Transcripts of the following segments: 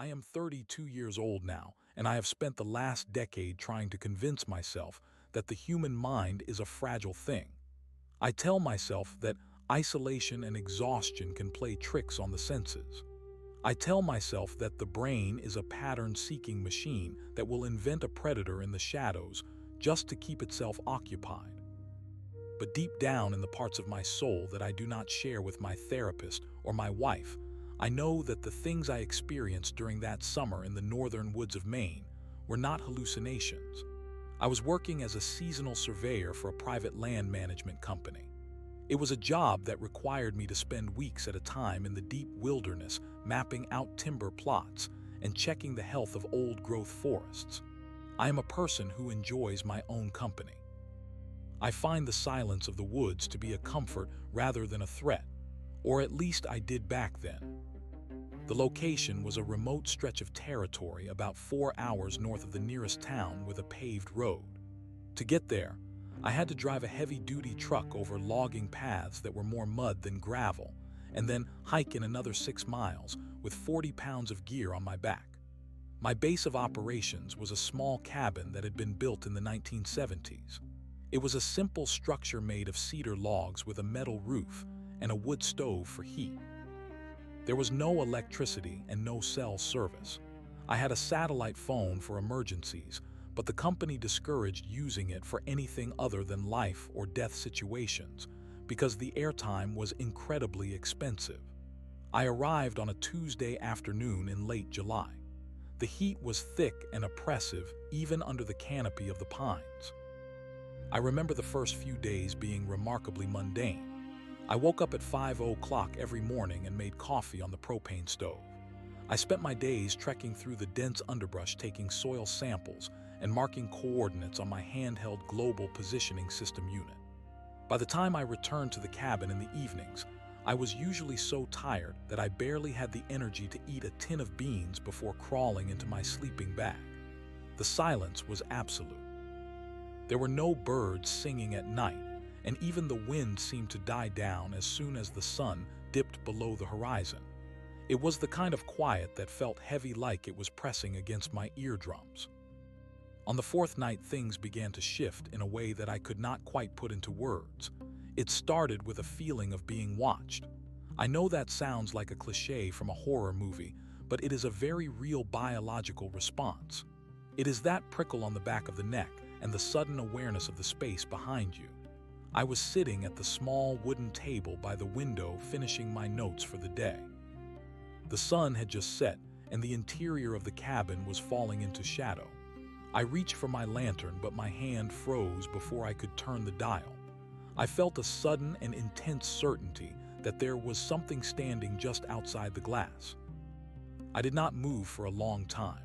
I am 32 years old now, and I have spent the last decade trying to convince myself that the human mind is a fragile thing. I tell myself that isolation and exhaustion can play tricks on the senses. I tell myself that the brain is a pattern-seeking machine that will invent a predator in the shadows just to keep itself occupied. But deep down in the parts of my soul that I do not share with my therapist or my wife, I know that the things I experienced during that summer in the northern woods of Maine were not hallucinations. I was working as a seasonal surveyor for a private land management company. It was a job that required me to spend weeks at a time in the deep wilderness mapping out timber plots and checking the health of old-growth forests. I am a person who enjoys my own company. I find the silence of the woods to be a comfort rather than a threat, or at least I did back then. The location was a remote stretch of territory about 4 hours north of the nearest town with a paved road. To get there, I had to drive a heavy-duty truck over logging paths that were more mud than gravel, and then hike in another 6 miles with 40 pounds of gear on my back. My base of operations was a small cabin that had been built in the 1970s. It was a simple structure made of cedar logs with a metal roof and a wood stove for heat. There was no electricity and no cell service. I had a satellite phone for emergencies, but the company discouraged using it for anything other than life or death situations because the airtime was incredibly expensive. I arrived on a Tuesday afternoon in late July. The heat was thick and oppressive even under the canopy of the pines. I remember the first few days being remarkably mundane. I woke up at 5 o'clock every morning and made coffee on the propane stove. I spent my days trekking through the dense underbrush taking soil samples and marking coordinates on my handheld global positioning system unit. By the time I returned to the cabin in the evenings, I was usually so tired that I barely had the energy to eat a tin of beans before crawling into my sleeping bag. The silence was absolute. There were no birds singing at night, and even the wind seemed to die down as soon as the sun dipped below the horizon. It was the kind of quiet that felt heavy, like it was pressing against my eardrums. On the fourth night, things began to shift in a way that I could not quite put into words. It started with a feeling of being watched. I know that sounds like a cliché from a horror movie, but it is a very real biological response. It is that prickle on the back of the neck and the sudden awareness of the space behind you. I was sitting at the small wooden table by the window finishing my notes for the day. The sun had just set, and the interior of the cabin was falling into shadow. I reached for my lantern, but my hand froze before I could turn the dial. I felt a sudden and intense certainty that there was something standing just outside the glass. I did not move for a long time.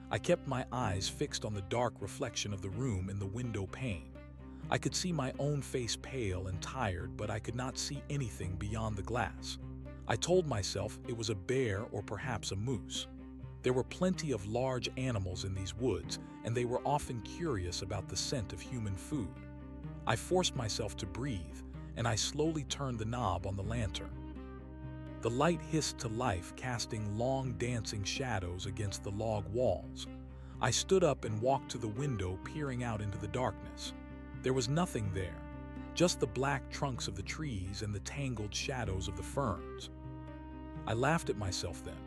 I kept my eyes fixed on the dark reflection of the room in the window pane. I could see my own face, pale and tired, but I could not see anything beyond the glass. I told myself it was a bear or perhaps a moose. There were plenty of large animals in these woods, and they were often curious about the scent of human food. I forced myself to breathe, and I slowly turned the knob on the lantern. The light hissed to life, casting long dancing shadows against the log walls. I stood up and walked to the window, peering out into the darkness. There was nothing there, just the black trunks of the trees and the tangled shadows of the ferns. I laughed at myself then.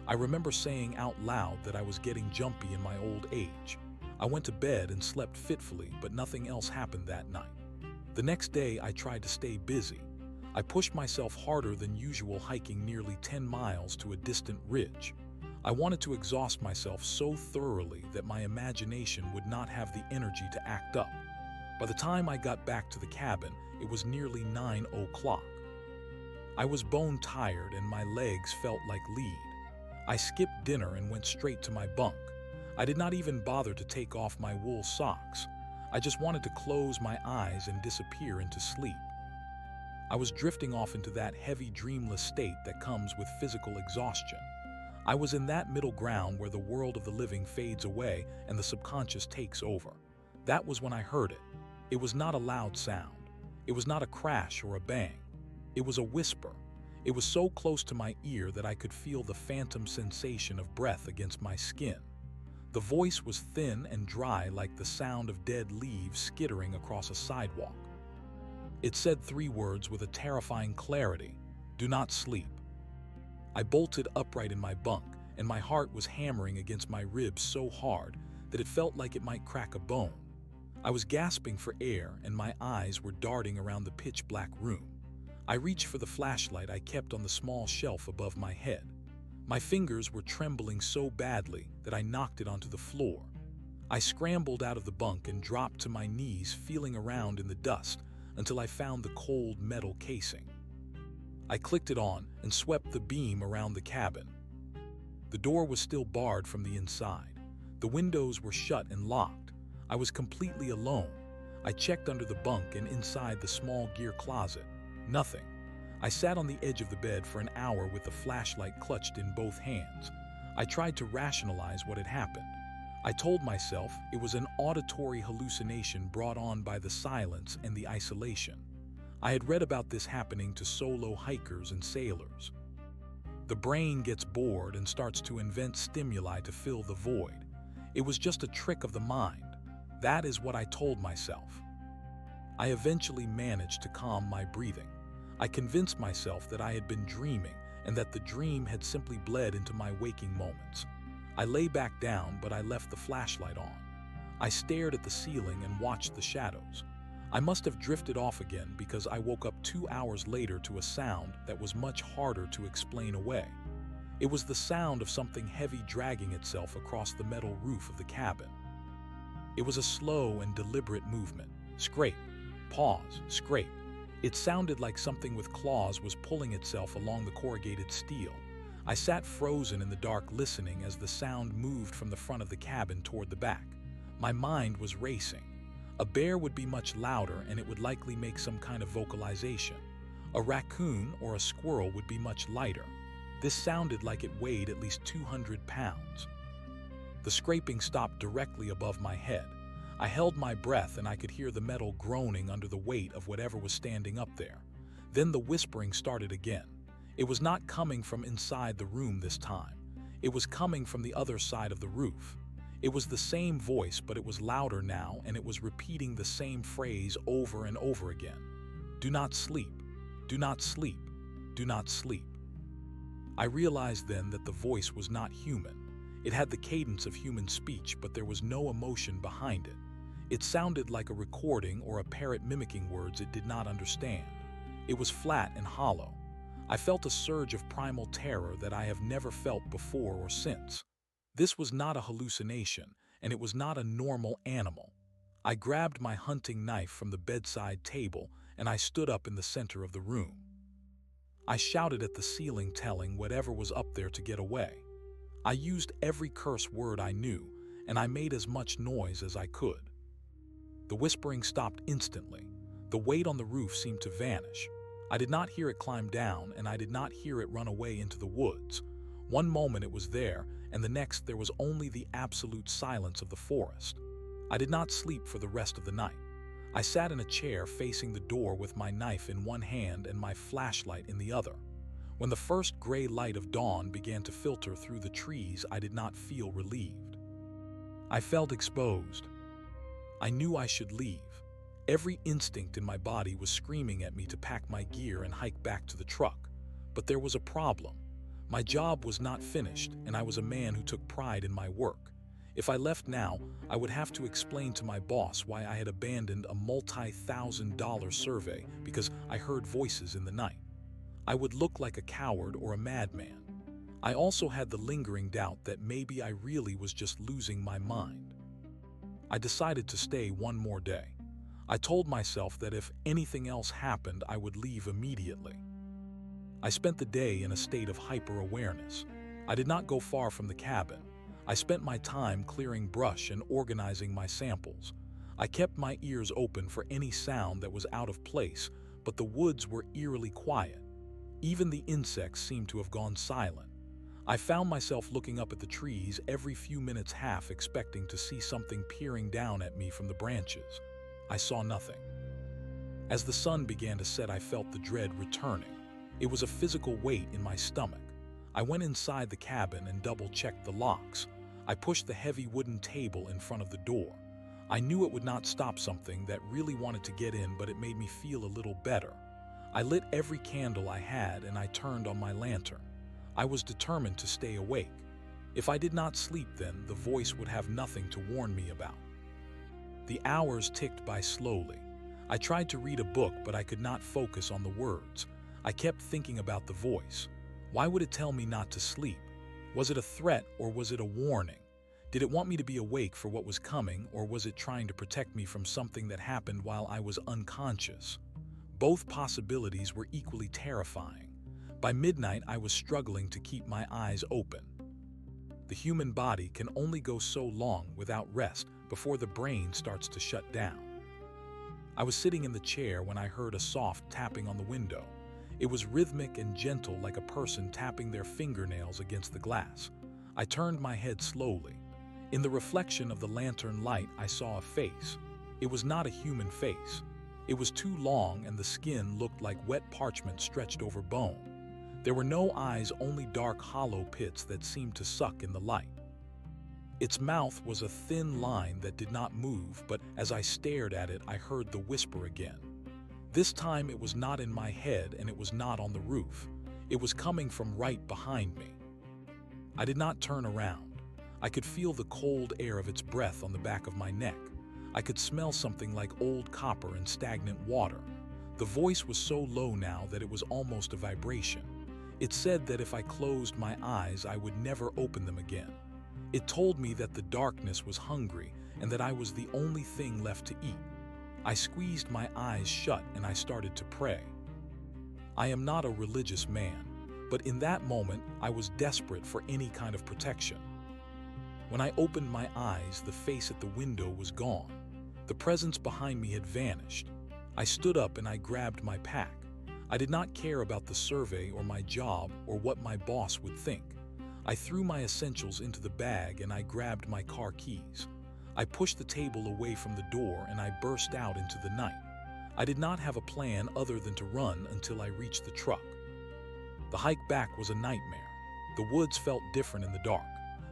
I remember saying out loud that I was getting jumpy in my old age. I went to bed and slept fitfully, but nothing else happened that night. The next day, I tried to stay busy. I pushed myself harder than usual, hiking nearly 10 miles to a distant ridge. I wanted to exhaust myself so thoroughly that my imagination would not have the energy to act up. By the time I got back to the cabin, it was nearly 9 o'clock. I was bone tired and my legs felt like lead. I skipped dinner and went straight to my bunk. I did not even bother to take off my wool socks. I just wanted to close my eyes and disappear into sleep. I was drifting off into that heavy, dreamless state that comes with physical exhaustion. I was in that middle ground where the world of the living fades away and the subconscious takes over. That was when I heard it. It was not a loud sound. It was not a crash or a bang. It was a whisper. It was so close to my ear that I could feel the phantom sensation of breath against my skin. The voice was thin and dry, like the sound of dead leaves skittering across a sidewalk. It said 3 words with a terrifying clarity: "Do not sleep." I bolted upright in my bunk, and my heart was hammering against my ribs so hard that it felt like it might crack a bone. I was gasping for air, and my eyes were darting around the pitch-black room. I reached for the flashlight I kept on the small shelf above my head. My fingers were trembling so badly that I knocked it onto the floor. I scrambled out of the bunk and dropped to my knees, feeling around in the dust until I found the cold metal casing. I clicked it on and swept the beam around the cabin. The door was still barred from the inside. The windows were shut and locked. I was completely alone. I checked under the bunk and inside the small gear closet. Nothing. I sat on the edge of the bed for an hour with the flashlight clutched in both hands. I tried to rationalize what had happened. I told myself it was an auditory hallucination brought on by the silence and the isolation. I had read about this happening to solo hikers and sailors. The brain gets bored and starts to invent stimuli to fill the void. It was just a trick of the mind. That is what I told myself. I eventually managed to calm my breathing. I convinced myself that I had been dreaming and that the dream had simply bled into my waking moments. I lay back down, but I left the flashlight on. I stared at the ceiling and watched the shadows. I must have drifted off again because I woke up 2 hours later to a sound that was much harder to explain away. It was the sound of something heavy dragging itself across the metal roof of the cabin. It was a slow and deliberate movement. Scrape, pause, scrape. It sounded like something with claws was pulling itself along the corrugated steel. I sat frozen in the dark, listening as the sound moved from the front of the cabin toward the back. My mind was racing. A bear would be much louder and it would likely make some kind of vocalization. A raccoon or a squirrel would be much lighter. This sounded like it weighed at least 200 pounds. The scraping stopped directly above my head. I held my breath and I could hear the metal groaning under the weight of whatever was standing up there. Then the whispering started again. It was not coming from inside the room this time. It was coming from the other side of the roof. It was the same voice, but it was louder now, and it was repeating the same phrase over and over again. Do not sleep. Do not sleep. Do not sleep. I realized then that the voice was not human. It had the cadence of human speech, but there was no emotion behind it. It sounded like a recording or a parrot mimicking words it did not understand. It was flat and hollow. I felt a surge of primal terror that I have never felt before or since. This was not a hallucination, and it was not a normal animal. I grabbed my hunting knife from the bedside table, and I stood up in the center of the room. I shouted at the ceiling, telling whatever was up there to get away. I used every curse word I knew, and I made as much noise as I could. The whispering stopped instantly. The weight on the roof seemed to vanish. I did not hear it climb down, and I did not hear it run away into the woods. One moment it was there, and the next there was only the absolute silence of the forest. I did not sleep for the rest of the night. I sat in a chair facing the door with my knife in one hand and my flashlight in the other. When the first gray light of dawn began to filter through the trees, I did not feel relieved. I felt exposed. I knew I should leave. Every instinct in my body was screaming at me to pack my gear and hike back to the truck. But there was a problem. My job was not finished, and I was a man who took pride in my work. If I left now, I would have to explain to my boss why I had abandoned a multi-$1,000 survey because I heard voices in the night. I would look like a coward or a madman. I also had the lingering doubt that maybe I really was just losing my mind. I decided to stay one more day. I told myself that if anything else happened, I would leave immediately. I spent the day in a state of hyper-awareness. I did not go far from the cabin. I spent my time clearing brush and organizing my samples. I kept my ears open for any sound that was out of place, but the woods were eerily quiet. Even the insects seemed to have gone silent. I found myself looking up at the trees every few minutes, half expecting to see something peering down at me from the branches. I saw nothing. As the sun began to set, I felt the dread returning. It was a physical weight in my stomach. I went inside the cabin and double-checked the locks. I pushed the heavy wooden table in front of the door. I knew it would not stop something that really wanted to get in, but it made me feel a little better. I lit every candle I had and I turned on my lantern. I was determined to stay awake. If I did not sleep then, the voice would have nothing to warn me about. The hours ticked by slowly. I tried to read a book, but I could not focus on the words. I kept thinking about the voice. Why would it tell me not to sleep? Was it a threat or was it a warning? Did it want me to be awake for what was coming, or was it trying to protect me from something that happened while I was unconscious? Both possibilities were equally terrifying. By midnight, I was struggling to keep my eyes open. The human body can only go so long without rest before the brain starts to shut down. I was sitting in the chair when I heard a soft tapping on the window. It was rhythmic and gentle, like a person tapping their fingernails against the glass. I turned my head slowly. In the reflection of the lantern light, I saw a face. It was not a human face. It was too long and the skin looked like wet parchment stretched over bone. There were no eyes, only dark, hollow pits that seemed to suck in the light. Its mouth was a thin line that did not move, but as I stared at it, I heard the whisper again. This time it was not in my head and it was not on the roof. It was coming from right behind me. I did not turn around. I could feel the cold air of its breath on the back of my neck. I could smell something like old copper and stagnant water. The voice was so low now that it was almost a vibration. It said that if I closed my eyes, I would never open them again. It told me that the darkness was hungry and that I was the only thing left to eat. I squeezed my eyes shut and I started to pray. I am not a religious man, but in that moment, I was desperate for any kind of protection. When I opened my eyes, the face at the window was gone. The presence behind me had vanished. I stood up and I grabbed my pack. I did not care about the survey or my job or what my boss would think. I threw my essentials into the bag and I grabbed my car keys. I pushed the table away from the door and I burst out into the night. I did not have a plan other than to run until I reached the truck. The hike back was a nightmare. The woods felt different in the dark.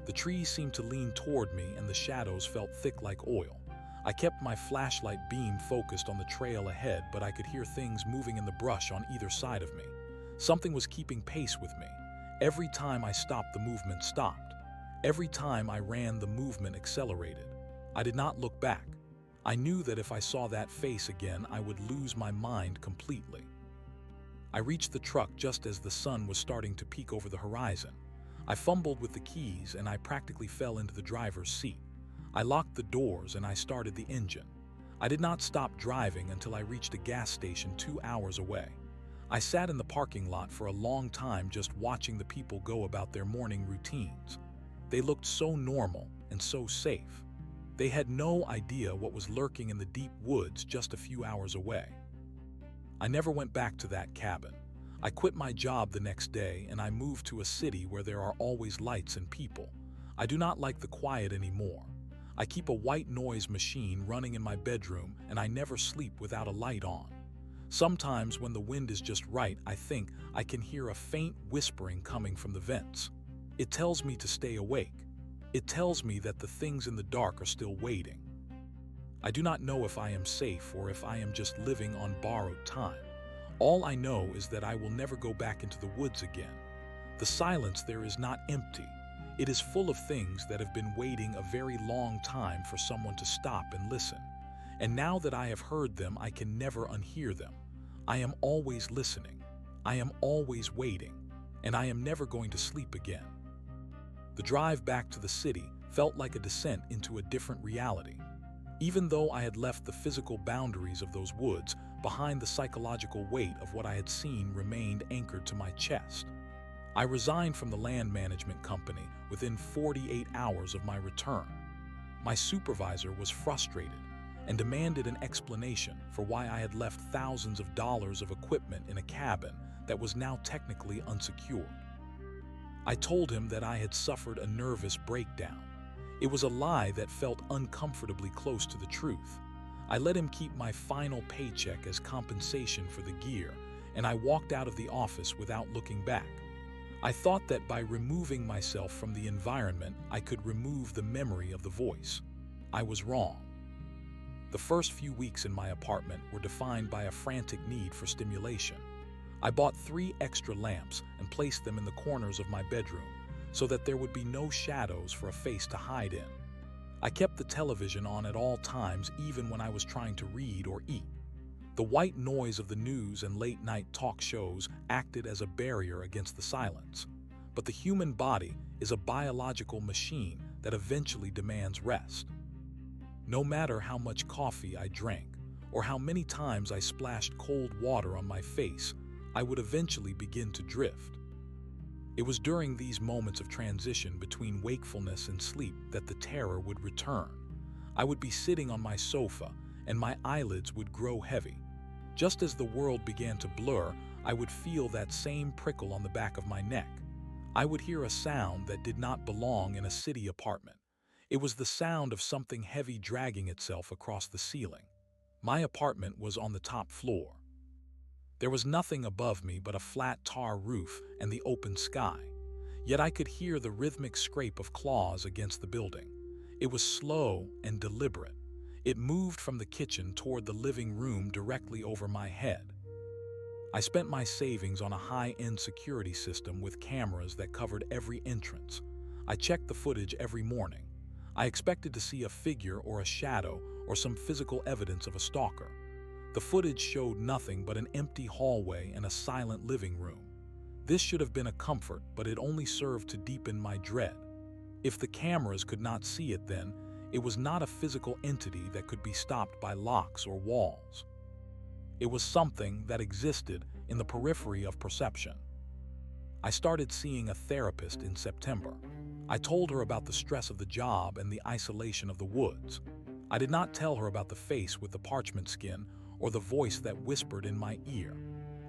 The trees seemed to lean toward me and the shadows felt thick like oil. I kept my flashlight beam focused on the trail ahead, but I could hear things moving in the brush on either side of me. Something was keeping pace with me. Every time I stopped, the movement stopped. Every time I ran, the movement accelerated. I did not look back. I knew that if I saw that face again, I would lose my mind completely. I reached the truck just as the sun was starting to peek over the horizon. I fumbled with the keys and I practically fell into the driver's seat. I locked the doors and I started the engine. I did not stop driving until I reached a gas station 2 hours away. I sat in the parking lot for a long time just watching the people go about their morning routines. They looked so normal and so safe. They had no idea what was lurking in the deep woods just a few hours away. I never went back to that cabin. I quit my job the next day and I moved to a city where there are always lights and people. I do not like the quiet anymore. I keep a white noise machine running in my bedroom and I never sleep without a light on. Sometimes when the wind is just right, I think I can hear a faint whispering coming from the vents. It tells me to stay awake. It tells me that the things in the dark are still waiting. I do not know if I am safe or if I am just living on borrowed time. All I know is that I will never go back into the woods again. The silence there is not empty. It is full of things that have been waiting a very long time for someone to stop and listen. And now that I have heard them, I can never unhear them. I am always listening. I am always waiting. And I am never going to sleep again. The drive back to the city felt like a descent into a different reality. Even though I had left the physical boundaries of those woods, behind the psychological weight of what I had seen remained anchored to my chest. I resigned from the land management company within 48 hours of my return. My supervisor was frustrated and demanded an explanation for why I had left thousands of dollars of equipment in a cabin that was now technically unsecured. I told him that I had suffered a nervous breakdown. It was a lie that felt uncomfortably close to the truth. I let him keep my final paycheck as compensation for the gear, and I walked out of the office without looking back. I thought that by removing myself from the environment, I could remove the memory of the voice. I was wrong. The first few weeks in my apartment were defined by a frantic need for stimulation. I bought 3 extra lamps and placed them in the corners of my bedroom so that there would be no shadows for a face to hide in. I kept the television on at all times, even when I was trying to read or eat. The white noise of the news and late-night talk shows acted as a barrier against the silence. But the human body is a biological machine that eventually demands rest. No matter how much coffee I drank, or how many times I splashed cold water on my face, I would eventually begin to drift. It was during these moments of transition between wakefulness and sleep that the terror would return. I would be sitting on my sofa, and my eyelids would grow heavy. Just as the world began to blur, I would feel that same prickle on the back of my neck. I would hear a sound that did not belong in a city apartment. It was the sound of something heavy dragging itself across the ceiling. My apartment was on the top floor. There was nothing above me but a flat tar roof and the open sky. Yet I could hear the rhythmic scrape of claws against the building. It was slow and deliberate. It moved from the kitchen toward the living room directly over my head. I spent my savings on a high-end security system with cameras that covered every entrance. I checked the footage every morning. I expected to see a figure or a shadow or some physical evidence of a stalker. The footage showed nothing but an empty hallway and a silent living room. This should have been a comfort, but it only served to deepen my dread. If the cameras could not see it then, it was not a physical entity that could be stopped by locks or walls. It was something that existed in the periphery of perception. I started seeing a therapist in September. I told her about the stress of the job and the isolation of the woods. I did not tell her about the face with the parchment skin or the voice that whispered in my ear.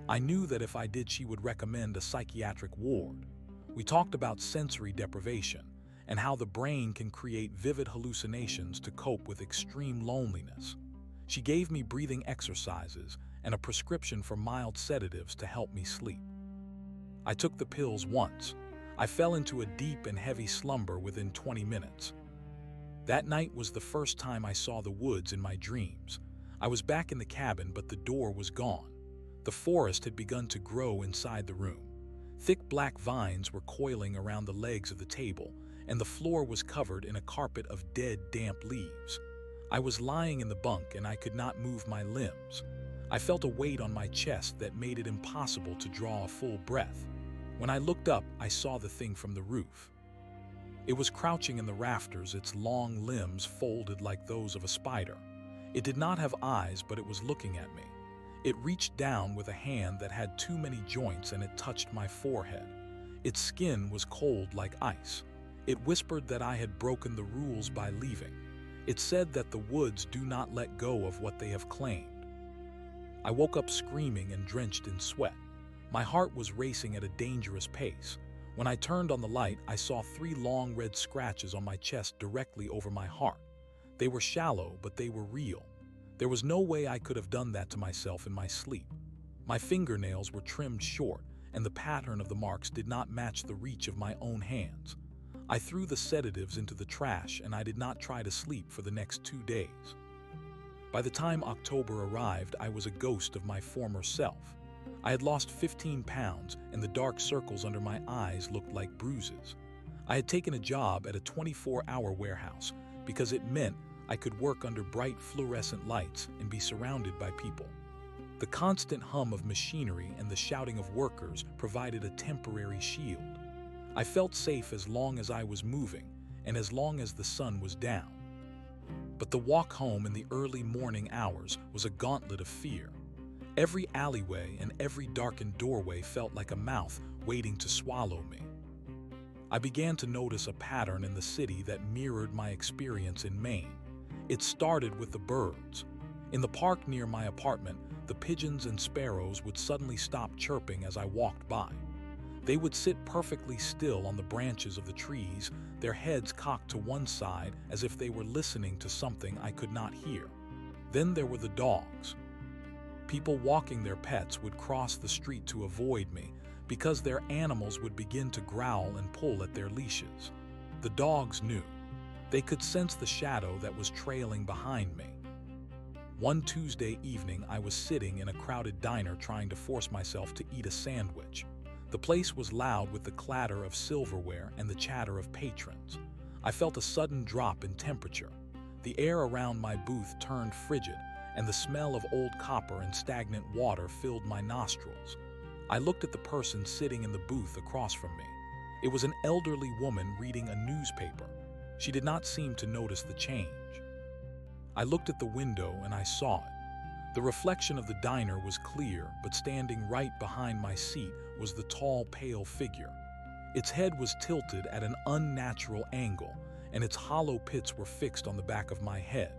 I knew that if I did, she would recommend a psychiatric ward. We talked about sensory deprivation and how the brain can create vivid hallucinations to cope with extreme loneliness. She gave me breathing exercises and a prescription for mild sedatives to help me sleep. I took the pills once. I fell into a deep and heavy slumber within 20 minutes. That night was the first time I saw the woods in my dreams. I was back in the cabin, but the door was gone. The forest had begun to grow inside the room. Thick black vines were coiling around the legs of the table, and the floor was covered in a carpet of dead, damp leaves. I was lying in the bunk and I could not move my limbs. I felt a weight on my chest that made it impossible to draw a full breath. When I looked up, I saw the thing from the roof. It was crouching in the rafters, its long limbs folded like those of a spider. It did not have eyes, but it was looking at me. It reached down with a hand that had too many joints and it touched my forehead. Its skin was cold like ice. It whispered that I had broken the rules by leaving. It said that the woods do not let go of what they have claimed. I woke up screaming and drenched in sweat. My heart was racing at a dangerous pace. When I turned on the light, I saw 3 long red scratches on my chest directly over my heart. They were shallow, but they were real. There was no way I could have done that to myself in my sleep. My fingernails were trimmed short, and the pattern of the marks did not match the reach of my own hands. I threw the sedatives into the trash, and I did not try to sleep for the next 2 days. By the time October arrived, I was a ghost of my former self. I had lost 15 pounds, and the dark circles under my eyes looked like bruises. I had taken a job at a 24-hour warehouse because it meant I could work under bright fluorescent lights and be surrounded by people. The constant hum of machinery and the shouting of workers provided a temporary shield. I felt safe as long as I was moving and as long as the sun was down. But the walk home in the early morning hours was a gauntlet of fear. Every alleyway and every darkened doorway felt like a mouth waiting to swallow me. I began to notice a pattern in the city that mirrored my experience in Maine. It started with the birds. In the park near my apartment, the pigeons and sparrows would suddenly stop chirping as I walked by. They would sit perfectly still on the branches of the trees, their heads cocked to one side as if they were listening to something I could not hear. Then there were the dogs. People walking their pets would cross the street to avoid me because their animals would begin to growl and pull at their leashes. The dogs knew. They could sense the shadow that was trailing behind me. One Tuesday evening, I was sitting in a crowded diner trying to force myself to eat a sandwich. The place was loud with the clatter of silverware and the chatter of patrons. I felt a sudden drop in temperature. The air around my booth turned frigid, and the smell of old copper and stagnant water filled my nostrils. I looked at the person sitting in the booth across from me. It was an elderly woman reading a newspaper. She did not seem to notice the change. I looked at the window and I saw it. The reflection of the diner was clear, but standing right behind my seat was the tall, pale figure. Its head was tilted at an unnatural angle, and its hollow pits were fixed on the back of my head.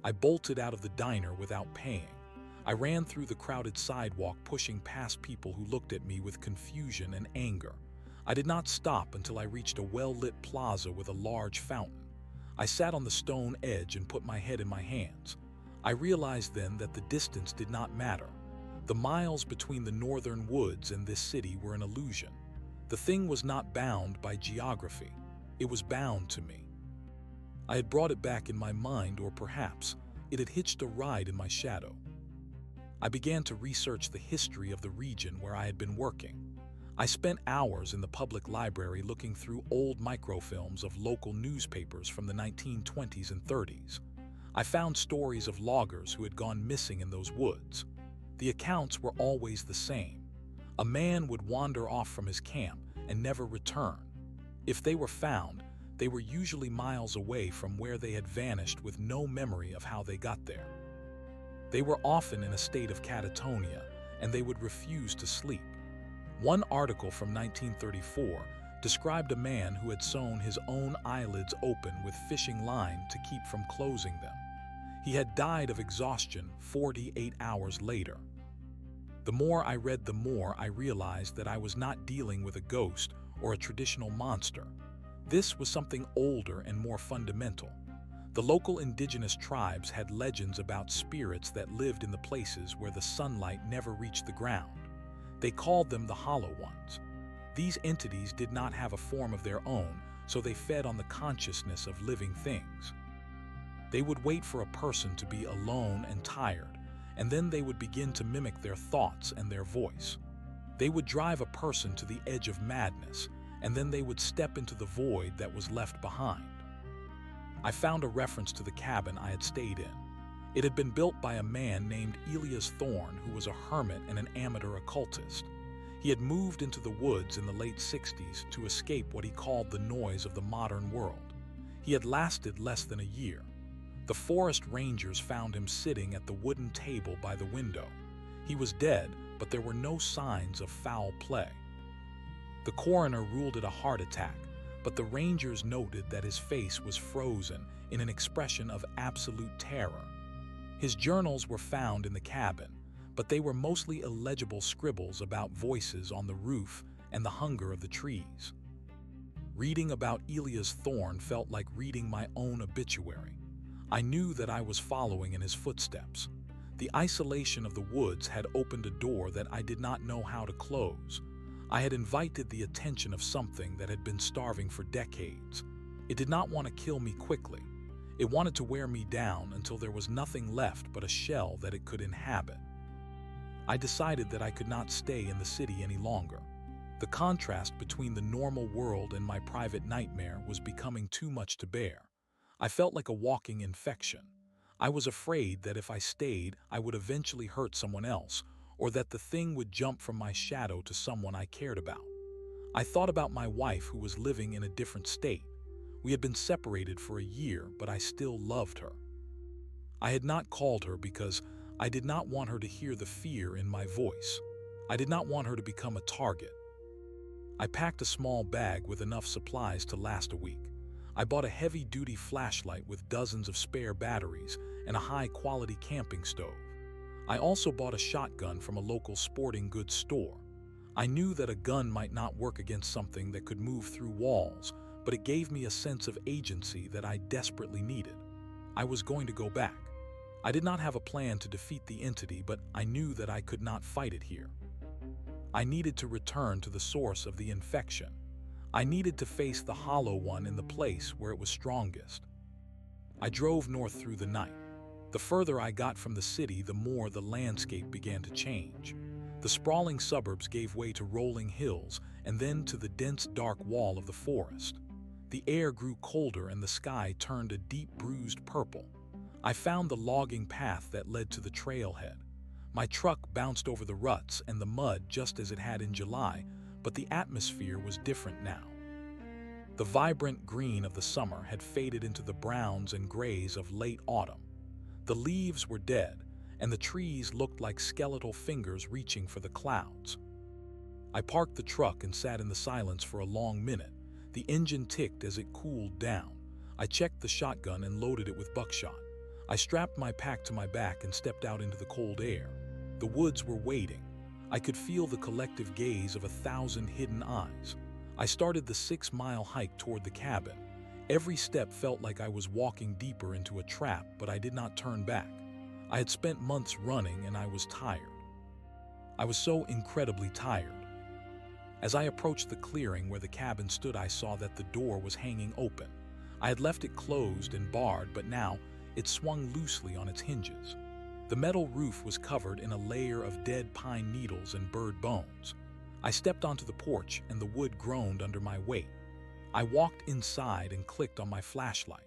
I bolted out of the diner without paying. I ran through the crowded sidewalk, pushing past people who looked at me with confusion and anger. I did not stop until I reached a well-lit plaza with a large fountain. I sat on the stone edge and put my head in my hands. I realized then that the distance did not matter. The miles between the northern woods and this city were an illusion. The thing was not bound by geography. It was bound to me. I had brought it back in my mind, or perhaps it had hitched a ride in my shadow. I began to research the history of the region where I had been working. I spent hours in the public library looking through old microfilms of local newspapers from the 1920s and 30s. I found stories of loggers who had gone missing in those woods. The accounts were always the same. A man would wander off from his camp and never return. If they were found, they were usually miles away from where they had vanished with no memory of how they got there. They were often in a state of catatonia, and they would refuse to sleep. One article from 1934 described a man who had sewn his own eyelids open with fishing line to keep from closing them. He had died of exhaustion 48 hours later. The more I read, the more I realized that I was not dealing with a ghost or a traditional monster. This was something older and more fundamental. The local indigenous tribes had legends about spirits that lived in the places where the sunlight never reached the ground. They called them the Hollow Ones. These entities did not have a form of their own, so they fed on the consciousness of living things. They would wait for a person to be alone and tired, and then they would begin to mimic their thoughts and their voice. They would drive a person to the edge of madness, and then they would step into the void that was left behind. I found a reference to the cabin I had stayed in. It had been built by a man named Elias Thorne, who was a hermit and an amateur occultist. He had moved into the woods in the late 60s to escape what he called the noise of the modern world. He had lasted less than a year. The forest rangers found him sitting at the wooden table by the window. He was dead, but there were no signs of foul play. The coroner ruled it a heart attack, but the rangers noted that his face was frozen in an expression of absolute terror. His journals were found in the cabin, but they were mostly illegible scribbles about voices on the roof and the hunger of the trees. Reading about Elias Thorne felt like reading my own obituary. I knew that I was following in his footsteps. The isolation of the woods had opened a door that I did not know how to close. I had invited the attention of something that had been starving for decades. It did not want to kill me quickly. It wanted to wear me down until there was nothing left but a shell that it could inhabit. I decided that I could not stay in the city any longer. The contrast between the normal world and my private nightmare was becoming too much to bear. I felt like a walking infection. I was afraid that if I stayed, I would eventually hurt someone else, or that the thing would jump from my shadow to someone I cared about. I thought about my wife, who was living in a different state. We had been separated for a year, but I still loved her. I had not called her because I did not want her to hear the fear in my voice. I did not want her to become a target. I packed a small bag with enough supplies to last a week. I bought a heavy-duty flashlight with dozens of spare batteries and a high-quality camping stove. I also bought a shotgun from a local sporting goods store. I knew that a gun might not work against something that could move through walls, but it gave me a sense of agency that I desperately needed. I was going to go back. I did not have a plan to defeat the entity, but I knew that I could not fight it here. I needed to return to the source of the infection. I needed to face the hollow one in the place where it was strongest. I drove north through the night. The further I got from the city, the more the landscape began to change. The sprawling suburbs gave way to rolling hills and then to the dense dark wall of the forest. The air grew colder and the sky turned a deep bruised purple. I found the logging path that led to the trailhead. My truck bounced over the ruts and the mud just as it had in July, but the atmosphere was different now. The vibrant green of the summer had faded into the browns and grays of late autumn. The leaves were dead, and the trees looked like skeletal fingers reaching for the clouds. I parked the truck and sat in the silence for a long minute. The engine ticked as it cooled down. I checked the shotgun and loaded it with buckshot. I strapped my pack to my back and stepped out into the cold air. The woods were waiting. I could feel the collective gaze of 1,000 hidden eyes. I started the 6-mile hike toward the cabin. Every step felt like I was walking deeper into a trap, but I did not turn back. I had spent months running and I was tired. I was so incredibly tired. As I approached the clearing where the cabin stood, I saw that the door was hanging open. I had left it closed and barred, but now it swung loosely on its hinges. The metal roof was covered in a layer of dead pine needles and bird bones. I stepped onto the porch and the wood groaned under my weight. I walked inside and clicked on my flashlight.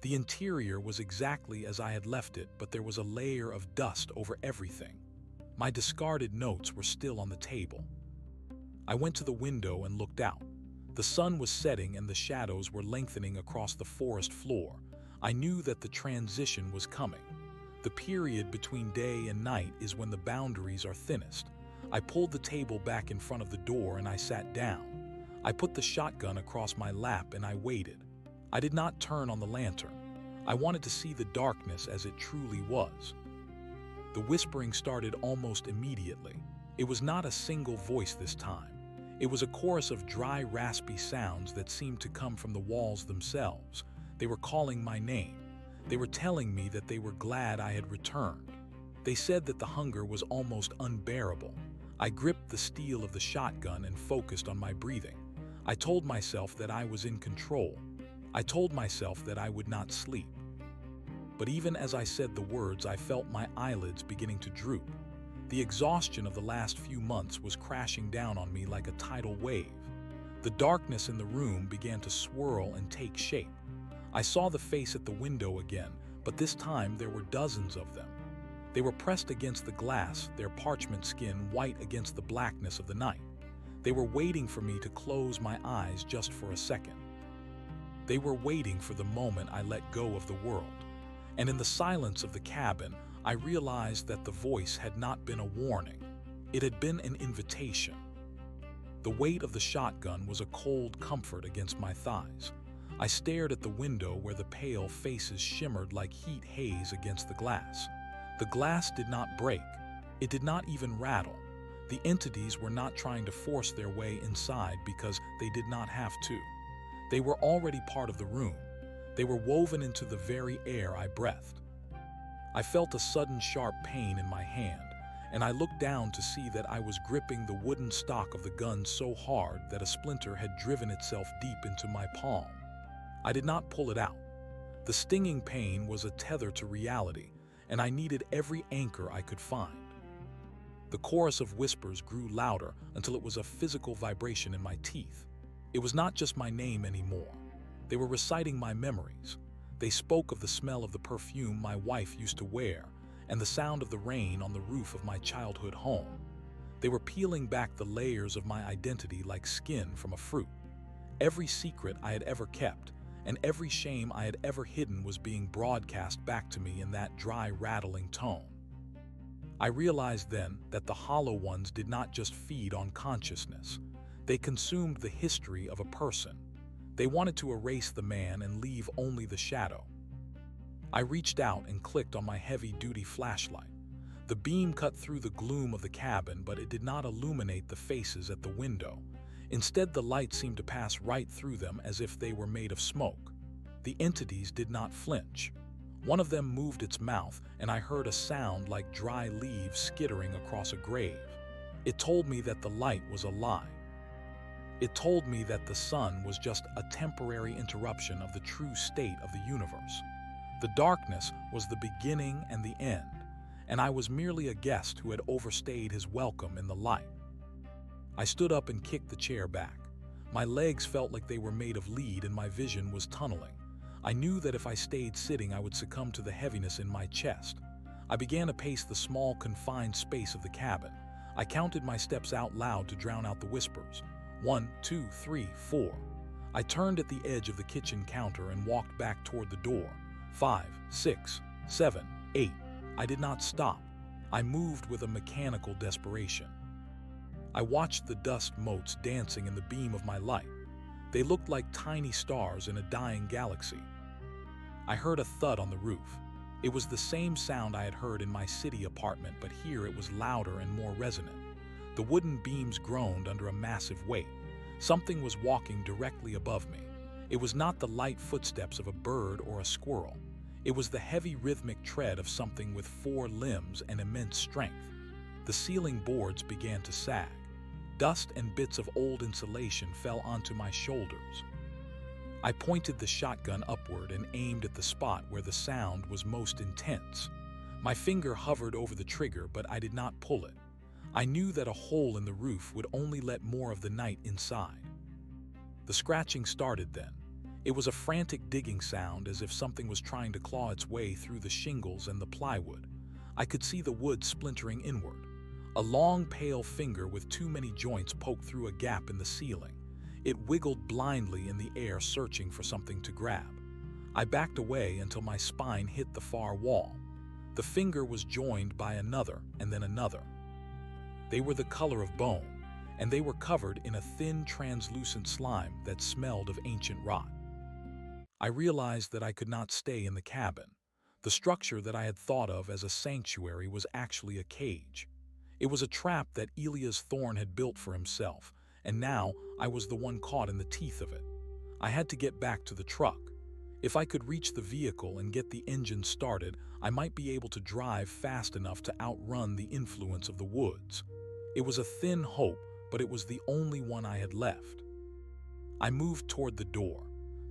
The interior was exactly as I had left it, but there was a layer of dust over everything. My discarded notes were still on the table. I went to the window and looked out. The sun was setting and the shadows were lengthening across the forest floor. I knew that the transition was coming. The period between day and night is when the boundaries are thinnest. I pulled the table back in front of the door and I sat down. I put the shotgun across my lap and I waited. I did not turn on the lantern. I wanted to see the darkness as it truly was. The whispering started almost immediately. It was not a single voice this time. It was a chorus of dry, raspy sounds that seemed to come from the walls themselves. They were calling my name. They were telling me that they were glad I had returned. They said that the hunger was almost unbearable. I gripped the steel of the shotgun and focused on my breathing. I told myself that I was in control. I told myself that I would not sleep. But even as I said the words, I felt my eyelids beginning to droop. The exhaustion of the last few months was crashing down on me like a tidal wave. The darkness in the room began to swirl and take shape. I saw the face at the window again, but this time there were dozens of them. They were pressed against the glass, their parchment skin white against the blackness of the night. They were waiting for me to close my eyes just for a second. They were waiting for the moment I let go of the world. And in the silence of the cabin, I realized that the voice had not been a warning. It had been an invitation. The weight of the shotgun was a cold comfort against my thighs. I stared at the window where the pale faces shimmered like heat haze against the glass. The glass did not break. It did not even rattle. The entities were not trying to force their way inside because they did not have to. They were already part of the room. They were woven into the very air I breathed. I felt a sudden sharp pain in my hand, and I looked down to see that I was gripping the wooden stock of the gun so hard that a splinter had driven itself deep into my palm. I did not pull it out. The stinging pain was a tether to reality, and I needed every anchor I could find. The chorus of whispers grew louder until it was a physical vibration in my teeth. It was not just my name anymore. They were reciting my memories. They spoke of the smell of the perfume my wife used to wear and the sound of the rain on the roof of my childhood home. They were peeling back the layers of my identity like skin from a fruit. Every secret I had ever kept and every shame I had ever hidden was being broadcast back to me in that dry, rattling tone. I realized then that the hollow ones did not just feed on consciousness. They consumed the history of a person. They wanted to erase the man and leave only the shadow. I reached out and clicked on my heavy-duty flashlight. The beam cut through the gloom of the cabin, but it did not illuminate the faces at the window. Instead, the light seemed to pass right through them as if they were made of smoke. The entities did not flinch. One of them moved its mouth, and I heard a sound like dry leaves skittering across a grave. It told me that the light was a lie. It told me that the sun was just a temporary interruption of the true state of the universe. The darkness was the beginning and the end, and I was merely a guest who had overstayed his welcome in the light. I stood up and kicked the chair back. My legs felt like they were made of lead and my vision was tunneling. I knew that if I stayed sitting, I would succumb to the heaviness in my chest. I began to pace the small, confined space of the cabin. I counted my steps out loud to drown out the whispers. 1, 2, 3, 4. I turned at the edge of the kitchen counter and walked back toward the door. 5, 6, 7, 8. I did not stop. I moved with a mechanical desperation. I watched the dust motes dancing in the beam of my light. They looked like tiny stars in a dying galaxy. I heard a thud on the roof. It was the same sound I had heard in my city apartment, but here it was louder and more resonant. The wooden beams groaned under a massive weight. Something was walking directly above me. It was not the light footsteps of a bird or a squirrel. It was the heavy rhythmic tread of something with 4 limbs and immense strength. The ceiling boards began to sag. Dust and bits of old insulation fell onto my shoulders. I pointed the shotgun upward and aimed at the spot where the sound was most intense. My finger hovered over the trigger, but I did not pull it. I knew that a hole in the roof would only let more of the night inside. The scratching started then. It was a frantic digging sound, as if something was trying to claw its way through the shingles and the plywood. I could see the wood splintering inward. A long, pale finger with too many joints poked through a gap in the ceiling. It wiggled blindly in the air, searching for something to grab. I backed away until my spine hit the far wall. The finger was joined by another and then another. They were the color of bone, and they were covered in a thin, translucent slime that smelled of ancient rot. I realized that I could not stay in the cabin. The structure that I had thought of as a sanctuary was actually a cage. It was a trap that Elias Thorne had built for himself, and now I was the one caught in the teeth of it. I had to get back to the truck. If I could reach the vehicle and get the engine started, I might be able to drive fast enough to outrun the influence of the woods. It was a thin hope, but it was the only one I had left. I moved toward the door.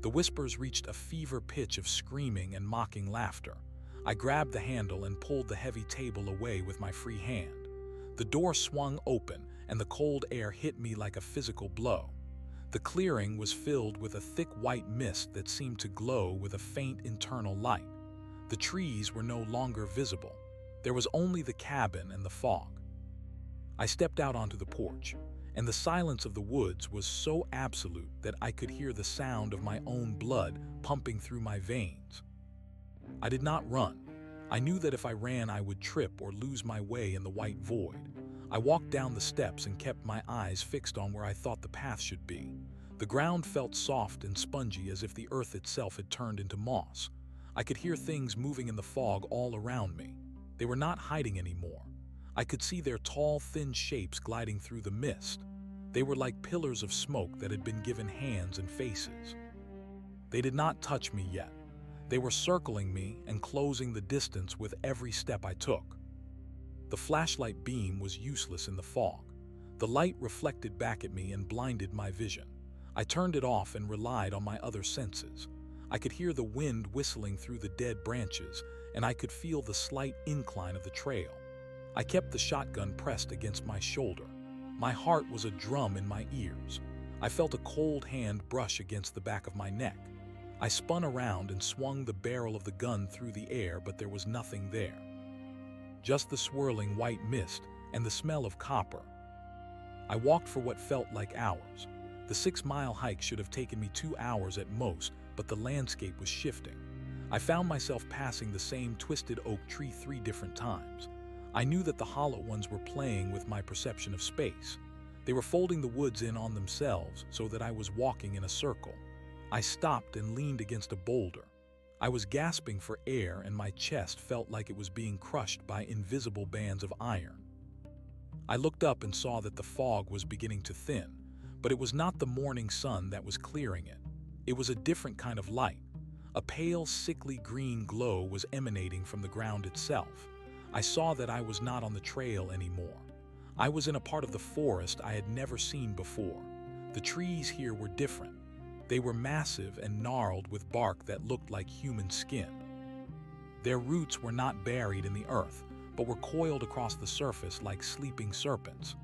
The whispers reached a fever pitch of screaming and mocking laughter. I grabbed the handle and pulled the heavy table away with my free hand. The door swung open, and the cold air hit me like a physical blow. The clearing was filled with a thick white mist that seemed to glow with a faint internal light. The trees were no longer visible. There was only the cabin and the fog. I stepped out onto the porch, and the silence of the woods was so absolute that I could hear the sound of my own blood pumping through my veins. I did not run. I knew that if I ran, I would trip or lose my way in the white void. I walked down the steps and kept my eyes fixed on where I thought the path should be. The ground felt soft and spongy, as if the earth itself had turned into moss. I could hear things moving in the fog all around me. They were not hiding anymore. I could see their tall, thin shapes gliding through the mist. They were like pillars of smoke that had been given hands and faces. They did not touch me yet. They were circling me and closing the distance with every step I took. The flashlight beam was useless in the fog. The light reflected back at me and blinded my vision. I turned it off and relied on my other senses. I could hear the wind whistling through the dead branches, and I could feel the slight incline of the trail. I kept the shotgun pressed against my shoulder. My heart was a drum in my ears. I felt a cold hand brush against the back of my neck. I spun around and swung the barrel of the gun through the air, but there was nothing there. Just the swirling white mist and the smell of copper. I walked for what felt like hours. The 6-mile hike should have taken me 2 hours at most, but the landscape was shifting. I found myself passing the same twisted oak tree 3 different times. I knew that the hollow ones were playing with my perception of space. They were folding the woods in on themselves so that I was walking in a circle. I stopped and leaned against a boulder. I was gasping for air, and my chest felt like it was being crushed by invisible bands of iron. I looked up and saw that the fog was beginning to thin, but it was not the morning sun that was clearing it. It was a different kind of light. A pale, sickly green glow was emanating from the ground itself. I saw that I was not on the trail anymore. I was in a part of the forest I had never seen before. The trees here were different. They were massive and gnarled with bark that looked like human skin. Their roots were not buried in the earth, but were coiled across the surface like sleeping serpents.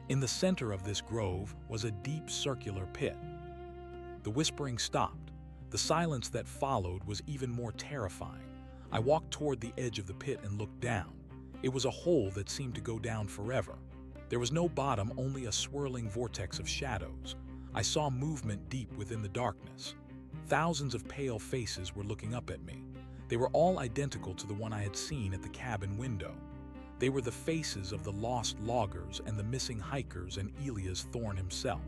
In the center of this grove was a deep circular pit. The whispering stopped. The silence that followed was even more terrifying. I walked toward the edge of the pit and looked down. It was a hole that seemed to go down forever. There was no bottom, only a swirling vortex of shadows. I saw movement deep within the darkness. Thousands of pale faces were looking up at me. They were all identical to the one I had seen at the cabin window. They were the faces of the lost loggers and the missing hikers and Elias Thorne himself.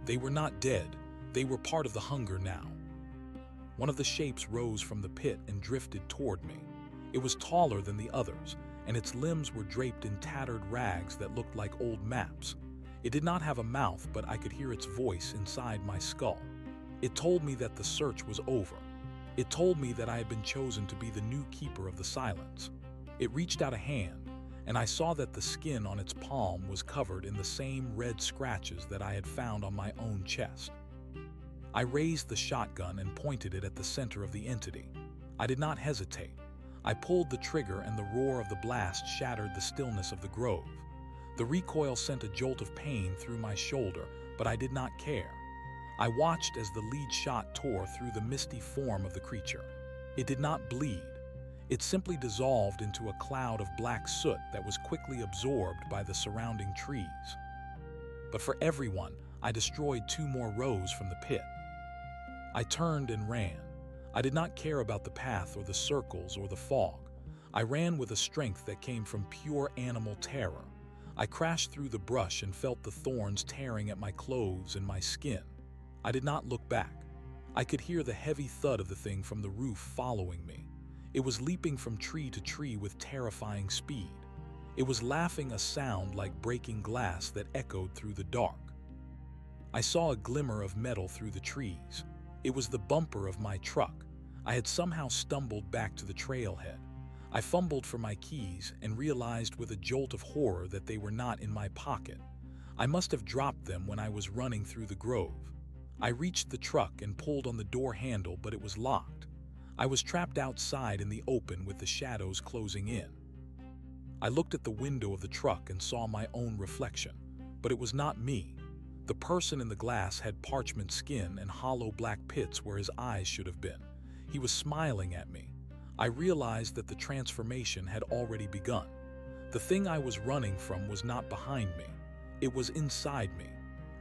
They were not dead. They were part of the hunger now. One of the shapes rose from the pit and drifted toward me. It was taller than the others, and its limbs were draped in tattered rags that looked like old maps. It did not have a mouth, but I could hear its voice inside my skull. It told me that the search was over. It told me that I had been chosen to be the new keeper of the silence. It reached out a hand, and I saw that the skin on its palm was covered in the same red scratches that I had found on my own chest. I raised the shotgun and pointed it at the center of the entity. I did not hesitate. I pulled the trigger and the roar of the blast shattered the stillness of the grove. The recoil sent a jolt of pain through my shoulder, but I did not care. I watched as the lead shot tore through the misty form of the creature. It did not bleed. It simply dissolved into a cloud of black soot that was quickly absorbed by the surrounding trees. But for everyone, I destroyed 2 more rows from the pit. I turned and ran. I did not care about the path or the circles or the fog. I ran with a strength that came from pure animal terror. I crashed through the brush and felt the thorns tearing at my clothes and my skin. I did not look back. I could hear the heavy thud of the thing from the roof following me. It was leaping from tree to tree with terrifying speed. It was laughing a sound like breaking glass that echoed through the dark. I saw a glimmer of metal through the trees. It was the bumper of my truck. I had somehow stumbled back to the trailhead. I fumbled for my keys and realized with a jolt of horror that they were not in my pocket. I must have dropped them when I was running through the grove. I reached the truck and pulled on the door handle, but it was locked. I was trapped outside in the open with the shadows closing in. I looked at the window of the truck and saw my own reflection, but it was not me. The person in the glass had parchment skin and hollow black pits where his eyes should have been. He was smiling at me. I realized that the transformation had already begun. The thing I was running from was not behind me. It was inside me.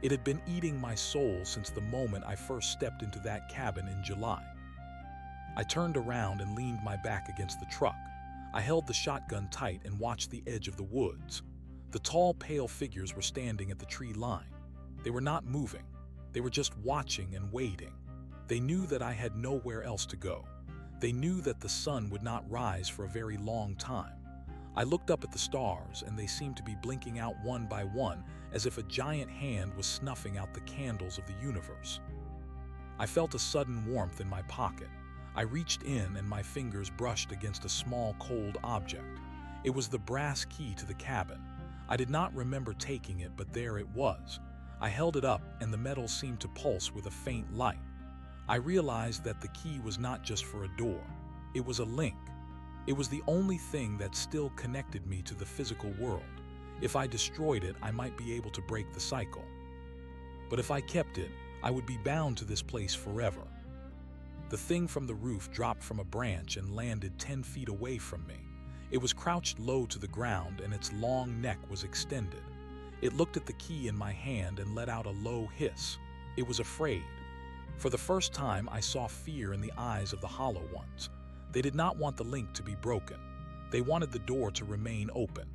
It had been eating my soul since the moment I first stepped into that cabin in July. I turned around and leaned my back against the truck. I held the shotgun tight and watched the edge of the woods. The tall, pale figures were standing at the tree line. They were not moving. They were just watching and waiting. They knew that I had nowhere else to go. They knew that the sun would not rise for a very long time. I looked up at the stars, and they seemed to be blinking out one by one, as if a giant hand was snuffing out the candles of the universe. I felt a sudden warmth in my pocket. I reached in, and my fingers brushed against a small, cold object. It was the brass key to the cabin. I did not remember taking it, but there it was. I held it up, and the metal seemed to pulse with a faint light. I realized that the key was not just for a door. It was a link. It was the only thing that still connected me to the physical world. If I destroyed it, I might be able to break the cycle. But if I kept it, I would be bound to this place forever. The thing from the roof dropped from a branch and landed 10 feet away from me. It was crouched low to the ground, and its long neck was extended. It looked at the key in my hand and let out a low hiss. It was afraid. For the first time, I saw fear in the eyes of the hollow ones. They did not want the link to be broken. They wanted the door to remain open.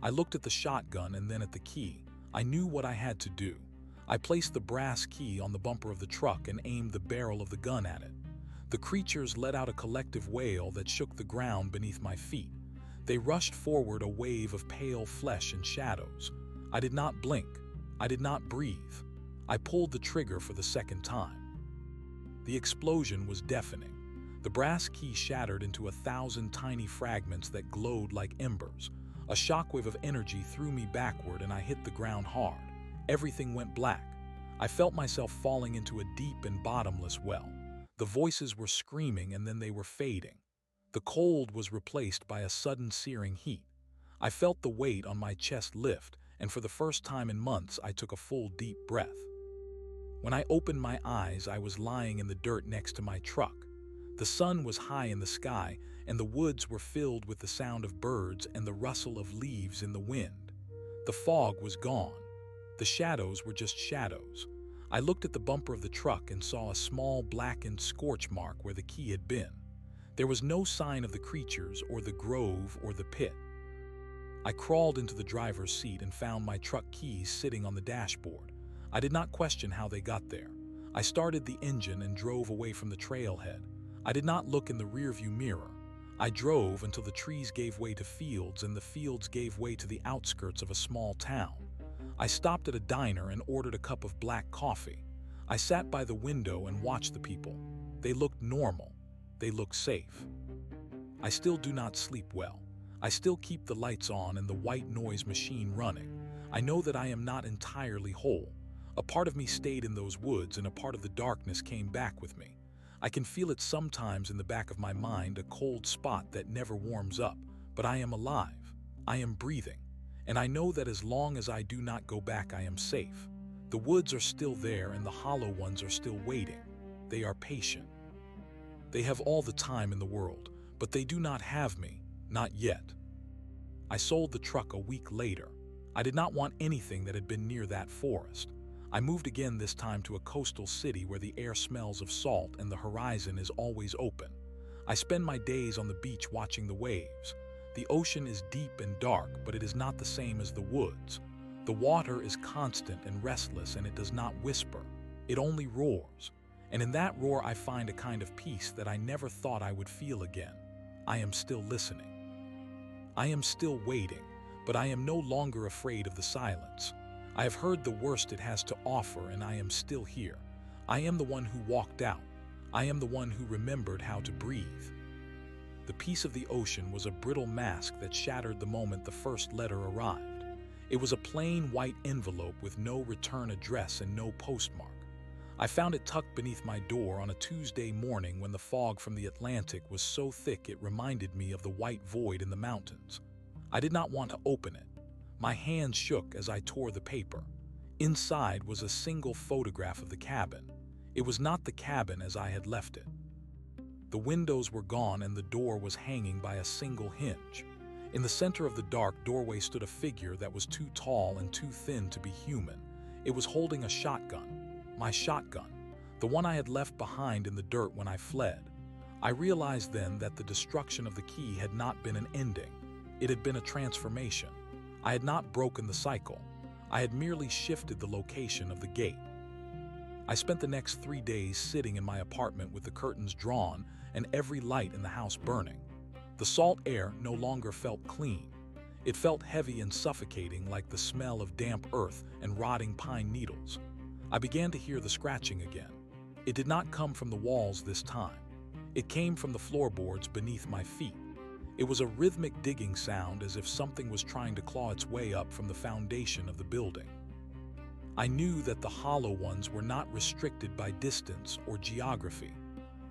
I looked at the shotgun and then at the key. I knew what I had to do. I placed the brass key on the bumper of the truck and aimed the barrel of the gun at it. The creatures let out a collective wail that shook the ground beneath my feet. They rushed forward, a wave of pale flesh and shadows. I did not blink. I did not breathe. I pulled the trigger for the second time. The explosion was deafening. The brass key shattered into 1,000 tiny fragments that glowed like embers. A shockwave of energy threw me backward and I hit the ground hard. Everything went black. I felt myself falling into a deep and bottomless well. The voices were screaming and then they were fading. The cold was replaced by a sudden searing heat. I felt the weight on my chest lift, and for the first time in months I took a full deep breath. When I opened my eyes, I was lying in the dirt next to my truck. The sun was high in the sky, and the woods were filled with the sound of birds and the rustle of leaves in the wind. The fog was gone. The shadows were just shadows. I looked at the bumper of the truck and saw a small blackened scorch mark where the key had been. There was no sign of the creatures or the grove or the pit. I crawled into the driver's seat and found my truck keys sitting on the dashboard. I did not question how they got there. I started the engine and drove away from the trailhead. I did not look in the rearview mirror. I drove until the trees gave way to fields and the fields gave way to the outskirts of a small town. I stopped at a diner and ordered a cup of black coffee. I sat by the window and watched the people. They looked normal. They looked safe. I still do not sleep well. I still keep the lights on and the white noise machine running. I know that I am not entirely whole. A part of me stayed in those woods and a part of the darkness came back with me. I can feel it sometimes in the back of my mind, a cold spot that never warms up, but I am alive. I am breathing. And I know that as long as I do not go back, I am safe. The woods are still there and the hollow ones are still waiting. They are patient. They have all the time in the world, but they do not have me, not yet. I sold the truck a week later. I did not want anything that had been near that forest. I moved again, this time to a coastal city where the air smells of salt and the horizon is always open. I spend my days on the beach watching the waves. The ocean is deep and dark, but it is not the same as the woods. The water is constant and restless, and it does not whisper. It only roars. And in that roar I find a kind of peace that I never thought I would feel again. I am still listening. I am still waiting, but I am no longer afraid of the silence. I have heard the worst it has to offer, and I am still here. I am the one who walked out. I am the one who remembered how to breathe. The peace of the ocean was a brittle mask that shattered the moment the first letter arrived. It was a plain white envelope with no return address and no postmark. I found it tucked beneath my door on a Tuesday morning when the fog from the Atlantic was so thick it reminded me of the white void in the mountains. I did not want to open it. My hands shook as I tore the paper. Inside was a single photograph of the cabin. It was not the cabin as I had left it. The windows were gone and the door was hanging by a single hinge. In the center of the dark doorway stood a figure that was too tall and too thin to be human. It was holding a shotgun. My shotgun, the one I had left behind in the dirt when I fled. I realized then that the destruction of the key had not been an ending. It had been a transformation. I had not broken the cycle. I had merely shifted the location of the gate. I spent the next 3 days sitting in my apartment with the curtains drawn and every light in the house burning. The salt air no longer felt clean. It felt heavy and suffocating, like the smell of damp earth and rotting pine needles. I began to hear the scratching again. It did not come from the walls this time. It came from the floorboards beneath my feet. It was a rhythmic digging sound, as if something was trying to claw its way up from the foundation of the building. I knew that the hollow ones were not restricted by distance or geography.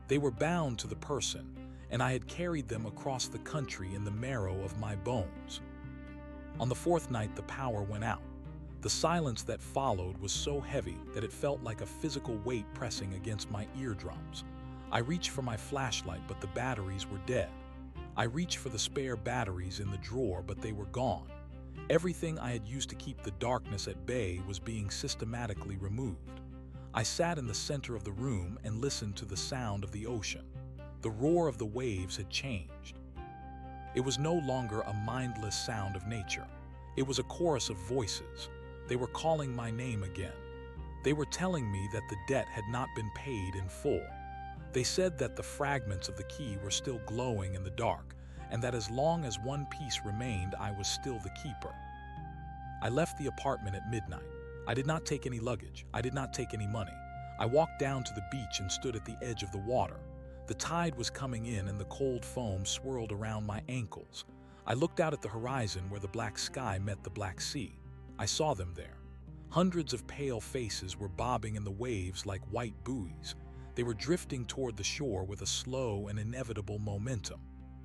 They were bound to the person, and I had carried them across the country in the marrow of my bones. On the fourth night, the power went out. The silence that followed was so heavy that it felt like a physical weight pressing against my eardrums. I reached for my flashlight, but the batteries were dead. I reached for the spare batteries in the drawer, but they were gone. Everything I had used to keep the darkness at bay was being systematically removed. I sat in the center of the room and listened to the sound of the ocean. The roar of the waves had changed. It was no longer a mindless sound of nature. It was a chorus of voices. They were calling my name again. They were telling me that the debt had not been paid in full. They said that the fragments of the key were still glowing in the dark, and that as long as one piece remained, I was still the keeper. I left the apartment at midnight. I did not take any luggage. I did not take any money. I walked down to the beach and stood at the edge of the water. The tide was coming in and the cold foam swirled around my ankles. I looked out at the horizon where the black sky met the Black Sea. I saw them there. Hundreds of pale faces were bobbing in the waves like white buoys. They were drifting toward the shore with a slow and inevitable momentum.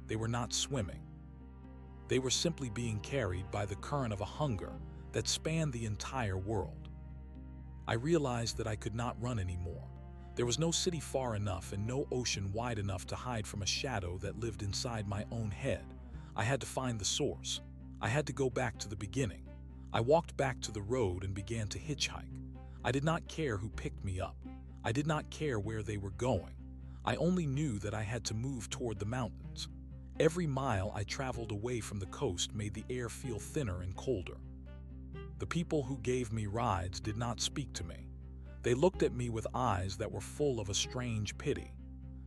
They were not swimming. They were simply being carried by the current of a hunger that spanned the entire world. I realized that I could not run anymore. There was no city far enough and no ocean wide enough to hide from a shadow that lived inside my own head. I had to find the source. I had to go back to the beginning. I walked back to the road and began to hitchhike. I did not care who picked me up. I did not care where they were going. I only knew that I had to move toward the mountains. Every mile I traveled away from the coast made the air feel thinner and colder. The people who gave me rides did not speak to me. They looked at me with eyes that were full of a strange pity.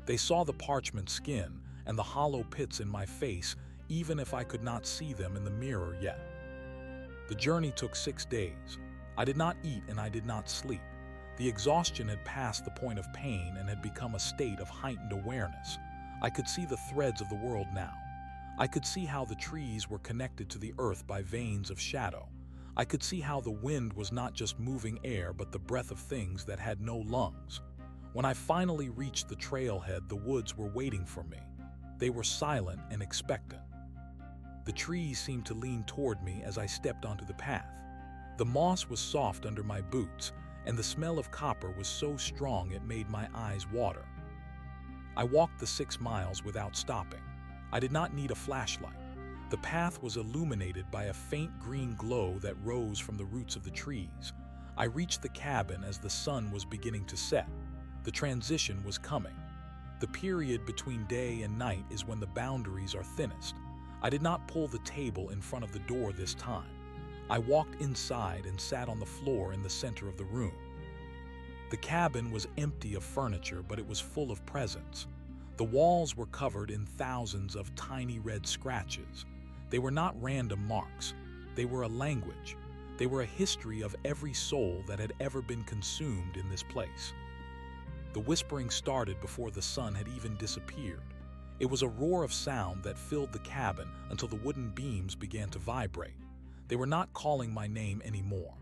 They saw the parchment skin and the hollow pits in my face, even if I could not see them in the mirror yet. The journey took 6 days. I did not eat and I did not sleep. The exhaustion had passed the point of pain and had become a state of heightened awareness. I could see the threads of the world now. I could see how the trees were connected to the earth by veins of shadow. I could see how the wind was not just moving air but the breath of things that had no lungs. When I finally reached the trailhead, the woods were waiting for me. They were silent and expectant. The trees seemed to lean toward me as I stepped onto the path. The moss was soft under my boots, and the smell of copper was so strong it made my eyes water. I walked the 6 miles without stopping. I did not need a flashlight. The path was illuminated by a faint green glow that rose from the roots of the trees. I reached the cabin as the sun was beginning to set. The transition was coming. The period between day and night is when the boundaries are thinnest. I did not pull the table in front of the door this time. I walked inside and sat on the floor in the center of the room. The cabin was empty of furniture, but it was full of presents. The walls were covered in thousands of tiny red scratches. They were not random marks. They were a language. They were a history of every soul that had ever been consumed in this place. The whispering started before the sun had even disappeared. It was a roar of sound that filled the cabin until the wooden beams began to vibrate. They were not calling my name anymore.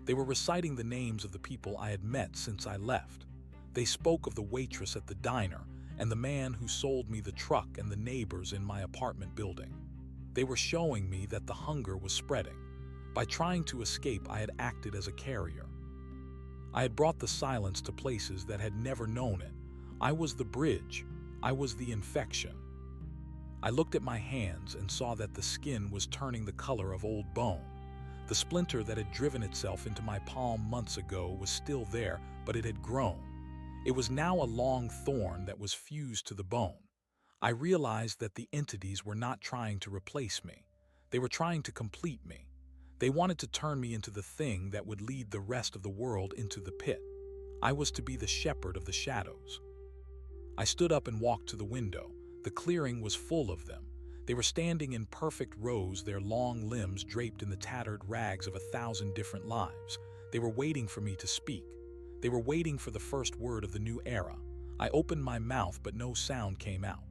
They were reciting the names of the people I had met since I left. They spoke of the waitress at the diner and the man who sold me the truck and the neighbors in my apartment building. They were showing me that the hunger was spreading. By trying to escape, I had acted as a carrier. I had brought the silence to places that had never known it. I was the bridge. I was the infection. I looked at my hands and saw that the skin was turning the color of old bone. The splinter that had driven itself into my palm months ago was still there, but it had grown. It was now a long thorn that was fused to the bone. I realized that the entities were not trying to replace me. They were trying to complete me. They wanted to turn me into the thing that would lead the rest of the world into the pit. I was to be the shepherd of the shadows. I stood up and walked to the window. The clearing was full of them. They were standing in perfect rows, their long limbs draped in the tattered rags of 1,000 different lives. They were waiting for me to speak. They were waiting for the first word of the new era. I opened my mouth, but no sound came out.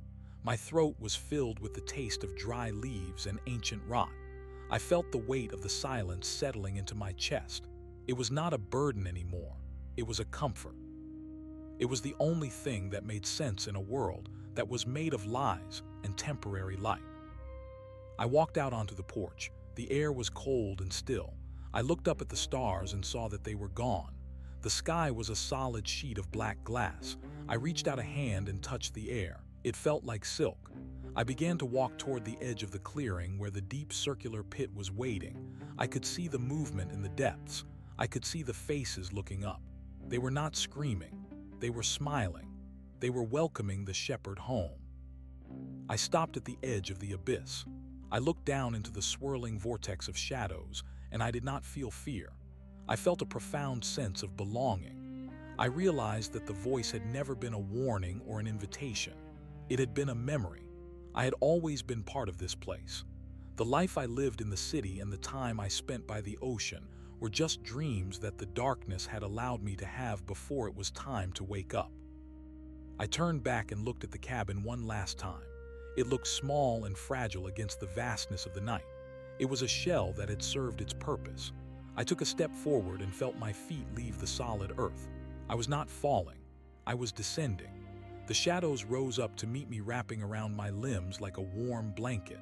My throat was filled with the taste of dry leaves and ancient rot. I felt the weight of the silence settling into my chest. It was not a burden anymore. It was a comfort. It was the only thing that made sense in a world that was made of lies and temporary light. I walked out onto the porch. The air was cold and still. I looked up at the stars and saw that they were gone. The sky was a solid sheet of black glass. I reached out a hand and touched the air. It felt like silk. I began to walk toward the edge of the clearing where the deep circular pit was waiting. I could see the movement in the depths. I could see the faces looking up. They were not screaming. They were smiling. They were welcoming the shepherd home. I stopped at the edge of the abyss. I looked down into the swirling vortex of shadows, and I did not feel fear. I felt a profound sense of belonging. I realized that the voice had never been a warning or an invitation. It had been a memory. I had always been part of this place. The life I lived in the city and the time I spent by the ocean were just dreams that the darkness had allowed me to have before it was time to wake up. I turned back and looked at the cabin one last time. It looked small and fragile against the vastness of the night. It was a shell that had served its purpose. I took a step forward and felt my feet leave the solid earth. I was not falling. I was descending. The shadows rose up to meet me, wrapping around my limbs like a warm blanket.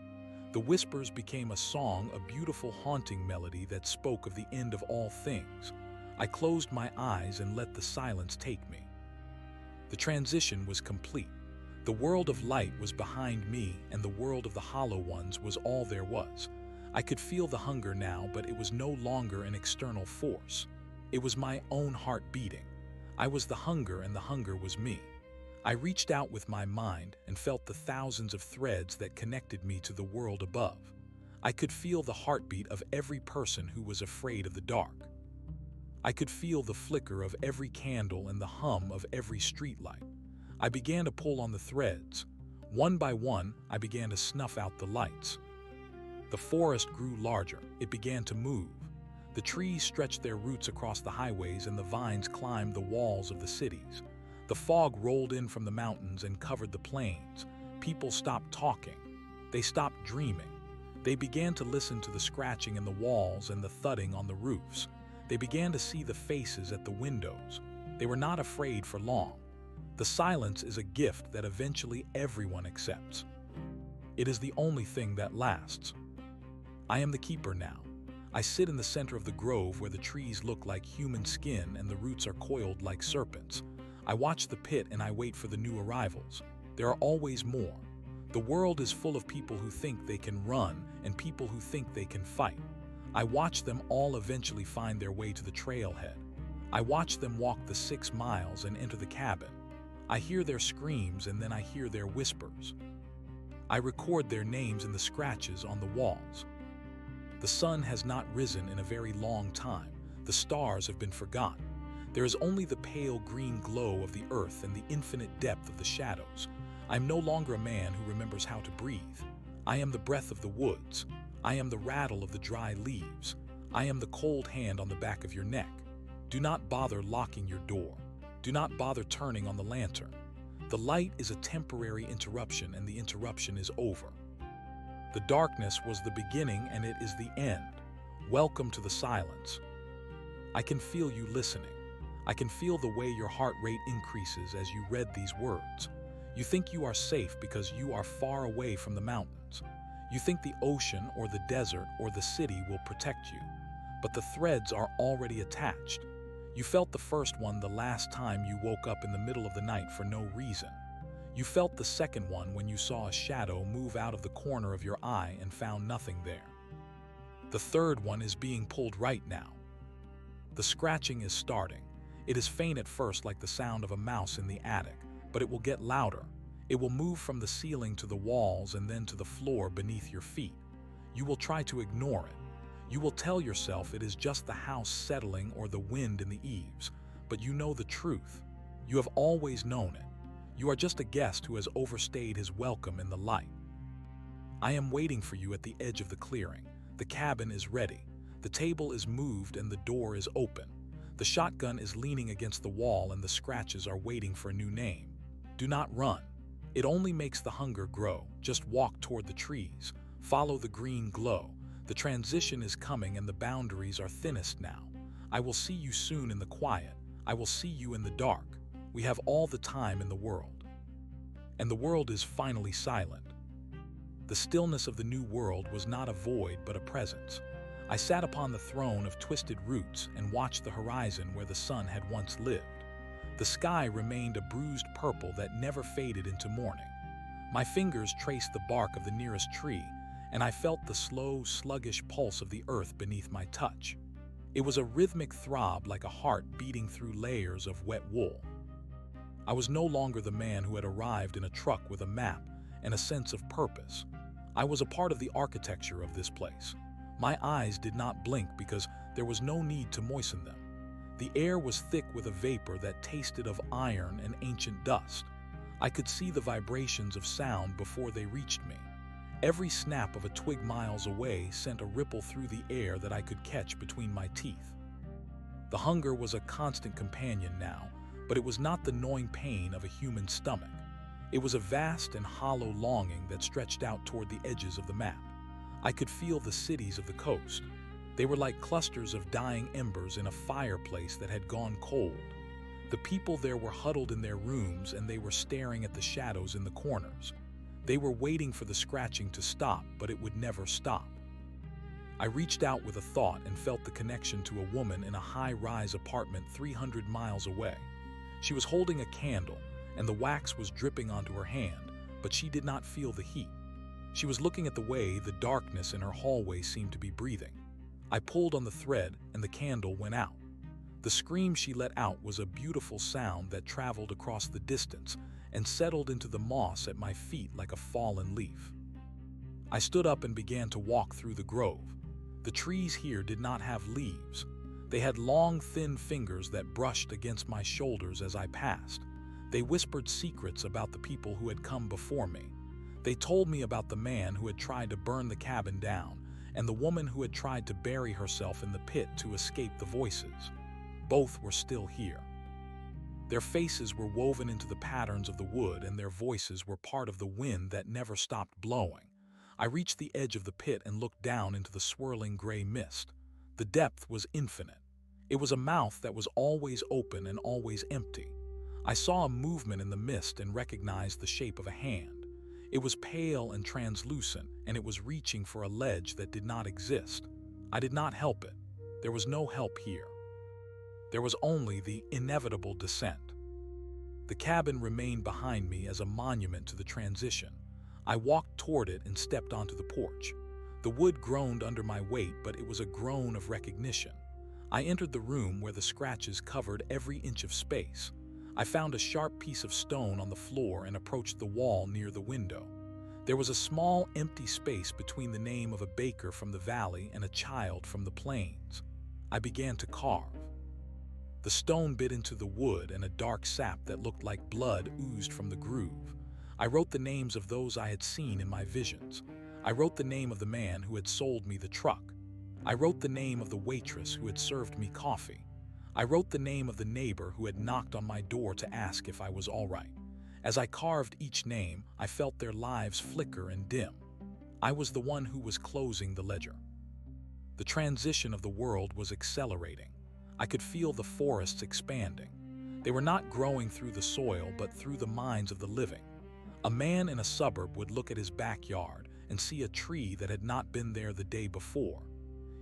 The whispers became a song, a beautiful haunting melody that spoke of the end of all things. I closed my eyes and let the silence take me. The transition was complete. The world of light was behind me, and the world of the hollow ones was all there was. I could feel the hunger now, but it was no longer an external force. It was my own heart beating. I was the hunger, and the hunger was me. I reached out with my mind and felt the thousands of threads that connected me to the world above. I could feel the heartbeat of every person who was afraid of the dark. I could feel the flicker of every candle and the hum of every streetlight. I began to pull on the threads. One by one, I began to snuff out the lights. The forest grew larger. It began to move. The trees stretched their roots across the highways, and the vines climbed the walls of the cities. The fog rolled in from the mountains and covered the plains. People stopped talking. They stopped dreaming. They began to listen to the scratching in the walls and the thudding on the roofs. They began to see the faces at the windows. They were not afraid for long. The silence is a gift that eventually everyone accepts. It is the only thing that lasts. I am the keeper now. I sit in the center of the grove where the trees look like human skin and the roots are coiled like serpents. I watch the pit and I wait for the new arrivals. There are always more. The world is full of people who think they can run and people who think they can fight. I watch them all eventually find their way to the trailhead. I watch them walk the 6 miles and enter the cabin. I hear their screams and then I hear their whispers. I record their names in the scratches on the walls. The sun has not risen in a very long time. The stars have been forgotten. There is only the pale green glow of the earth and the infinite depth of the shadows. I am no longer a man who remembers how to breathe. I am the breath of the woods. I am the rattle of the dry leaves. I am the cold hand on the back of your neck. Do not bother locking your door. Do not bother turning on the lantern. The light is a temporary interruption, and the interruption is over. The darkness was the beginning and it is the end. Welcome to the silence. I can feel you listening. I can feel the way your heart rate increases as you read these words. You think you are safe because you are far away from the mountains. You think the ocean or the desert or the city will protect you. But the threads are already attached. You felt the first one the last time you woke up in the middle of the night for no reason. You felt the second one when you saw a shadow move out of the corner of your eye and found nothing there. The third one is being pulled right now. The scratching is starting. It is faint at first, like the sound of a mouse in the attic, but it will get louder. It will move from the ceiling to the walls and then to the floor beneath your feet. You will try to ignore it. You will tell yourself it is just the house settling or the wind in the eaves, but you know the truth. You have always known it. You are just a guest who has overstayed his welcome in the light. I am waiting for you at the edge of the clearing. The cabin is ready. The table is moved and the door is open. The shotgun is leaning against the wall and the scratches are waiting for a new name. Do not run. It only makes the hunger grow. Just walk toward the trees. Follow the green glow. The transition is coming and the boundaries are thinnest now. I will see you soon in the quiet. I will see you in the dark. We have all the time in the world. And the world is finally silent. The stillness of the new world was not a void but a presence. I sat upon the throne of twisted roots and watched the horizon where the sun had once lived. The sky remained a bruised purple that never faded into morning. My fingers traced the bark of the nearest tree, and I felt the slow, sluggish pulse of the earth beneath my touch. It was a rhythmic throb like a heart beating through layers of wet wool. I was no longer the man who had arrived in a truck with a map and a sense of purpose. I was a part of the architecture of this place. My eyes did not blink because there was no need to moisten them. The air was thick with a vapor that tasted of iron and ancient dust. I could see the vibrations of sound before they reached me. Every snap of a twig miles away sent a ripple through the air that I could catch between my teeth. The hunger was a constant companion now, but it was not the gnawing pain of a human stomach. It was a vast and hollow longing that stretched out toward the edges of the map. I could feel the cities of the coast. They were like clusters of dying embers in a fireplace that had gone cold. The people there were huddled in their rooms, and they were staring at the shadows in the corners. They were waiting for the scratching to stop, but it would never stop. I reached out with a thought and felt the connection to a woman in a high-rise apartment 300 miles away. She was holding a candle, and the wax was dripping onto her hand, but she did not feel the heat. She was looking at the way the darkness in her hallway seemed to be breathing. I pulled on the thread, and the candle went out. The scream she let out was a beautiful sound that traveled across the distance and settled into the moss at my feet like a fallen leaf. I stood up and began to walk through the grove. The trees here did not have leaves. They had long, thin fingers that brushed against my shoulders as I passed. They whispered secrets about the people who had come before me. They told me about the man who had tried to burn the cabin down and the woman who had tried to bury herself in the pit to escape the voices. Both were still here. Their faces were woven into the patterns of the wood, and their voices were part of the wind that never stopped blowing. I reached the edge of the pit and looked down into the swirling gray mist. The depth was infinite. It was a mouth that was always open and always empty. I saw a movement in the mist and recognized the shape of a hand. It was pale and translucent, and it was reaching for a ledge that did not exist. I did not help it. There was no help here. There was only the inevitable descent. The cabin remained behind me as a monument to the transition. I walked toward it and stepped onto the porch. The wood groaned under my weight, but it was a groan of recognition. I entered the room where the scratches covered every inch of space. I found a sharp piece of stone on the floor and approached the wall near the window. There was a small, empty space between the name of a baker from the valley and a child from the plains. I began to carve. The stone bit into the wood, and a dark sap that looked like blood oozed from the groove. I wrote the names of those I had seen in my visions. I wrote the name of the man who had sold me the truck. I wrote the name of the waitress who had served me coffee. I wrote the name of the neighbor who had knocked on my door to ask if I was all right. As I carved each name, I felt their lives flicker and dim. I was the one who was closing the ledger. The transition of the world was accelerating. I could feel the forests expanding. They were not growing through the soil, but through the minds of the living. A man in a suburb would look at his backyard and see a tree that had not been there the day before.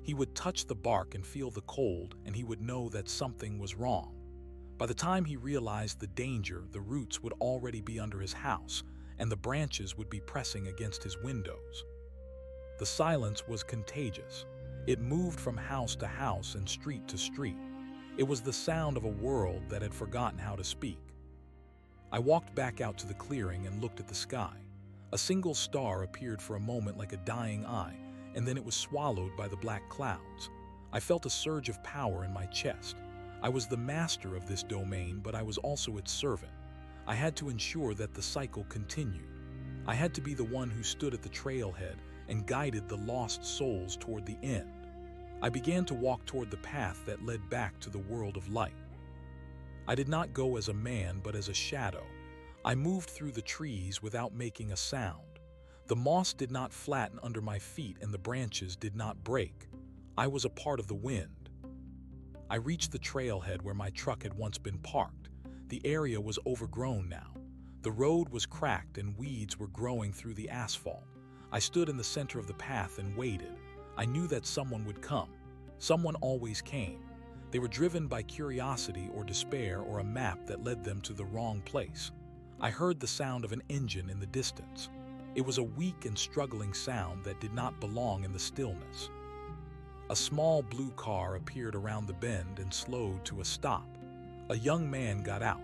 He would touch the bark and feel the cold, and he would know that something was wrong. By the time he realized the danger, the roots would already be under his house, and the branches would be pressing against his windows. The silence was contagious. It moved from house to house and street to street. It was the sound of a world that had forgotten how to speak. I walked back out to the clearing and looked at the sky. A single star appeared for a moment like a dying eye, and then it was swallowed by the black clouds. I felt a surge of power in my chest. I was the master of this domain, but I was also its servant. I had to ensure that the cycle continued. I had to be the one who stood at the trailhead and guided the lost souls toward the end. I began to walk toward the path that led back to the world of light. I did not go as a man, but as a shadow. I moved through the trees without making a sound. The moss did not flatten under my feet, and the branches did not break. I was a part of the wind. I reached the trailhead where my truck had once been parked. The area was overgrown now. The road was cracked and weeds were growing through the asphalt. I stood in the center of the path and waited. I knew that someone would come. Someone always came. They were driven by curiosity or despair or a map that led them to the wrong place. I heard the sound of an engine in the distance. It was a weak and struggling sound that did not belong in the stillness. A small blue car appeared around the bend and slowed to a stop. A young man got out.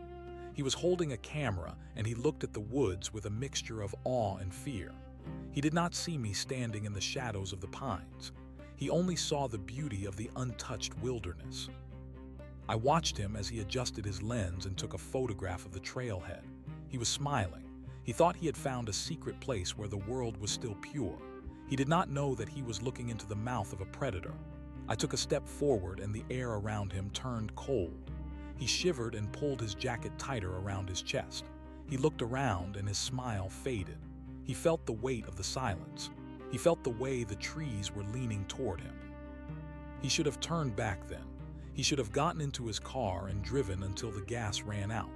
He was holding a camera, and he looked at the woods with a mixture of awe and fear. He did not see me standing in the shadows of the pines. He only saw the beauty of the untouched wilderness. I watched him as he adjusted his lens and took a photograph of the trailhead. He was smiling. He thought he had found a secret place where the world was still pure. He did not know that he was looking into the mouth of a predator. I took a step forward and the air around him turned cold. He shivered and pulled his jacket tighter around his chest. He looked around and his smile faded. He felt the weight of the silence. He felt the way the trees were leaning toward him. He should have turned back then. He should have gotten into his car and driven until the gas ran out.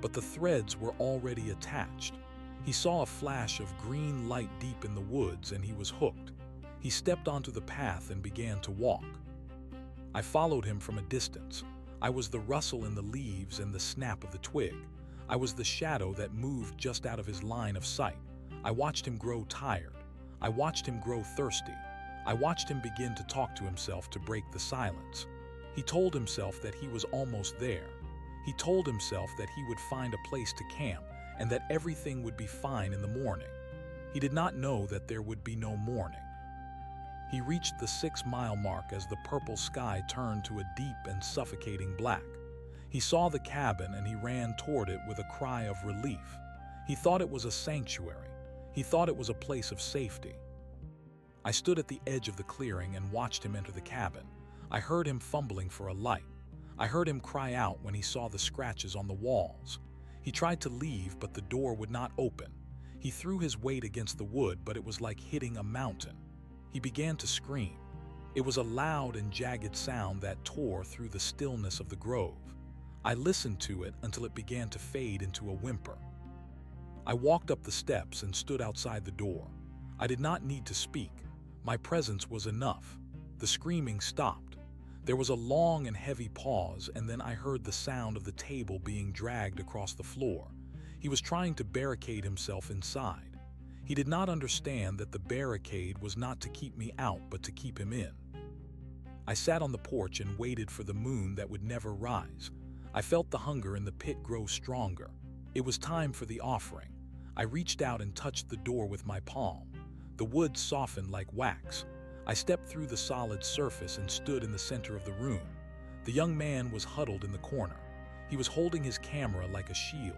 But the threads were already attached. He saw a flash of green light deep in the woods and he was hooked. He stepped onto the path and began to walk. I followed him from a distance. I was the rustle in the leaves and the snap of the twig. I was the shadow that moved just out of his line of sight. I watched him grow tired. I watched him grow thirsty. I watched him begin to talk to himself to break the silence. He told himself that he was almost there. He told himself that he would find a place to camp and that everything would be fine in the morning. He did not know that there would be no morning. He reached the 6-mile mark as the purple sky turned to a deep and suffocating black. He saw the cabin and he ran toward it with a cry of relief. He thought it was a sanctuary. He thought it was a place of safety. I stood at the edge of the clearing and watched him enter the cabin. I heard him fumbling for a light. I heard him cry out when he saw the scratches on the walls. He tried to leave, but the door would not open. He threw his weight against the wood, but it was like hitting a mountain. He began to scream. It was a loud and jagged sound that tore through the stillness of the grove. I listened to it until it began to fade into a whimper. I walked up the steps and stood outside the door. I did not need to speak. My presence was enough. The screaming stopped. There was a long and heavy pause, and then I heard the sound of the table being dragged across the floor. He was trying to barricade himself inside. He did not understand that the barricade was not to keep me out, but to keep him in. I sat on the porch and waited for the moon that would never rise. I felt the hunger in the pit grow stronger. It was time for the offering. I reached out and touched the door with my palm. The wood softened like wax. I stepped through the solid surface and stood in the center of the room. The young man was huddled in the corner. He was holding his camera like a shield.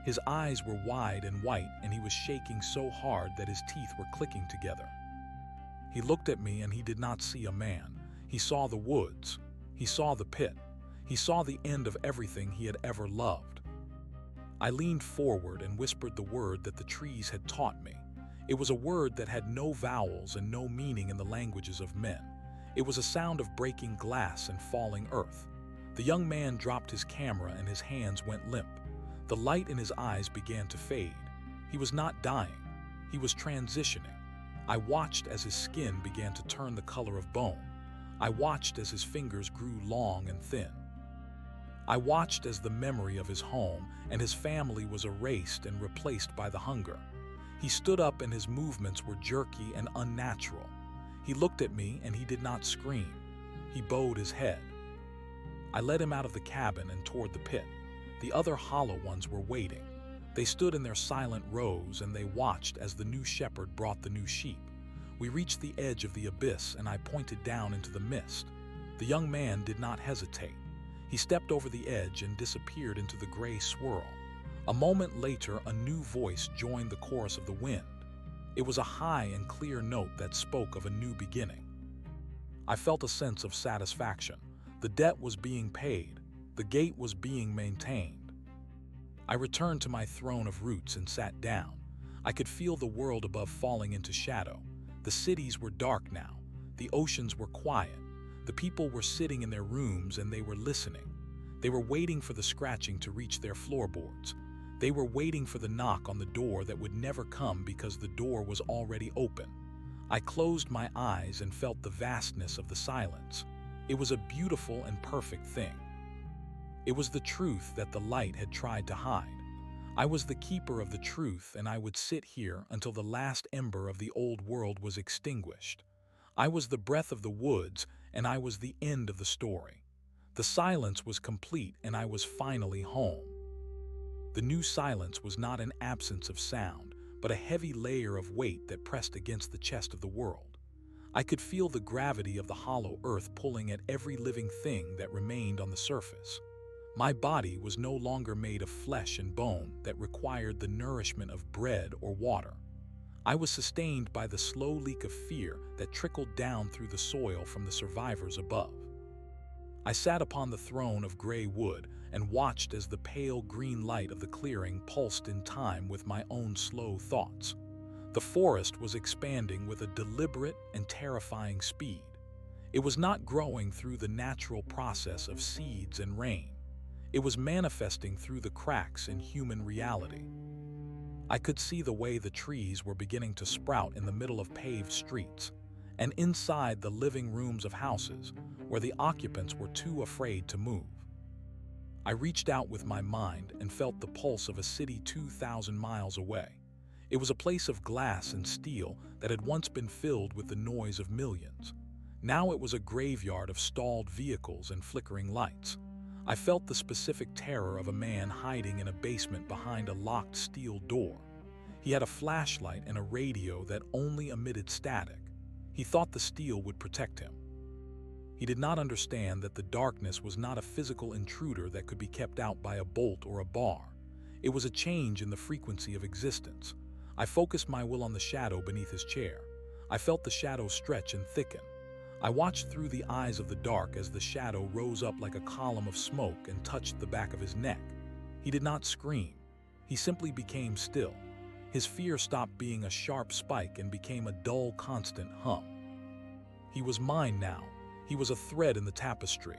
His eyes were wide and white, and he was shaking so hard that his teeth were clicking together. He looked at me and he did not see a man. He saw the woods. He saw the pit. He saw the end of everything he had ever loved. I leaned forward and whispered the word that the trees had taught me. It was a word that had no vowels and no meaning in the languages of men. It was a sound of breaking glass and falling earth. The young man dropped his camera and his hands went limp. The light in his eyes began to fade. He was not dying. He was transitioning. I watched as his skin began to turn the color of bone. I watched as his fingers grew long and thin. I watched as the memory of his home and his family was erased and replaced by the hunger. He stood up and his movements were jerky and unnatural. He looked at me and he did not scream. He bowed his head. I led him out of the cabin and toward the pit. The other hollow ones were waiting. They stood in their silent rows and they watched as the new shepherd brought the new sheep. We reached the edge of the abyss and I pointed down into the mist. The young man did not hesitate. He stepped over the edge and disappeared into the gray swirl. A moment later, a new voice joined the chorus of the wind. It was a high and clear note that spoke of a new beginning. I felt a sense of satisfaction. The debt was being paid. The gate was being maintained. I returned to my throne of roots and sat down. I could feel the world above falling into shadow. The cities were dark now. The oceans were quiet. The people were sitting in their rooms and they were listening. They were waiting for the scratching to reach their floorboards. They were waiting for the knock on the door that would never come because the door was already open. I closed my eyes and felt the vastness of the silence. It was a beautiful and perfect thing. It was the truth that the light had tried to hide. I was the keeper of the truth, and I would sit here until the last ember of the old world was extinguished. I was the breath of the woods, and I was the end of the story. The silence was complete, and I was finally home. The new silence was not an absence of sound, but a heavy layer of weight that pressed against the chest of the world. I could feel the gravity of the hollow earth pulling at every living thing that remained on the surface. My body was no longer made of flesh and bone that required the nourishment of bread or water. I was sustained by the slow leak of fear that trickled down through the soil from the survivors above. I sat upon the throne of gray wood and watched as the pale green light of the clearing pulsed in time with my own slow thoughts. The forest was expanding with a deliberate and terrifying speed. It was not growing through the natural process of seeds and rain. It was manifesting through the cracks in human reality. I could see the way the trees were beginning to sprout in the middle of paved streets, and inside the living rooms of houses where the occupants were too afraid to move. I reached out with my mind and felt the pulse of a city 2,000 miles away. It was a place of glass and steel that had once been filled with the noise of millions. Now it was a graveyard of stalled vehicles and flickering lights. I felt the specific terror of a man hiding in a basement behind a locked steel door. He had a flashlight and a radio that only emitted static. He thought the steel would protect him. He did not understand that the darkness was not a physical intruder that could be kept out by a bolt or a bar. It was a change in the frequency of existence. I focused my will on the shadow beneath his chair. I felt the shadow stretch and thicken. I watched through the eyes of the dark as the shadow rose up like a column of smoke and touched the back of his neck. He did not scream. He simply became still. His fear stopped being a sharp spike and became a dull, constant hum. He was mine now. He was a thread in the tapestry.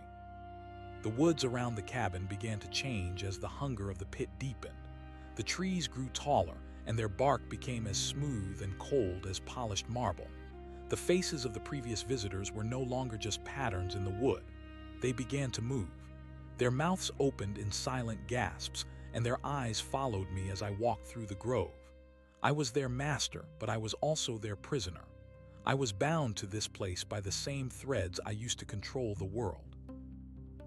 The woods around the cabin began to change as the hunger of the pit deepened. The trees grew taller, and their bark became as smooth and cold as polished marble. The faces of the previous visitors were no longer just patterns in the wood. They began to move. Their mouths opened in silent gasps, and their eyes followed me as I walked through the grove. I was their master, but I was also their prisoner. I was bound to this place by the same threads I used to control the world.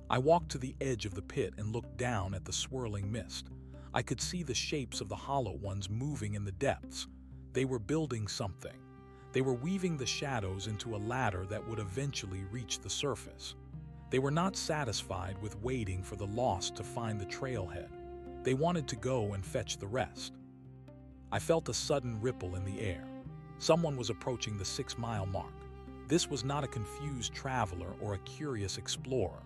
I walked to the edge of the pit and looked down at the swirling mist. I could see the shapes of the hollow ones moving in the depths. They were building something. They were weaving the shadows into a ladder that would eventually reach the surface. They were not satisfied with waiting for the lost to find the trailhead. They wanted to go and fetch the rest. I felt a sudden ripple in the air. Someone was approaching the 6-mile mark. This was not a confused traveler or a curious explorer.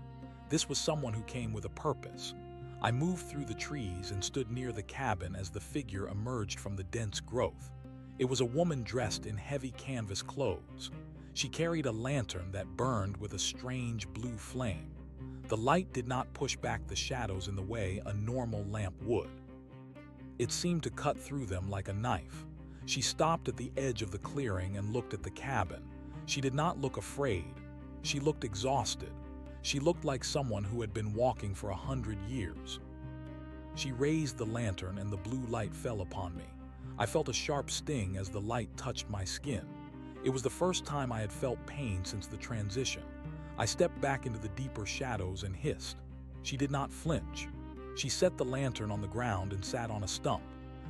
This was someone who came with a purpose. I moved through the trees and stood near the cabin as the figure emerged from the dense growth. It was a woman dressed in heavy canvas clothes. She carried a lantern that burned with a strange blue flame. The light did not push back the shadows in the way a normal lamp would. It seemed to cut through them like a knife. She stopped at the edge of the clearing and looked at the cabin. She did not look afraid. She looked exhausted. She looked like someone who had been walking for 100 years. She raised the lantern and the blue light fell upon me. I felt a sharp sting as the light touched my skin. It was the first time I had felt pain since the transition. I stepped back into the deeper shadows and hissed. She did not flinch. She set the lantern on the ground and sat on a stump.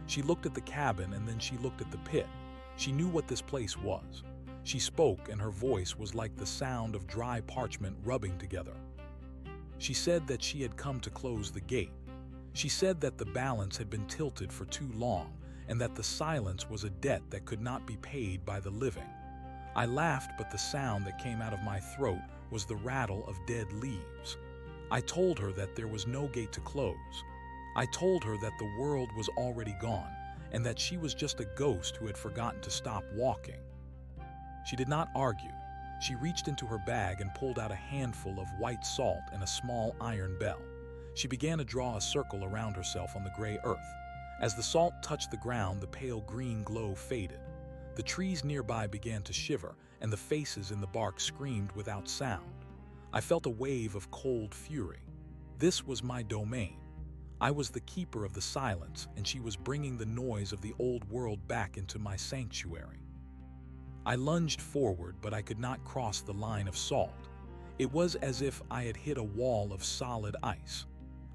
She looked at the cabin and then she looked at the pit. She knew what this place was. She spoke and her voice was like the sound of dry parchment rubbing together. She said that she had come to close the gate. She said that the balance had been tilted for too long and that the silence was a debt that could not be paid by the living. I laughed, but the sound that came out of my throat was the rattle of dead leaves. I told her that there was no gate to close. I told her that the world was already gone and that she was just a ghost who had forgotten to stop walking. She did not argue. She reached into her bag and pulled out a handful of white salt and a small iron bell. She began to draw a circle around herself on the gray earth. As the salt touched the ground, the pale green glow faded. The trees nearby began to shiver, and the faces in the bark screamed without sound. I felt a wave of cold fury. This was my domain. I was the keeper of the silence, and she was bringing the noise of the old world back into my sanctuary. I lunged forward, but I could not cross the line of salt. It was as if I had hit a wall of solid ice.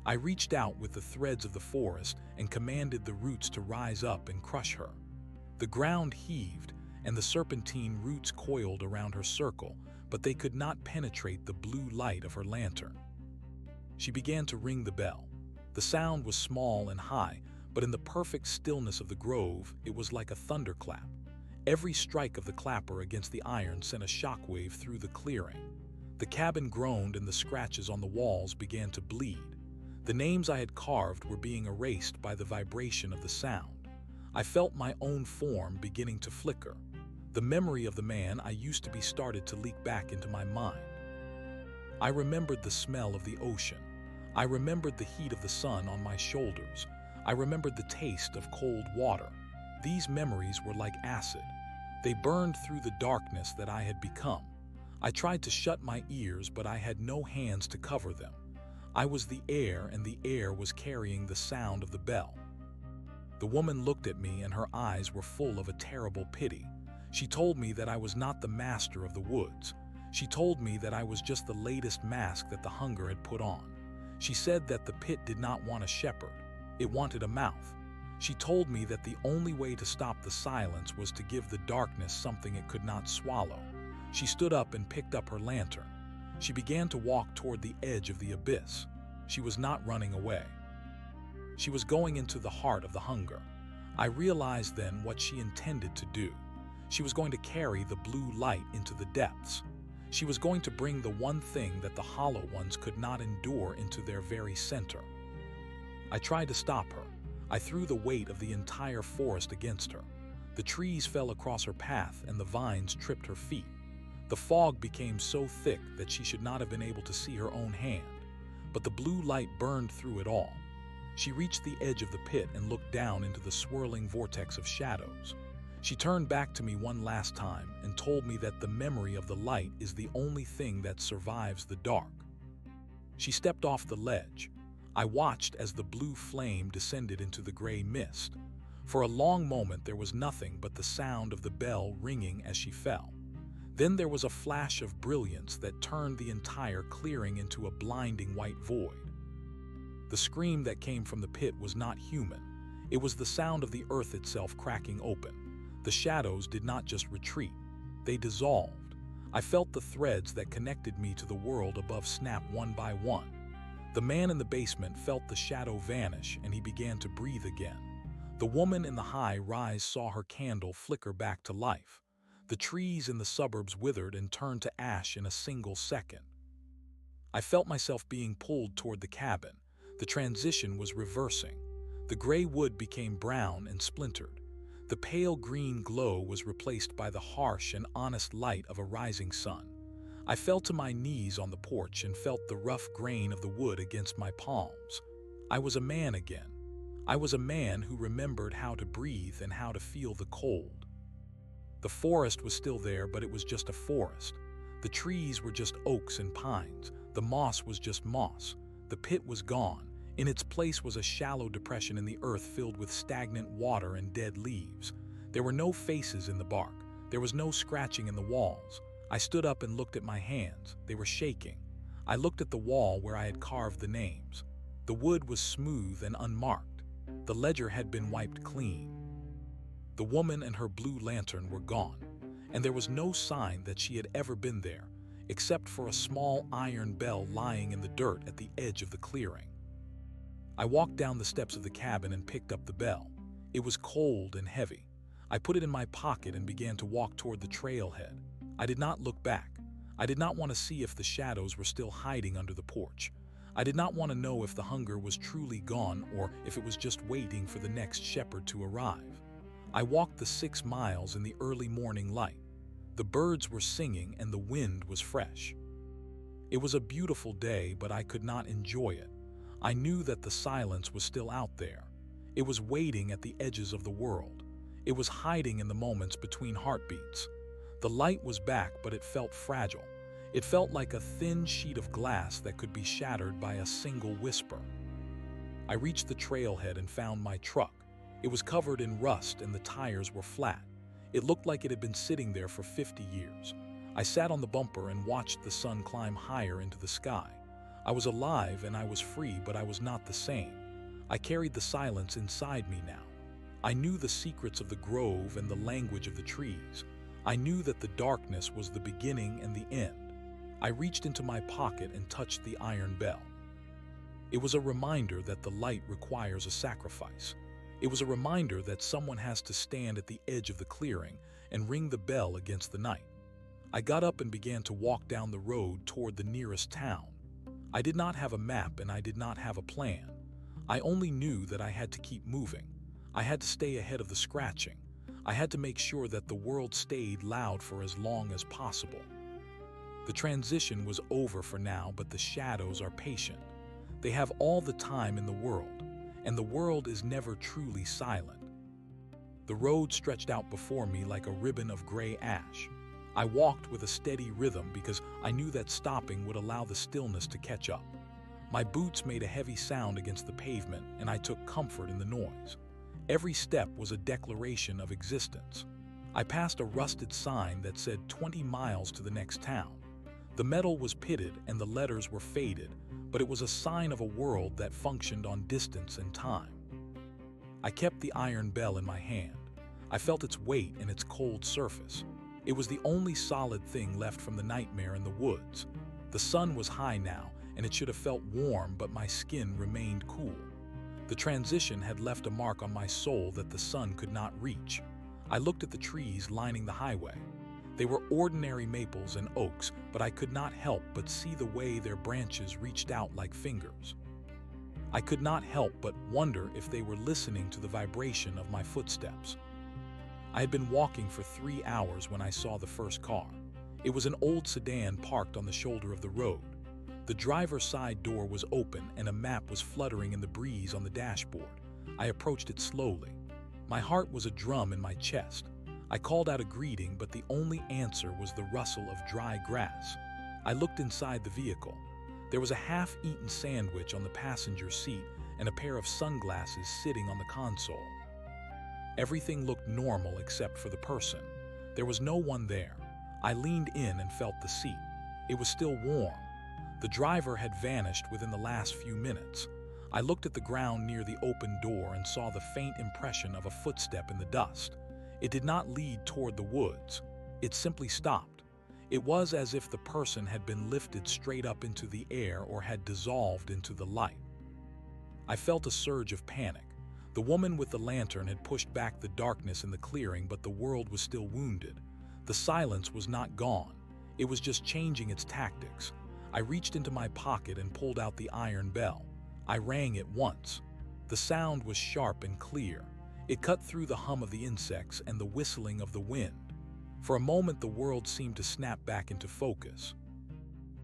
I reached out with the threads of the forest and commanded the roots to rise up and crush her. The ground heaved, and the serpentine roots coiled around her circle, but they could not penetrate the blue light of her lantern. She began to ring the bell. The sound was small and high, but in the perfect stillness of the grove, it was like a thunderclap. Every strike of the clapper against the iron sent a shockwave through the clearing. The cabin groaned and the scratches on the walls began to bleed. The names I had carved were being erased by the vibration of the sound. I felt my own form beginning to flicker. The memory of the man I used to be started to leak back into my mind. I remembered the smell of the ocean. I remembered the heat of the sun on my shoulders. I remembered the taste of cold water. These memories were like acid. They burned through the darkness that I had become. I tried to shut my ears, but I had no hands to cover them. I was the air, and the air was carrying the sound of the bell. The woman looked at me, and her eyes were full of a terrible pity. She told me that I was not the master of the woods. She told me that I was just the latest mask that the hunger had put on. She said that the pit did not want a shepherd. It wanted a mouth. She told me that the only way to stop the silence was to give the darkness something it could not swallow. She stood up and picked up her lantern. She began to walk toward the edge of the abyss. She was not running away. She was going into the heart of the hunger. I realized then what she intended to do. She was going to carry the blue light into the depths. She was going to bring the one thing that the hollow ones could not endure into their very center. I tried to stop her. I threw the weight of the entire forest against her. The trees fell across her path and the vines tripped her feet. The fog became so thick that she should not have been able to see her own hand, but the blue light burned through it all. She reached the edge of the pit and looked down into the swirling vortex of shadows. She turned back to me one last time and told me that the memory of the light is the only thing that survives the dark. She stepped off the ledge. I watched as the blue flame descended into the gray mist. For a long moment there was nothing but the sound of the bell ringing as she fell. Then there was a flash of brilliance that turned the entire clearing into a blinding white void. The scream that came from the pit was not human. It was the sound of the earth itself cracking open. The shadows did not just retreat, they dissolved. I felt the threads that connected me to the world above snap one by one. The man in the basement felt the shadow vanish and he began to breathe again. The woman in the high rise saw her candle flicker back to life. The trees in the suburbs withered and turned to ash in a single second. I felt myself being pulled toward the cabin. The transition was reversing. The gray wood became brown and splintered. The pale green glow was replaced by the harsh and honest light of a rising sun. I fell to my knees on the porch and felt the rough grain of the wood against my palms. I was a man again. I was a man who remembered how to breathe and how to feel the cold. The forest was still there, but it was just a forest. The trees were just oaks and pines. The moss was just moss. The pit was gone. In its place was a shallow depression in the earth filled with stagnant water and dead leaves. There were no faces in the bark. There was no scratching in the walls. I stood up and looked at my hands. They were shaking. I looked at the wall where I had carved the names. The wood was smooth and unmarked. The ledger had been wiped clean. The woman and her blue lantern were gone, and there was no sign that she had ever been there, except for a small iron bell lying in the dirt at the edge of the clearing. I walked down the steps of the cabin and picked up the bell. It was cold and heavy. I put it in my pocket and began to walk toward the trailhead. I did not look back. I did not want to see if the shadows were still hiding under the porch. I did not want to know if the hunger was truly gone or if it was just waiting for the next shepherd to arrive. I walked the 6 miles in the early morning light. The birds were singing and the wind was fresh. It was a beautiful day, but I could not enjoy it. I knew that the silence was still out there. It was waiting at the edges of the world. It was hiding in the moments between heartbeats. The light was back, but it felt fragile. It felt like a thin sheet of glass that could be shattered by a single whisper. I reached the trailhead and found my truck. It was covered in rust and the tires were flat. It looked like it had been sitting there for 50 years. I sat on the bumper and watched the sun climb higher into the sky. I was alive and I was free, but I was not the same. I carried the silence inside me now. I knew the secrets of the grove and the language of the trees. I knew that the darkness was the beginning and the end. I reached into my pocket and touched the iron bell. It was a reminder that the light requires a sacrifice. It was a reminder that someone has to stand at the edge of the clearing and ring the bell against the night. I got up and began to walk down the road toward the nearest town. I did not have a map and I did not have a plan. I only knew that I had to keep moving. I had to stay ahead of the scratching. I had to make sure that the world stayed loud for as long as possible. The transition was over for now, but the shadows are patient. They have all the time in the world, and the world is never truly silent. The road stretched out before me like a ribbon of gray ash. I walked with a steady rhythm because I knew that stopping would allow the stillness to catch up. My boots made a heavy sound against the pavement, and I took comfort in the noise. Every step was a declaration of existence. I passed a rusted sign that said 20 miles to the next town. The metal was pitted and the letters were faded, but it was a sign of a world that functioned on distance and time. I kept the iron bell in my hand. I felt its weight and its cold surface. It was the only solid thing left from the nightmare in the woods. The sun was high now, and it should have felt warm, but my skin remained cool. The transition had left a mark on my soul that the sun could not reach. I looked at the trees lining the highway. They were ordinary maples and oaks, but I could not help but see the way their branches reached out like fingers. I could not help but wonder if they were listening to the vibration of my footsteps. I had been walking for 3 hours when I saw the first car. It was an old sedan parked on the shoulder of the road. The driver's side door was open and a map was fluttering in the breeze on the dashboard. I approached it slowly. My heart was a drum in my chest. I called out a greeting, but the only answer was the rustle of dry grass. I looked inside the vehicle. There was a half-eaten sandwich on the passenger seat and a pair of sunglasses sitting on the console. Everything looked normal except for the person. There was no one there. I leaned in and felt the seat. It was still warm. The driver had vanished within the last few minutes. I looked at the ground near the open door and saw the faint impression of a footstep in the dust. It did not lead toward the woods. It simply stopped. It was as if the person had been lifted straight up into the air or had dissolved into the light. I felt a surge of panic. The woman with the lantern had pushed back the darkness in the clearing, but the world was still wounded. The silence was not gone. It was just changing its tactics. I reached into my pocket and pulled out the iron bell. I rang it once. The sound was sharp and clear. It cut through the hum of the insects and the whistling of the wind. For a moment, the world seemed to snap back into focus.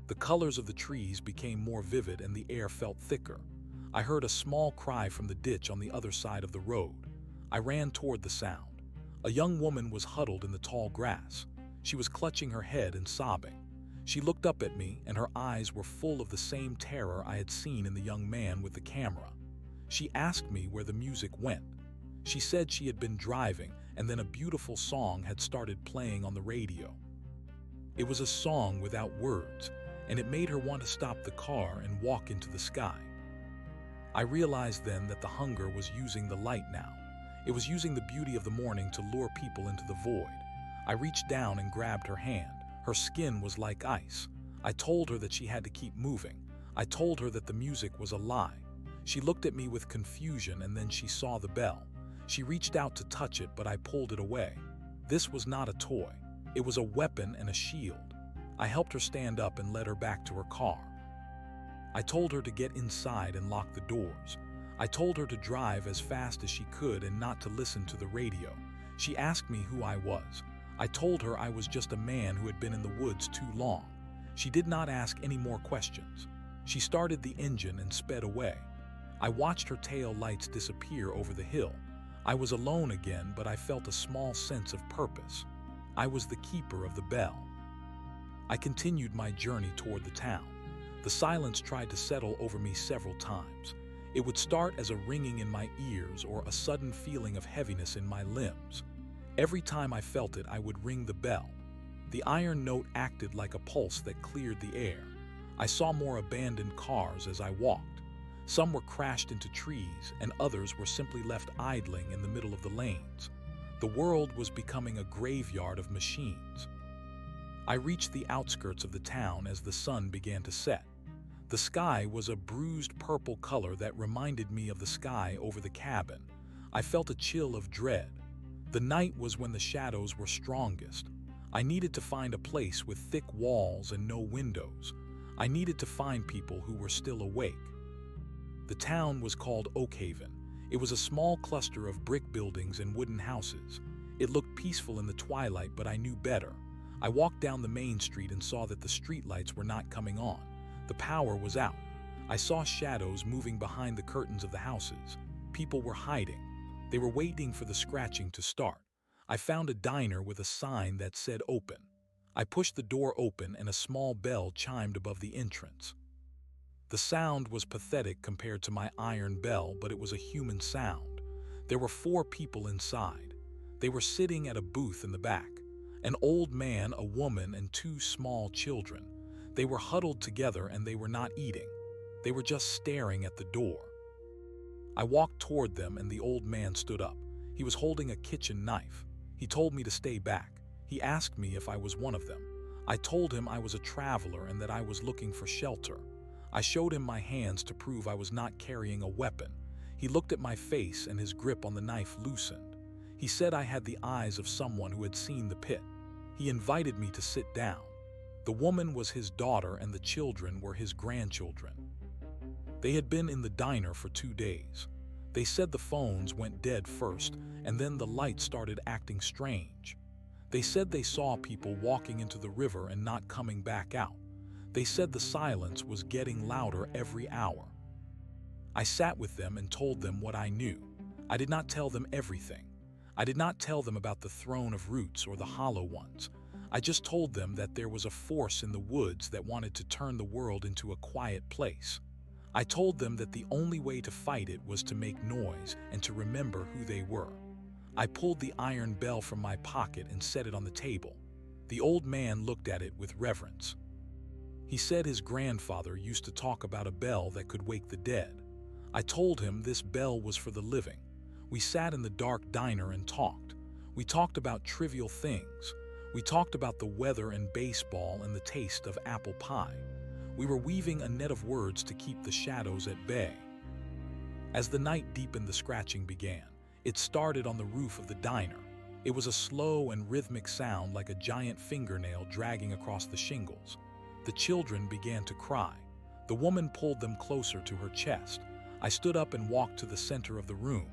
The colors of the trees became more vivid and the air felt thicker. I heard a small cry from the ditch on the other side of the road. I ran toward the sound. A young woman was huddled in the tall grass. She was clutching her head and sobbing. She looked up at me, and her eyes were full of the same terror I had seen in the young man with the camera. She asked me where the music went. She said she had been driving, and then a beautiful song had started playing on the radio. It was a song without words, and it made her want to stop the car and walk into the sky. I realized then that the hunger was using the light now. It was using the beauty of the morning to lure people into the void. I reached down and grabbed her hand. Her skin was like ice. I told her that she had to keep moving. I told her that the music was a lie. She looked at me with confusion, and then she saw the bell. She reached out to touch it, but I pulled it away. This was not a toy. It was a weapon and a shield. I helped her stand up and led her back to her car. I told her to get inside and lock the doors. I told her to drive as fast as she could and not to listen to the radio. She asked me who I was. I told her I was just a man who had been in the woods too long. She did not ask any more questions. She started the engine and sped away. I watched her tail lights disappear over the hill. I was alone again, but I felt a small sense of purpose. I was the keeper of the bell. I continued my journey toward the town. The silence tried to settle over me several times. It would start as a ringing in my ears or a sudden feeling of heaviness in my limbs. Every time I felt it, I would ring the bell. The iron note acted like a pulse that cleared the air. I saw more abandoned cars as I walked. Some were crashed into trees, and others were simply left idling in the middle of the lanes. The world was becoming a graveyard of machines. I reached the outskirts of the town as the sun began to set. The sky was a bruised purple color that reminded me of the sky over the cabin. I felt a chill of dread. The night was when the shadows were strongest. I needed to find a place with thick walls and no windows. I needed to find people who were still awake. The town was called Oakhaven. It was a small cluster of brick buildings and wooden houses. It looked peaceful in the twilight, but I knew better. I walked down the main street and saw that the streetlights were not coming on. The power was out. I saw shadows moving behind the curtains of the houses. People were hiding. They were waiting for the scratching to start. I found a diner with a sign that said open. I pushed the door open and a small bell chimed above the entrance. The sound was pathetic compared to my iron bell, but it was a human sound. There were 4 people inside. They were sitting at a booth in the back. An old man, a woman, and 2 small children. They were huddled together and they were not eating. They were just staring at the door. I walked toward them and the old man stood up. He was holding a kitchen knife. He told me to stay back. He asked me if I was one of them. I told him I was a traveler and that I was looking for shelter. I showed him my hands to prove I was not carrying a weapon. He looked at my face and his grip on the knife loosened. He said I had the eyes of someone who had seen the pit. He invited me to sit down. The woman was his daughter and the children were his grandchildren. They had been in the diner for 2 days. They said the phones went dead first, and then the lights started acting strange. They said they saw people walking into the river and not coming back out. They said the silence was getting louder every hour. I sat with them and told them what I knew. I did not tell them everything. I did not tell them about the throne of roots or the hollow ones. I just told them that there was a force in the woods that wanted to turn the world into a quiet place. I told them that the only way to fight it was to make noise and to remember who they were. I pulled the iron bell from my pocket and set it on the table. The old man looked at it with reverence. He said his grandfather used to talk about a bell that could wake the dead. I told him this bell was for the living. We sat in the dark diner and talked. We talked about trivial things. We talked about the weather and baseball and the taste of apple pie. We were weaving a net of words to keep the shadows at bay. As the night deepened, the scratching began. It started on the roof of the diner. It was a slow and rhythmic sound like a giant fingernail dragging across the shingles. The children began to cry. The woman pulled them closer to her chest. I stood up and walked to the center of the room.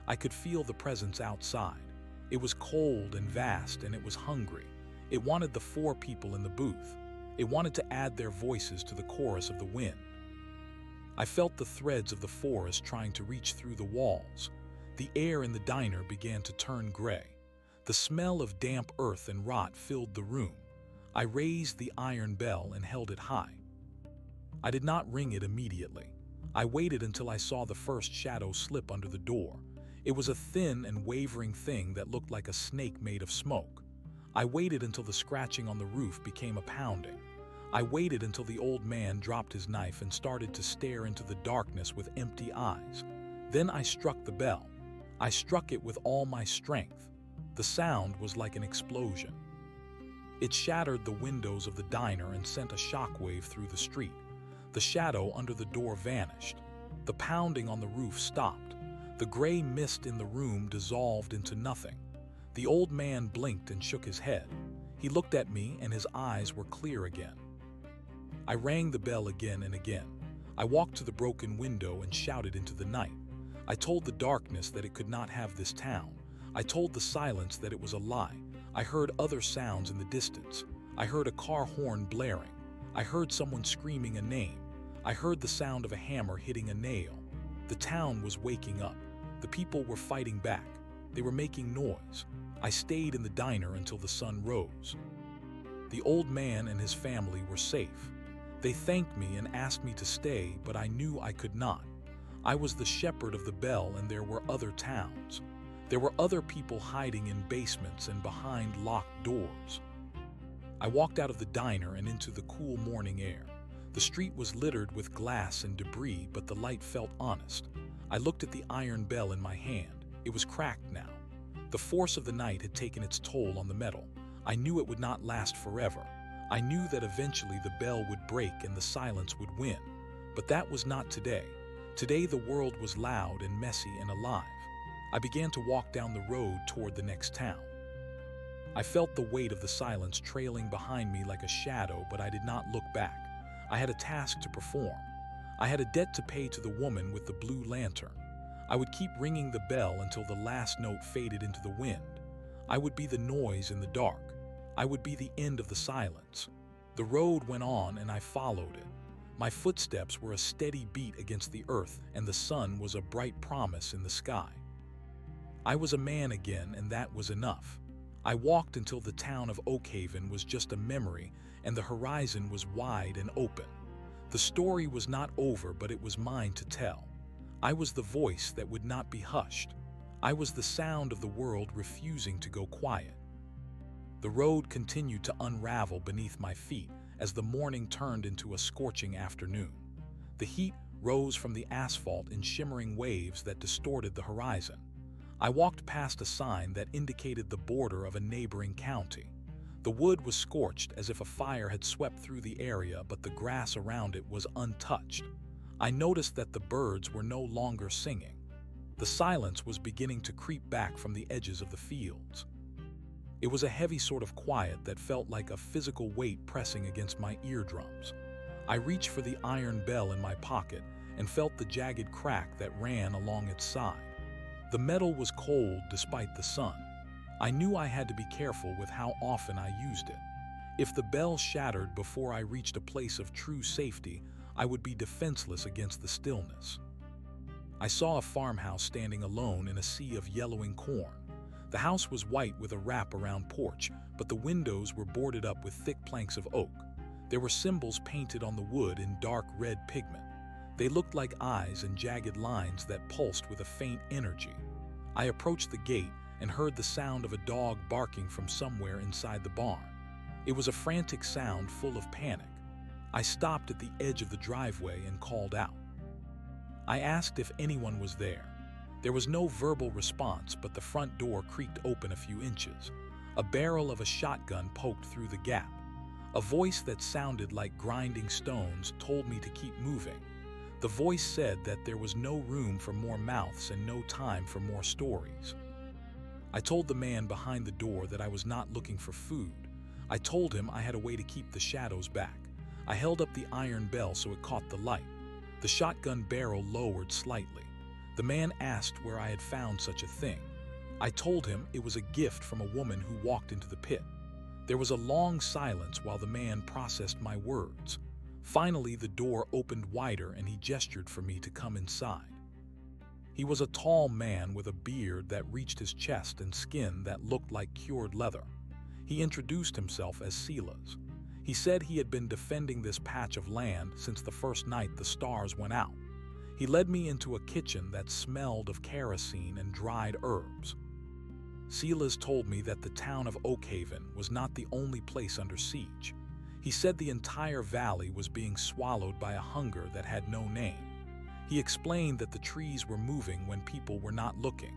I could feel the presence outside. It was cold and vast, and it was hungry. It wanted the 4 people in the booth. It wanted to add their voices to the chorus of the wind. I felt the threads of the forest trying to reach through the walls. The air in the diner began to turn gray. The smell of damp earth and rot filled the room. I raised the iron bell and held it high. I did not ring it immediately. I waited until I saw the first shadow slip under the door. It was a thin and wavering thing that looked like a snake made of smoke. I waited until the scratching on the roof became a pounding. I waited until the old man dropped his knife and started to stare into the darkness with empty eyes. Then I struck the bell. I struck it with all my strength. The sound was like an explosion. It shattered the windows of the diner and sent a shockwave through the street. The shadow under the door vanished. The pounding on the roof stopped. The gray mist in the room dissolved into nothing. The old man blinked and shook his head. He looked at me and his eyes were clear again. I rang the bell again and again. I walked to the broken window and shouted into the night. I told the darkness that it could not have this town. I told the silence that it was a lie. I heard other sounds in the distance. I heard a car horn blaring. I heard someone screaming a name. I heard the sound of a hammer hitting a nail. The town was waking up. The people were fighting back. They were making noise. I stayed in the diner until the sun rose. The old man and his family were safe. They thanked me and asked me to stay, but I knew I could not. I was the shepherd of the bell, and there were other towns. There were other people hiding in basements and behind locked doors. I walked out of the diner and into the cool morning air. The street was littered with glass and debris, but the light felt honest. I looked at the iron bell in my hand. It was cracked now. The force of the night had taken its toll on the metal. I knew it would not last forever. I knew that eventually the bell would break and the silence would win. But that was not today. Today the world was loud and messy and alive. I began to walk down the road toward the next town. I felt the weight of the silence trailing behind me like a shadow, but I did not look back. I had a task to perform. I had a debt to pay to the woman with the blue lantern. I would keep ringing the bell until the last note faded into the wind. I would be the noise in the dark. I would be the end of the silence. The road went on and I followed it. My footsteps were a steady beat against the earth, and the sun was a bright promise in the sky. I was a man again, and that was enough. I walked until the town of Oakhaven was just a memory, and the horizon was wide and open. The story was not over, but it was mine to tell. I was the voice that would not be hushed. I was the sound of the world refusing to go quiet. The road continued to unravel beneath my feet as the morning turned into a scorching afternoon. The heat rose from the asphalt in shimmering waves that distorted the horizon. I walked past a sign that indicated the border of a neighboring county. The wood was scorched as if a fire had swept through the area, but the grass around it was untouched. I noticed that the birds were no longer singing. The silence was beginning to creep back from the edges of the fields. It was a heavy sort of quiet that felt like a physical weight pressing against my eardrums. I reached for the iron bell in my pocket and felt the jagged crack that ran along its side. The metal was cold despite the sun. I knew I had to be careful with how often I used it. If the bell shattered before I reached a place of true safety, I would be defenseless against the stillness. I saw a farmhouse standing alone in a sea of yellowing corn. The house was white with a wrap-around porch, but the windows were boarded up with thick planks of oak. There were symbols painted on the wood in dark red pigment. They looked like eyes and jagged lines that pulsed with a faint energy. I approached the gate and heard the sound of a dog barking from somewhere inside the barn. It was a frantic sound full of panic. I stopped at the edge of the driveway and called out. I asked if anyone was there. There was no verbal response, but the front door creaked open a few inches. A barrel of a shotgun poked through the gap. A voice that sounded like grinding stones told me to keep moving. The voice said that there was no room for more mouths and no time for more stories. I told the man behind the door that I was not looking for food. I told him I had a way to keep the shadows back. I held up the iron bell so it caught the light. The shotgun barrel lowered slightly. The man asked where I had found such a thing. I told him it was a gift from a woman who walked into the pit. There was a long silence while the man processed my words. Finally, the door opened wider and he gestured for me to come inside. He was a tall man with a beard that reached his chest and skin that looked like cured leather. He introduced himself as Silas. He said he had been defending this patch of land since the first night the stars went out. He led me into a kitchen that smelled of kerosene and dried herbs. Silas told me that the town of Oakhaven was not the only place under siege. He said the entire valley was being swallowed by a hunger that had no name. He explained that the trees were moving when people were not looking.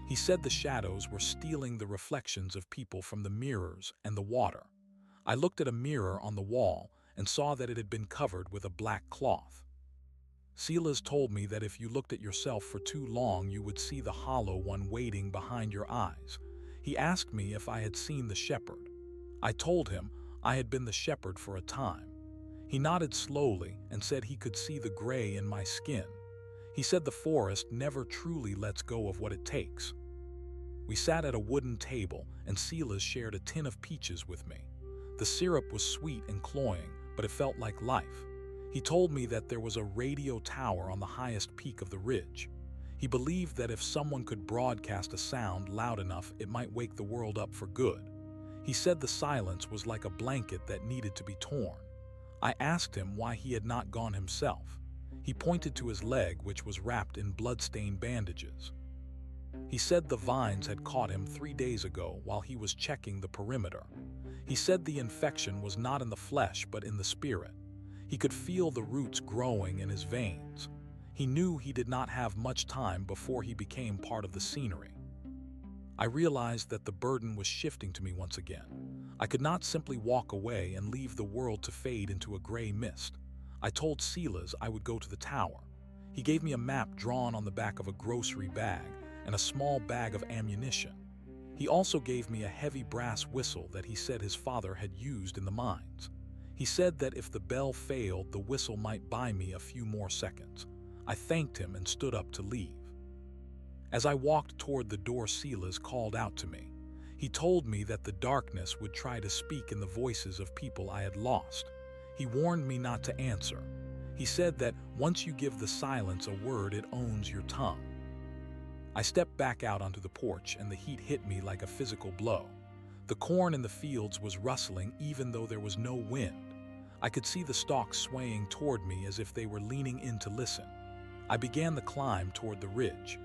He said the shadows were stealing the reflections of people from the mirrors and the water. I looked at a mirror on the wall and saw that it had been covered with a black cloth. Silas told me that if you looked at yourself for too long, you would see the hollow one waiting behind your eyes. He asked me if I had seen the shepherd. I told him I had been the shepherd for a time. He nodded slowly and said he could see the gray in my skin. He said the forest never truly lets go of what it takes. We sat at a wooden table and Silas shared a tin of peaches with me. The syrup was sweet and cloying, but it felt like life. He told me that there was a radio tower on the highest peak of the ridge. He believed that if someone could broadcast a sound loud enough, it might wake the world up for good. He said the silence was like a blanket that needed to be torn. I asked him why he had not gone himself. He pointed to his leg, which was wrapped in blood-stained bandages. He said the vines had caught him 3 days ago while he was checking the perimeter. He said the infection was not in the flesh but in the spirit. He could feel the roots growing in his veins. He knew he did not have much time before he became part of the scenery. I realized that the burden was shifting to me once again. I could not simply walk away and leave the world to fade into a gray mist. I told Silas I would go to the tower. He gave me a map drawn on the back of a grocery bag and a small bag of ammunition. He also gave me a heavy brass whistle that he said his father had used in the mines. He said that if the bell failed, the whistle might buy me a few more seconds. I thanked him and stood up to leave. As I walked toward the door, Silas called out to me. He told me that the darkness would try to speak in the voices of people I had lost. He warned me not to answer. He said that once you give the silence a word, it owns your tongue. I stepped back out onto the porch, and the heat hit me like a physical blow. The corn in the fields was rustling even though there was no wind. I could see the stalks swaying toward me as if they were leaning in to listen. I began the climb toward the ridge.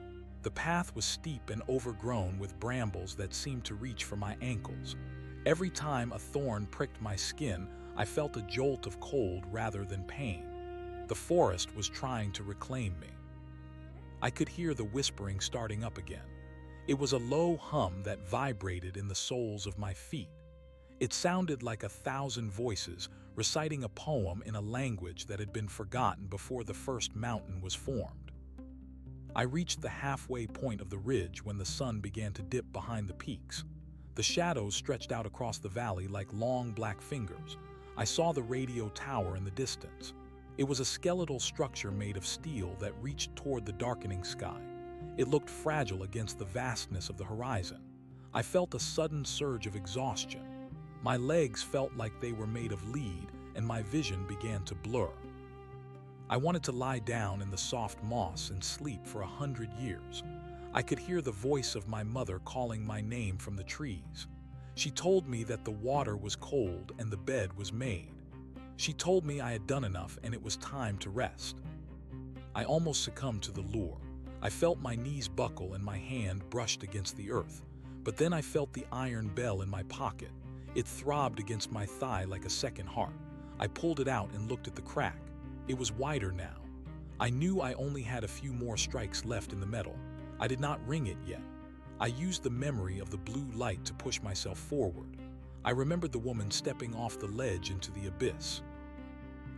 The path was steep and overgrown with brambles that seemed to reach for my ankles. Every time a thorn pricked my skin, I felt a jolt of cold rather than pain. The forest was trying to reclaim me. I could hear the whispering starting up again. It was a low hum that vibrated in the soles of my feet. It sounded like 1,000 voices reciting a poem in a language that had been forgotten before the first mountain was formed. I reached the halfway point of the ridge when the sun began to dip behind the peaks. The shadows stretched out across the valley like long black fingers. I saw the radio tower in the distance. It was a skeletal structure made of steel that reached toward the darkening sky. It looked fragile against the vastness of the horizon. I felt a sudden surge of exhaustion. My legs felt like they were made of lead, and my vision began to blur. I wanted to lie down in the soft moss and sleep for 100 years. I could hear the voice of my mother calling my name from the trees. She told me that the water was cold and the bed was made. She told me I had done enough and it was time to rest. I almost succumbed to the lure. I felt my knees buckle and my hand brushed against the earth. But then I felt the iron bell in my pocket. It throbbed against my thigh like a second heart. I pulled it out and looked at the crack. It was wider now. I knew I only had a few more strikes left in the metal. I did not ring it yet. I used the memory of the blue light to push myself forward. I remembered the woman stepping off the ledge into the abyss.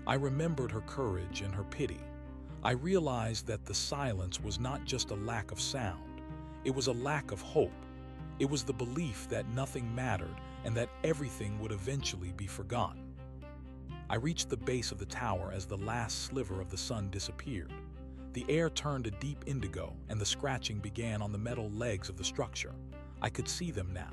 I remembered her courage and her pity. I realized that the silence was not just a lack of sound. It was a lack of hope. It was the belief that nothing mattered and that everything would eventually be forgotten. I reached the base of the tower as the last sliver of the sun disappeared. The air turned a deep indigo, and the scratching began on the metal legs of the structure. I could see them now.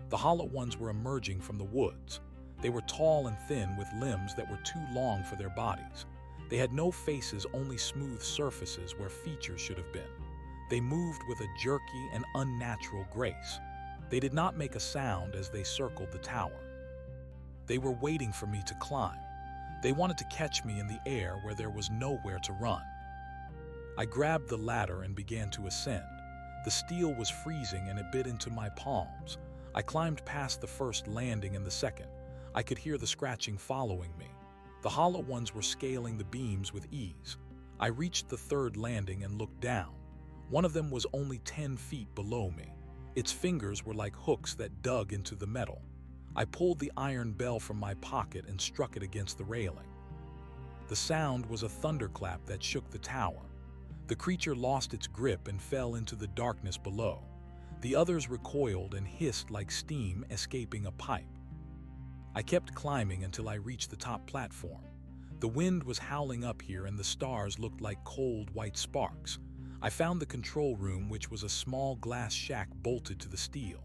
The hollow ones were emerging from the woods. They were tall and thin with limbs that were too long for their bodies. They had no faces, only smooth surfaces where features should have been. They moved with a jerky and unnatural grace. They did not make a sound as they circled the tower. They were waiting for me to climb. They wanted to catch me in the air where there was nowhere to run. I grabbed the ladder and began to ascend. The steel was freezing and it bit into my palms. I climbed past the first landing and the second. I could hear the scratching following me. The hollow ones were scaling the beams with ease. I reached the third landing and looked down. One of them was only 10 feet below me. Its fingers were like hooks that dug into the metal. I pulled the iron bell from my pocket and struck it against the railing. The sound was a thunderclap that shook the tower. The creature lost its grip and fell into the darkness below. The others recoiled and hissed like steam escaping a pipe. I kept climbing until I reached the top platform. The wind was howling up here and the stars looked like cold white sparks. I found the control room, which was a small glass shack bolted to the steel.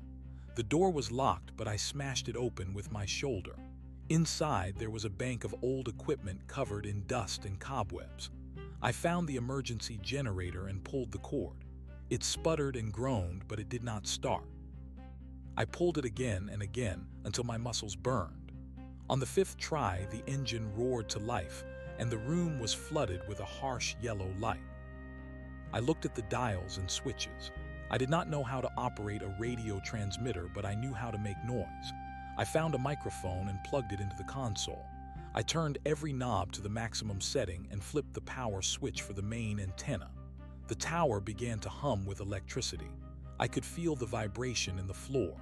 The door was locked, but I smashed it open with my shoulder. Inside, there was a bank of old equipment covered in dust and cobwebs. I found the emergency generator and pulled the cord. It sputtered and groaned, but it did not start. I pulled it again and again until my muscles burned. On the 5th try, the engine roared to life, and the room was flooded with a harsh yellow light. I looked at the dials and switches. I did not know how to operate a radio transmitter, but I knew how to make noise. I found a microphone and plugged it into the console. I turned every knob to the maximum setting and flipped the power switch for the main antenna. The tower began to hum with electricity. I could feel the vibration in the floor.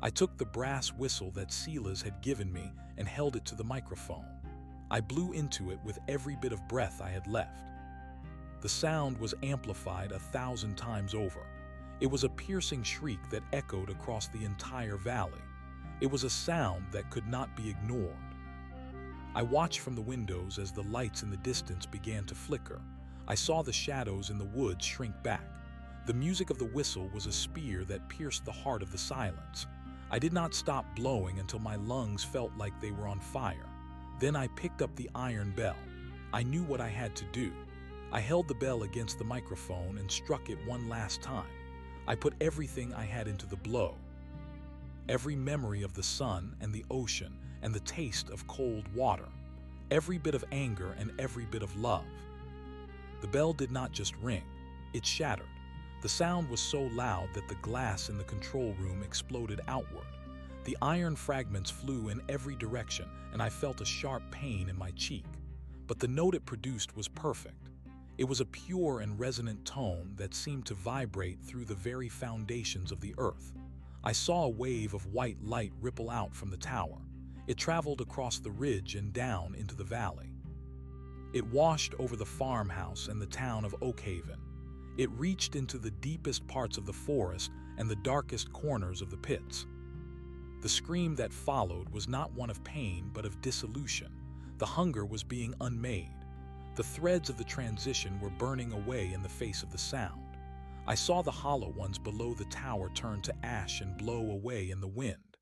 I took the brass whistle that Silas had given me and held it to the microphone. I blew into it with every bit of breath I had left. The sound was amplified 1,000 times over. It was a piercing shriek that echoed across the entire valley. It was a sound that could not be ignored. I watched from the windows as the lights in the distance began to flicker. I saw the shadows in the woods shrink back. The music of the whistle was a spear that pierced the heart of the silence. I did not stop blowing until my lungs felt like they were on fire. Then I picked up the iron bell. I knew what I had to do. I held the bell against the microphone and struck it one last time. I put everything I had into the blow. Every memory of the sun and the ocean and the taste of cold water. Every bit of anger and every bit of love. The bell did not just ring, it shattered. The sound was so loud that the glass in the control room exploded outward. The iron fragments flew in every direction, and I felt a sharp pain in my cheek. But the note it produced was perfect. It was a pure and resonant tone that seemed to vibrate through the very foundations of the earth. I saw a wave of white light ripple out from the tower. It traveled across the ridge and down into the valley. It washed over the farmhouse and the town of Oakhaven. It reached into the deepest parts of the forest and the darkest corners of the pits. The scream that followed was not one of pain but of dissolution. The hunger was being unmade. The threads of the transition were burning away in the face of the sound. I saw the hollow ones below the tower turn to ash and blow away in the wind.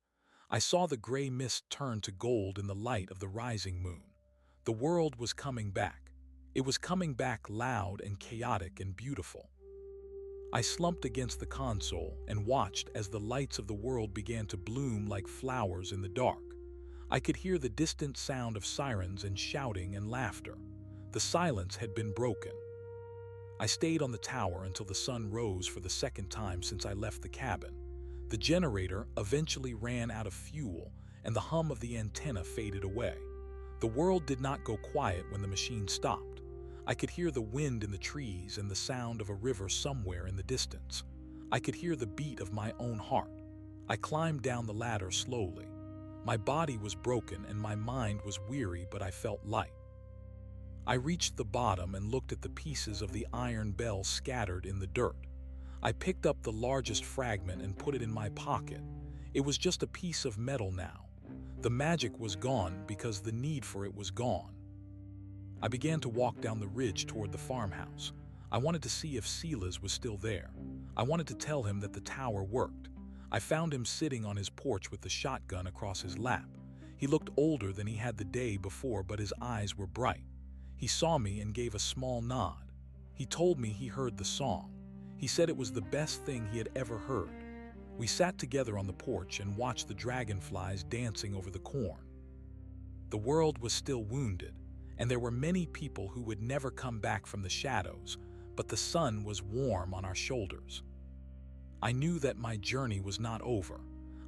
I saw the gray mist turn to gold in the light of the rising moon. The world was coming back. It was coming back loud and chaotic and beautiful. I slumped against the console and watched as the lights of the world began to bloom like flowers in the dark. I could hear the distant sound of sirens and shouting and laughter. The silence had been broken. I stayed on the tower until the sun rose for the second time since I left the cabin. The generator eventually ran out of fuel, and the hum of the antenna faded away. The world did not go quiet when the machine stopped. I could hear the wind in the trees and the sound of a river somewhere in the distance. I could hear the beat of my own heart. I climbed down the ladder slowly. My body was broken and my mind was weary, but I felt light. I reached the bottom and looked at the pieces of the iron bell scattered in the dirt. I picked up the largest fragment and put it in my pocket. It was just a piece of metal now. The magic was gone because the need for it was gone. I began to walk down the ridge toward the farmhouse. I wanted to see if Silas was still there. I wanted to tell him that the tower worked. I found him sitting on his porch with the shotgun across his lap. He looked older than he had the day before, but his eyes were bright. He saw me and gave a small nod. He told me he heard the song. He said it was the best thing he had ever heard. We sat together on the porch and watched the dragonflies dancing over the corn. The world was still wounded, and there were many people who would never come back from the shadows, but the sun was warm on our shoulders. I knew that my journey was not over.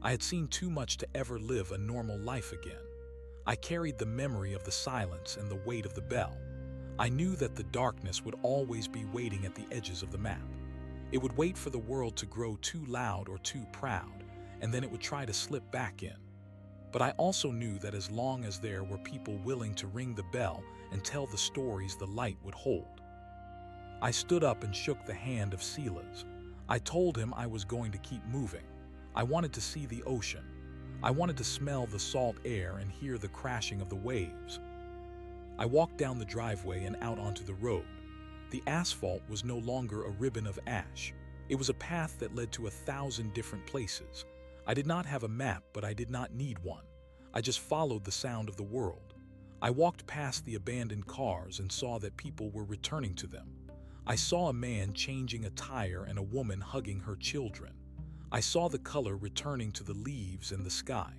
I had seen too much to ever live a normal life again. I carried the memory of the silence and the weight of the bell. I knew that the darkness would always be waiting at the edges of the map. It would wait for the world to grow too loud or too proud, and then it would try to slip back in. But I also knew that as long as there were people willing to ring the bell and tell the stories, the light would hold. I stood up and shook the hand of Silas. I told him I was going to keep moving. I wanted to see the ocean. I wanted to smell the salt air and hear the crashing of the waves. I walked down the driveway and out onto the road. The asphalt was no longer a ribbon of ash. It was a path that led to 1,000 different places. I did not have a map, but I did not need one. I just followed the sound of the world. I walked past the abandoned cars and saw that people were returning to them. I saw a man changing a tire and a woman hugging her children. I saw the color returning to the leaves and the sky.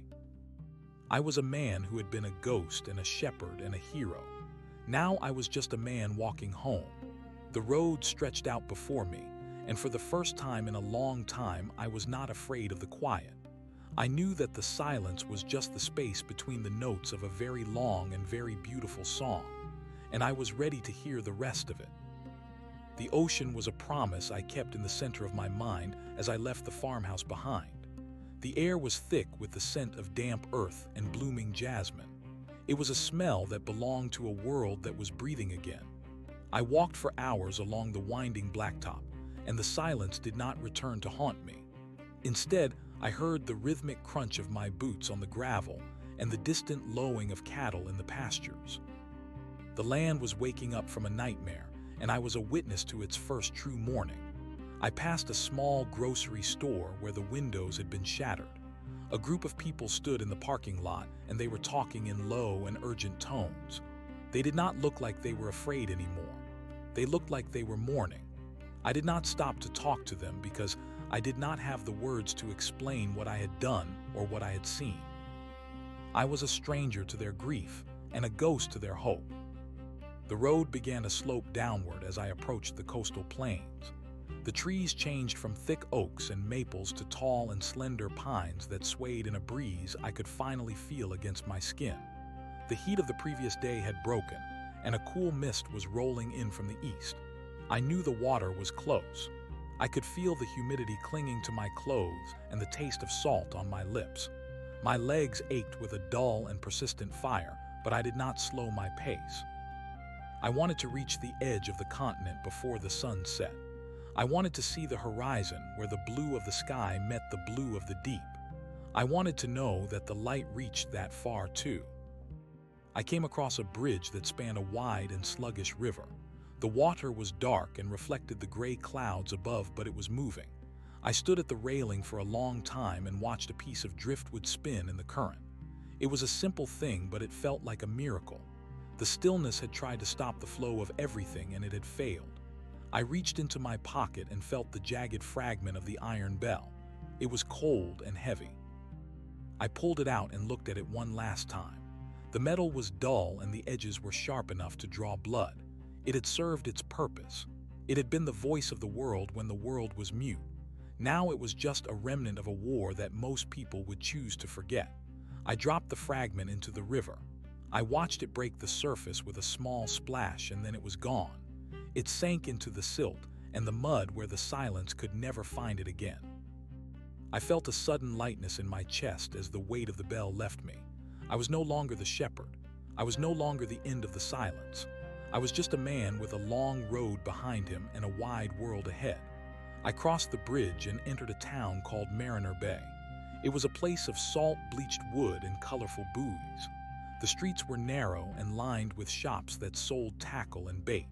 I was a man who had been a ghost and a shepherd and a hero. Now I was just a man walking home. The road stretched out before me, and for the first time in a long time, I was not afraid of the quiet. I knew that the silence was just the space between the notes of a very long and very beautiful song, and I was ready to hear the rest of it. The ocean was a promise I kept in the center of my mind as I left the farmhouse behind. The air was thick with the scent of damp earth and blooming jasmine. It was a smell that belonged to a world that was breathing again. I walked for hours along the winding blacktop, and the silence did not return to haunt me. Instead, I heard the rhythmic crunch of my boots on the gravel and the distant lowing of cattle in the pastures. The land was waking up from a nightmare, and I was a witness to its first true morning. I passed a small grocery store where the windows had been shattered. A group of people stood in the parking lot, and they were talking in low and urgent tones. They did not look like they were afraid anymore. They looked like they were mourning. I did not stop to talk to them because I did not have the words to explain what I had done or what I had seen. I was a stranger to their grief and a ghost to their hope. The road began to slope downward as I approached the coastal plains. The trees changed from thick oaks and maples to tall and slender pines that swayed in a breeze I could finally feel against my skin. The heat of the previous day had broken, and a cool mist was rolling in from the east. I knew the water was close. I could feel the humidity clinging to my clothes and the taste of salt on my lips. My legs ached with a dull and persistent fire, but I did not slow my pace. I wanted to reach the edge of the continent before the sun set. I wanted to see the horizon where the blue of the sky met the blue of the deep. I wanted to know that the light reached that far too. I came across a bridge that spanned a wide and sluggish river. The water was dark and reflected the gray clouds above, but it was moving. I stood at the railing for a long time and watched a piece of driftwood spin in the current. It was a simple thing, but it felt like a miracle. The stillness had tried to stop the flow of everything, and it had failed. I reached into my pocket and felt the jagged fragment of the iron bell. It was cold and heavy. I pulled it out and looked at it one last time. The metal was dull and the edges were sharp enough to draw blood. It had served its purpose. It had been the voice of the world when the world was mute. Now it was just a remnant of a war that most people would choose to forget. I dropped the fragment into the river. I watched it break the surface with a small splash, and then it was gone. It sank into the silt and the mud where the silence could never find it again. I felt a sudden lightness in my chest as the weight of the bell left me. I was no longer the shepherd. I was no longer the end of the silence. I was just a man with a long road behind him and a wide world ahead. I crossed the bridge and entered a town called Mariner Bay. It was a place of salt-bleached wood and colorful buoys. The streets were narrow and lined with shops that sold tackle and bait.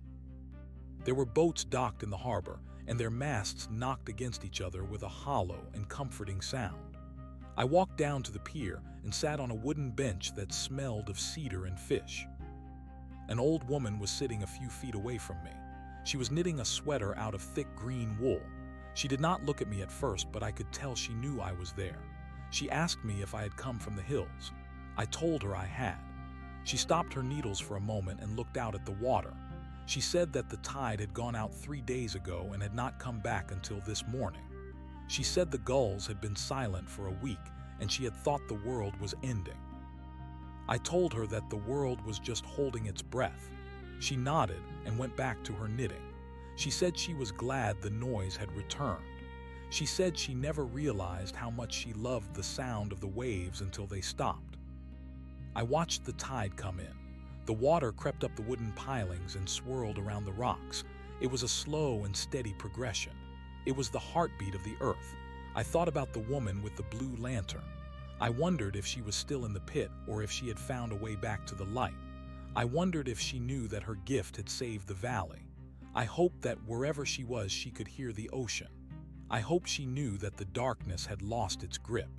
There were boats docked in the harbor, and their masts knocked against each other with a hollow and comforting sound. I walked down to the pier and sat on a wooden bench that smelled of cedar and fish. An old woman was sitting a few feet away from me. She was knitting a sweater out of thick green wool. She did not look at me at first, but I could tell she knew I was there. She asked me if I had come from the hills. I told her I had. She stopped her needles for a moment and looked out at the water. She said that the tide had gone out 3 days ago and had not come back until this morning. She said the gulls had been silent for a week and she had thought the world was ending. I told her that the world was just holding its breath. She nodded and went back to her knitting. She said she was glad the noise had returned. She said she never realized how much she loved the sound of the waves until they stopped. I watched the tide come in. The water crept up the wooden pilings and swirled around the rocks. It was a slow and steady progression. It was the heartbeat of the earth. I thought about the woman with the blue lantern. I wondered if she was still in the pit or if she had found a way back to the light. I wondered if she knew that her gift had saved the valley. I hoped that wherever she was, she could hear the ocean. I hoped she knew that the darkness had lost its grip.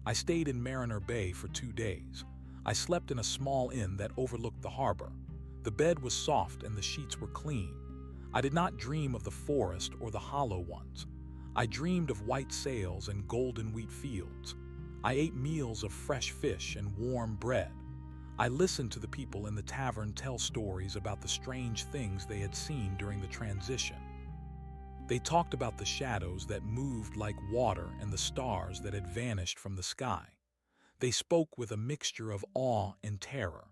I stayed in Mariner Bay for 2 days. I slept in a small inn that overlooked the harbor. The bed was soft and the sheets were clean. I did not dream of the forest or the hollow ones. I dreamed of white sails and golden wheat fields. I ate meals of fresh fish and warm bread. I listened to the people in the tavern tell stories about the strange things they had seen during the transition. They talked about the shadows that moved like water and the stars that had vanished from the sky. They spoke with a mixture of awe and terror.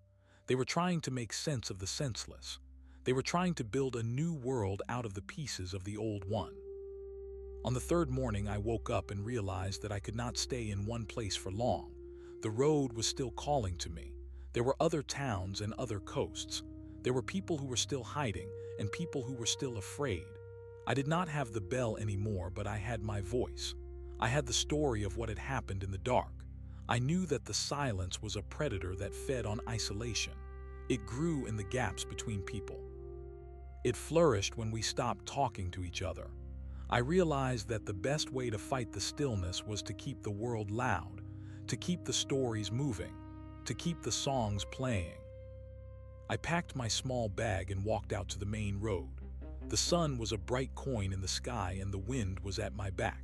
They were trying to make sense of the senseless. They were trying to build a new world out of the pieces of the old one. On the 3rd morning, I woke up and realized that I could not stay in one place for long. The road was still calling to me. There were other towns and other coasts. There were people who were still hiding and people who were still afraid. I did not have the bell anymore, but I had my voice. I had the story of what had happened in the dark. I knew that the silence was a predator that fed on isolation. It grew in the gaps between people. It flourished when we stopped talking to each other. I realized that the best way to fight the stillness was to keep the world loud, to keep the stories moving, to keep the songs playing. I packed my small bag and walked out to the main road. The sun was a bright coin in the sky and the wind was at my back.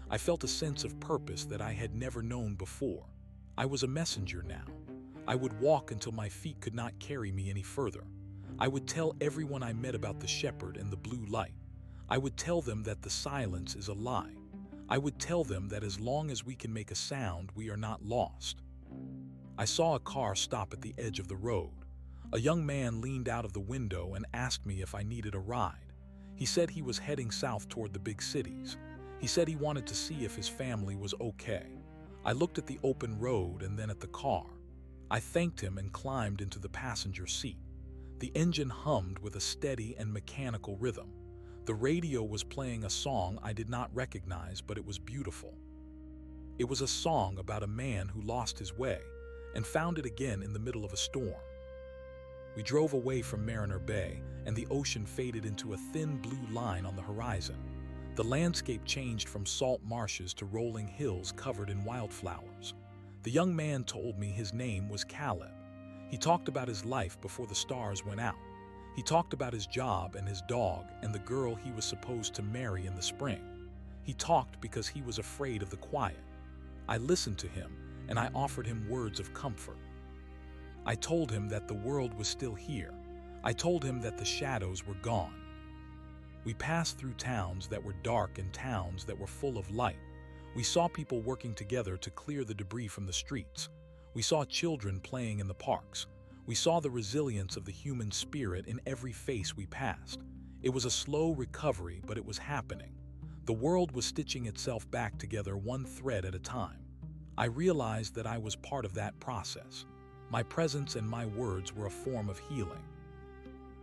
I felt a sense of purpose that I had never known before. I was a messenger now. I would walk until my feet could not carry me any further. I would tell everyone I met about the shepherd and the blue light. I would tell them that the silence is a lie. I would tell them that as long as we can make a sound, we are not lost. I saw a car stop at the edge of the road. A young man leaned out of the window and asked me if I needed a ride. He said he was heading south toward the big cities. He said he wanted to see if his family was okay. I looked at the open road and then at the car. I thanked him and climbed into the passenger seat. The engine hummed with a steady and mechanical rhythm. The radio was playing a song I did not recognize, but it was beautiful. It was a song about a man who lost his way and found it again in the middle of a storm. We drove away from Mariner Bay, and the ocean faded into a thin blue line on the horizon. The landscape changed from salt marshes to rolling hills covered in wildflowers. The young man told me his name was Caleb. He talked about his life before the stars went out. He talked about his job and his dog and the girl he was supposed to marry in the spring. He talked because he was afraid of the quiet. I listened to him, and I offered him words of comfort. I told him that the world was still here. I told him that the shadows were gone. We passed through towns that were dark and towns that were full of light. We saw people working together to clear the debris from the streets. We saw children playing in the parks. We saw the resilience of the human spirit in every face we passed. It was a slow recovery, but it was happening. The world was stitching itself back together one thread at a time. I realized that I was part of that process. My presence and my words were a form of healing.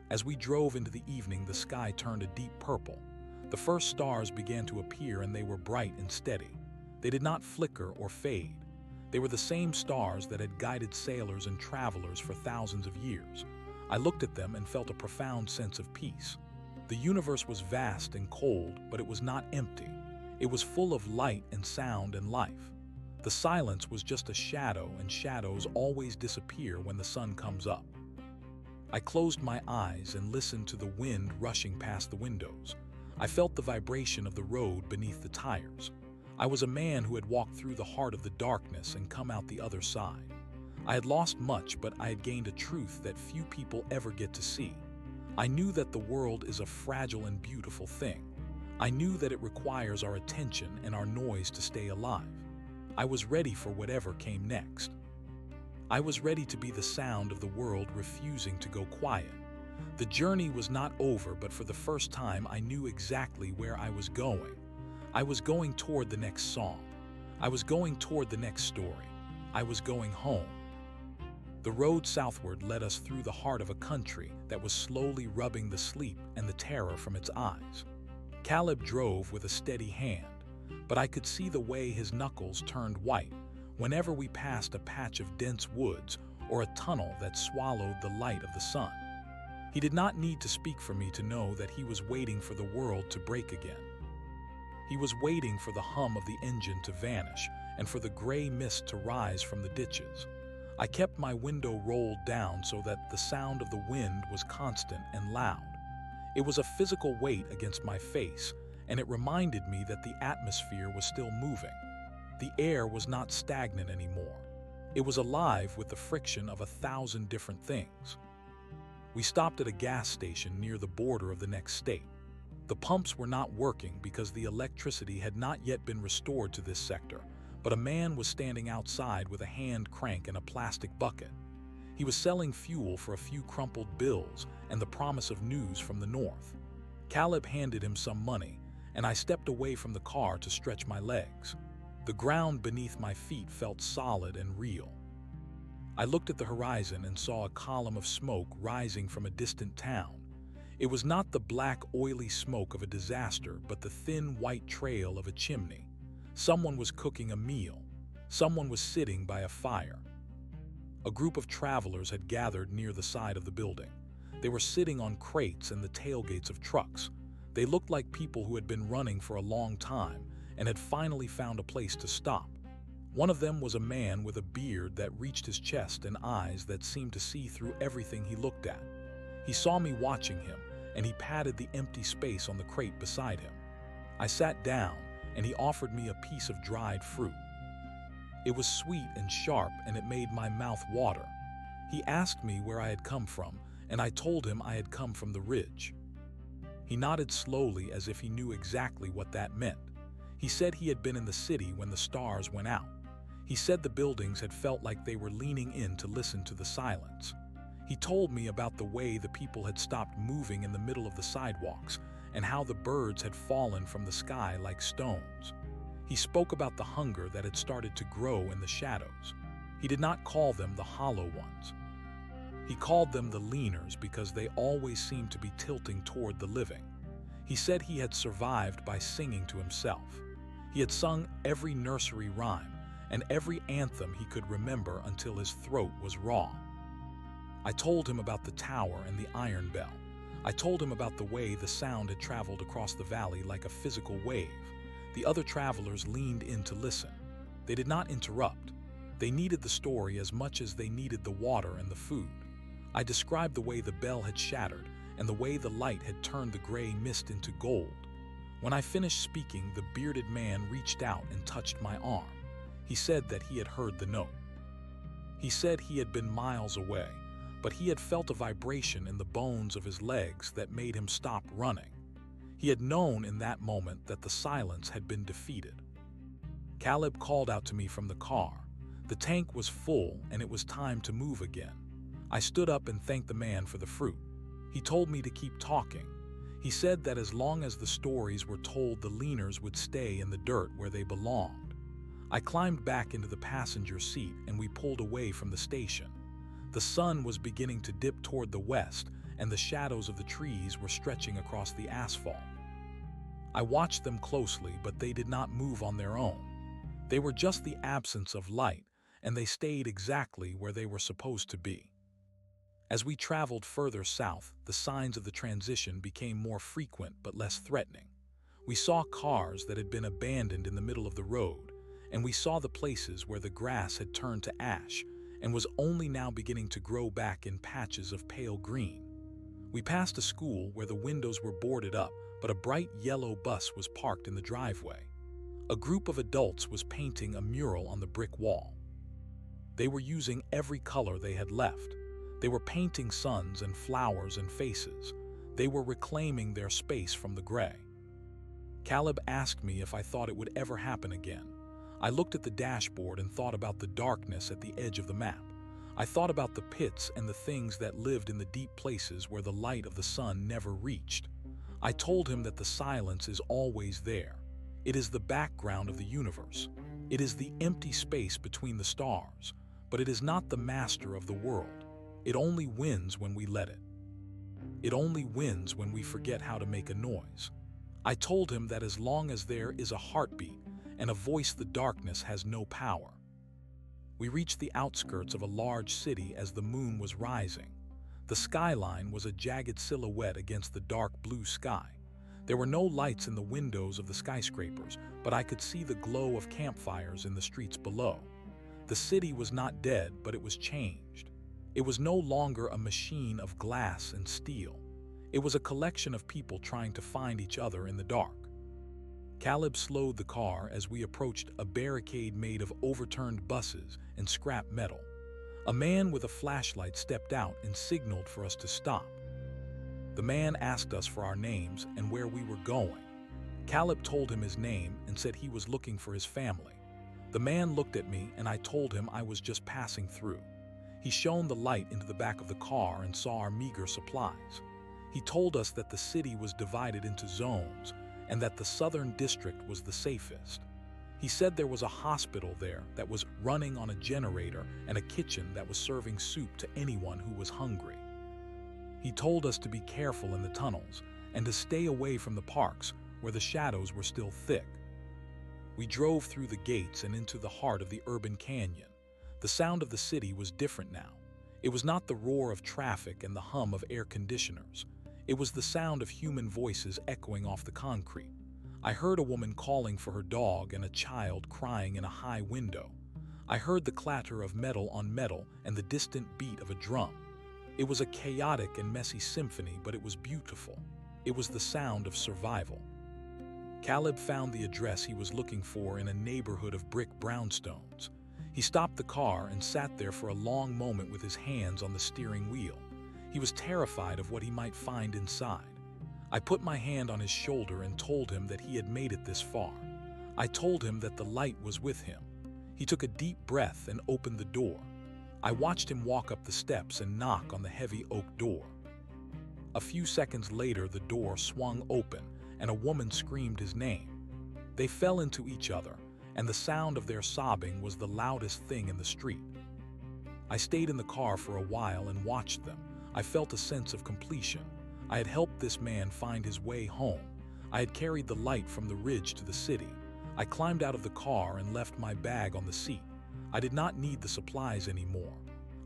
As we drove into the evening, the sky turned a deep purple. The first stars began to appear, and they were bright and steady. They did not flicker or fade. They were the same stars that had guided sailors and travelers for thousands of years. I looked at them and felt a profound sense of peace. The universe was vast and cold, but it was not empty. It was full of light and sound and life. The silence was just a shadow, and shadows always disappear when the sun comes up. I closed my eyes and listened to the wind rushing past the windows. I felt the vibration of the road beneath the tires. I was a man who had walked through the heart of the darkness and come out the other side. I had lost much, but I had gained a truth that few people ever get to see. I knew that the world is a fragile and beautiful thing. I knew that it requires our attention and our noise to stay alive. I was ready for whatever came next. I was ready to be the sound of the world refusing to go quiet. The journey was not over, but for the first time I knew exactly where I was going. I was going toward the next song. I was going toward the next story. I was going home. The road southward led us through the heart of a country that was slowly rubbing the sleep and the terror from its eyes. Caleb drove with a steady hand, but I could see the way his knuckles turned white whenever we passed a patch of dense woods or a tunnel that swallowed the light of the sun. He did not need to speak for me to know that he was waiting for the world to break again. He was waiting for the hum of the engine to vanish and for the gray mist to rise from the ditches. I kept my window rolled down so that the sound of the wind was constant and loud. It was a physical weight against my face, and it reminded me that the atmosphere was still moving. The air was not stagnant anymore. It was alive with the friction of 1,000 different things. We stopped at a gas station near the border of the next state. The pumps were not working because the electricity had not yet been restored to this sector, but a man was standing outside with a hand crank and a plastic bucket. He was selling fuel for a few crumpled bills and the promise of news from the north. Caleb handed him some money, and I stepped away from the car to stretch my legs. The ground beneath my feet felt solid and real. I looked at the horizon and saw a column of smoke rising from a distant town. It was not the black, oily smoke of a disaster, but the thin, white trail of a chimney. Someone was cooking a meal. Someone was sitting by a fire. A group of travelers had gathered near the side of the building. They were sitting on crates and the tailgates of trucks. They looked like people who had been running for a long time and had finally found a place to stop. One of them was a man with a beard that reached his chest and eyes that seemed to see through everything he looked at. He saw me watching him, and he patted the empty space on the crate beside him. I sat down, and he offered me a piece of dried fruit. It was sweet and sharp, and it made my mouth water. He asked me where I had come from, and I told him I had come from the ridge. He nodded slowly as if he knew exactly what that meant. He said he had been in the city when the stars went out. He said the buildings had felt like they were leaning in to listen to the silence. He told me about the way the people had stopped moving in the middle of the sidewalks and how the birds had fallen from the sky like stones. He spoke about the hunger that had started to grow in the shadows. He did not call them the hollow ones. He called them the leaners because they always seemed to be tilting toward the living. He said he had survived by singing to himself. He had sung every nursery rhyme and every anthem he could remember until his throat was raw. I told him about the tower and the iron bell. I told him about the way the sound had traveled across the valley like a physical wave. The other travelers leaned in to listen. They did not interrupt. They needed the story as much as they needed the water and the food. I described the way the bell had shattered and the way the light had turned the gray mist into gold. When I finished speaking, the bearded man reached out and touched my arm. He said that he had heard the note. He said he had been miles away, but he had felt a vibration in the bones of his legs that made him stop running. He had known in that moment that the silence had been defeated. Caleb called out to me from the car. The tank was full and it was time to move again. I stood up and thanked the man for the fruit. He told me to keep talking. He said that as long as the stories were told, the leaners would stay in the dirt where they belonged. I climbed back into the passenger seat and we pulled away from the station. The sun was beginning to dip toward the west and the shadows of the trees were stretching across the asphalt. I watched them closely, but they did not move on their own. They were just the absence of light, and they stayed exactly where they were supposed to be. As we traveled further south, the signs of the transition became more frequent but less threatening. We saw cars that had been abandoned in the middle of the road, and we saw the places where the grass had turned to ash and was only now beginning to grow back in patches of pale green. We passed a school where the windows were boarded up, but a bright yellow bus was parked in the driveway. A group of adults was painting a mural on the brick wall. They were using every color they had left. They were painting suns and flowers and faces. They were reclaiming their space from the gray. Caleb asked me if I thought it would ever happen again. I looked at the dashboard and thought about the darkness at the edge of the map. I thought about the pits and the things that lived in the deep places where the light of the sun never reached. I told him that the silence is always there. It is the background of the universe. It is the empty space between the stars, but it is not the master of the world. It only wins when we let it. It only wins when we forget how to make a noise. I told him that as long as there is a heartbeat and a voice, the darkness has no power. We reached the outskirts of a large city as the moon was rising. The skyline was a jagged silhouette against the dark blue sky. There were no lights in the windows of the skyscrapers, but I could see the glow of campfires in the streets below. The city was not dead, but it was changed. It was no longer a machine of glass and steel. It was a collection of people trying to find each other in the dark. Caleb slowed the car as we approached a barricade made of overturned buses and scrap metal. A man with a flashlight stepped out and signaled for us to stop. The man asked us for our names and where we were going. Caleb told him his name and said he was looking for his family. The man looked at me and I told him I was just passing through. He shone the light into the back of the car and saw our meager supplies. He told us that the city was divided into zones and that the southern district was the safest. He said there was a hospital there that was running on a generator and a kitchen that was serving soup to anyone who was hungry. He told us to be careful in the tunnels and to stay away from the parks where the shadows were still thick. We drove through the gates and into the heart of the urban canyon. The sound of the city was different now. It was not the roar of traffic and the hum of air conditioners. It was the sound of human voices echoing off the concrete. I heard a woman calling for her dog and a child crying in a high window. I heard the clatter of metal on metal and the distant beat of a drum. It was a chaotic and messy symphony, but it was beautiful. It was the sound of survival. Caleb found the address he was looking for in a neighborhood of brick brownstones. He stopped the car and sat there for a long moment with his hands on the steering wheel. He was terrified of what he might find inside. I put my hand on his shoulder and told him that he had made it this far. I told him that the light was with him. He took a deep breath and opened the door. I watched him walk up the steps and knock on the heavy oak door. A few seconds later, the door swung open and a woman screamed his name. They fell into each other, and the sound of their sobbing was the loudest thing in the street. I stayed in the car for a while and watched them. I felt a sense of completion. I had helped this man find his way home. I had carried the light from the ridge to the city. I climbed out of the car and left my bag on the seat. I did not need the supplies anymore.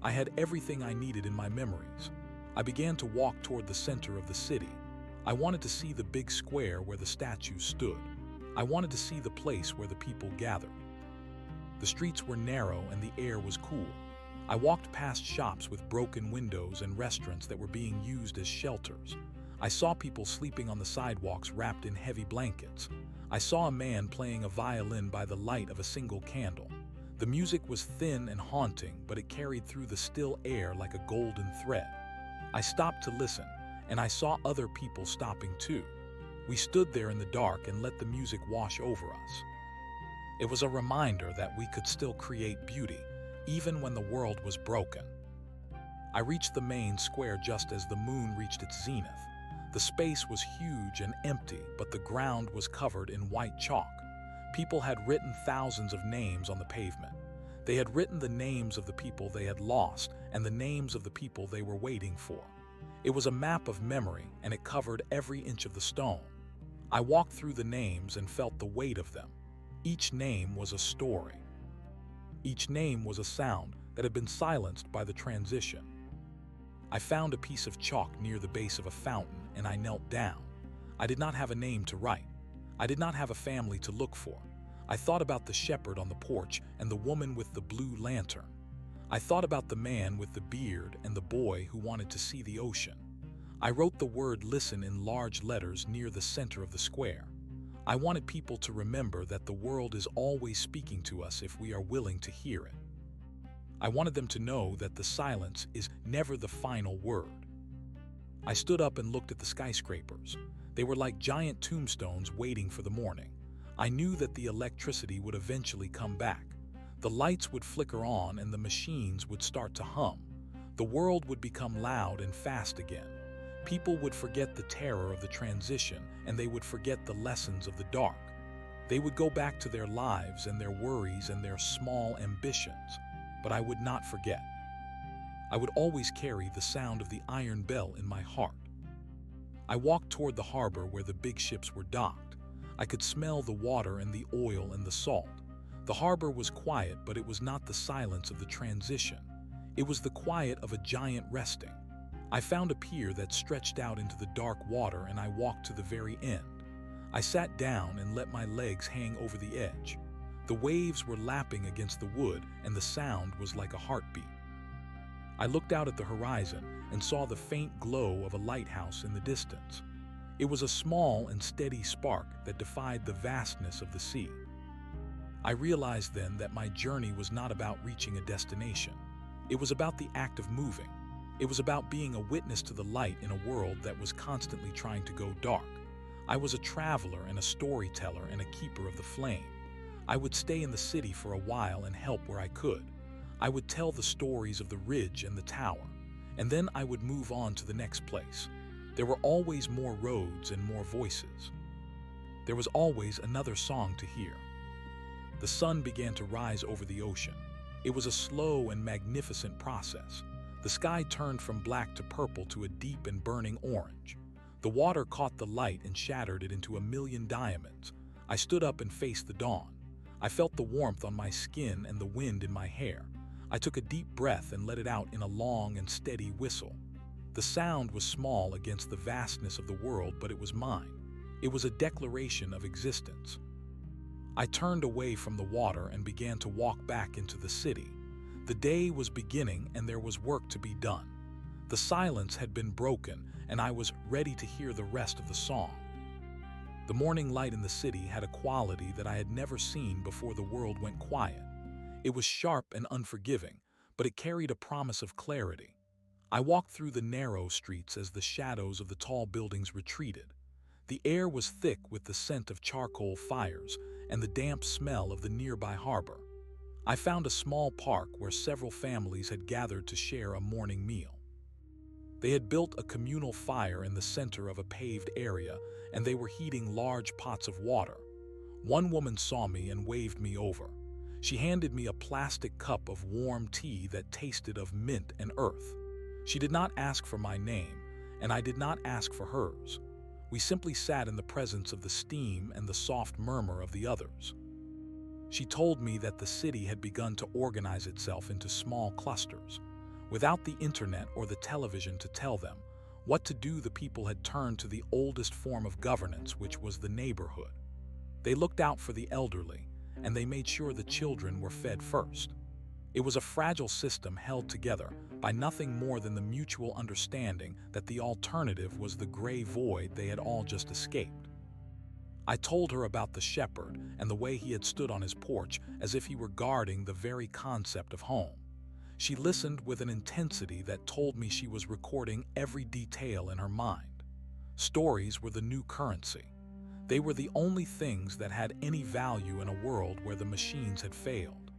I had everything I needed in my memories. I began to walk toward the center of the city. I wanted to see the big square where the statues stood. I wanted to see the place where the people gathered. The streets were narrow and the air was cool. I walked past shops with broken windows and restaurants that were being used as shelters. I saw people sleeping on the sidewalks wrapped in heavy blankets. I saw a man playing a violin by the light of a single candle. The music was thin and haunting, but it carried through the still air like a golden thread. I stopped to listen, and I saw other people stopping too. We stood there in the dark and let the music wash over us. It was a reminder that we could still create beauty, even when the world was broken. I reached the main square just as the moon reached its zenith. The space was huge and empty, but the ground was covered in white chalk. People had written thousands of names on the pavement. They had written the names of the people they had lost and the names of the people they were waiting for. It was a map of memory, and it covered every inch of the stone. I walked through the names and felt the weight of them. Each name was a story. Each name was a sound that had been silenced by the transition. I found a piece of chalk near the base of a fountain, and I knelt down. I did not have a name to write. I did not have a family to look for. I thought about the shepherd on the porch and the woman with the blue lantern. I thought about the man with the beard and the boy who wanted to see the ocean. I wrote the word listen in large letters near the center of the square. I wanted people to remember that the world is always speaking to us if we are willing to hear it. I wanted them to know that the silence is never the final word. I stood up and looked at the skyscrapers. They were like giant tombstones waiting for the morning. I knew that the electricity would eventually come back. The lights would flicker on and the machines would start to hum. The world would become loud and fast again. People would forget the terror of the transition, and they would forget the lessons of the dark. They would go back to their lives and their worries and their small ambitions, but I would not forget. I would always carry the sound of the iron bell in my heart. I walked toward the harbor where the big ships were docked. I could smell the water and the oil and the salt. The harbor was quiet, but it was not the silence of the transition. It was the quiet of a giant resting. I found a pier that stretched out into the dark water, and I walked to the very end. I sat down and let my legs hang over the edge. The waves were lapping against the wood, and the sound was like a heartbeat. I looked out at the horizon and saw the faint glow of a lighthouse in the distance. It was a small and steady spark that defied the vastness of the sea. I realized then that my journey was not about reaching a destination. It was about the act of moving. It was about being a witness to the light in a world that was constantly trying to go dark. I was a traveler and a storyteller and a keeper of the flame. I would stay in the city for a while and help where I could. I would tell the stories of the ridge and the tower, and then I would move on to the next place. There were always more roads and more voices. There was always another song to hear. The sun began to rise over the ocean. It was a slow and magnificent process. The sky turned from black to purple to a deep and burning orange. The water caught the light and shattered it into a million diamonds. I stood up and faced the dawn. I felt the warmth on my skin and the wind in my hair. I took a deep breath and let it out in a long and steady whistle. The sound was small against the vastness of the world, but it was mine. It was a declaration of existence. I turned away from the water and began to walk back into the city. The day was beginning and there was work to be done. The silence had been broken and I was ready to hear the rest of the song. The morning light in the city had a quality that I had never seen before the world went quiet. It was sharp and unforgiving, but it carried a promise of clarity. I walked through the narrow streets as the shadows of the tall buildings retreated. The air was thick with the scent of charcoal fires and the damp smell of the nearby harbor. I found a small park where several families had gathered to share a morning meal. They had built a communal fire in the center of a paved area, and they were heating large pots of water. One woman saw me and waved me over. She handed me a plastic cup of warm tea that tasted of mint and earth. She did not ask for my name, and I did not ask for hers. We simply sat in the presence of the steam and the soft murmur of the others. She told me that the city had begun to organize itself into small clusters. Without the internet or the television to tell them what to do, the people had turned to the oldest form of governance, which was the neighborhood. They looked out for the elderly, and they made sure the children were fed first. It was a fragile system held together by nothing more than the mutual understanding that the alternative was the gray void they had all just escaped. I told her about the shepherd and the way he had stood on his porch as if he were guarding the very concept of home. She listened with an intensity that told me she was recording every detail in her mind. Stories were the new currency. They were the only things that had any value in a world where the machines had failed.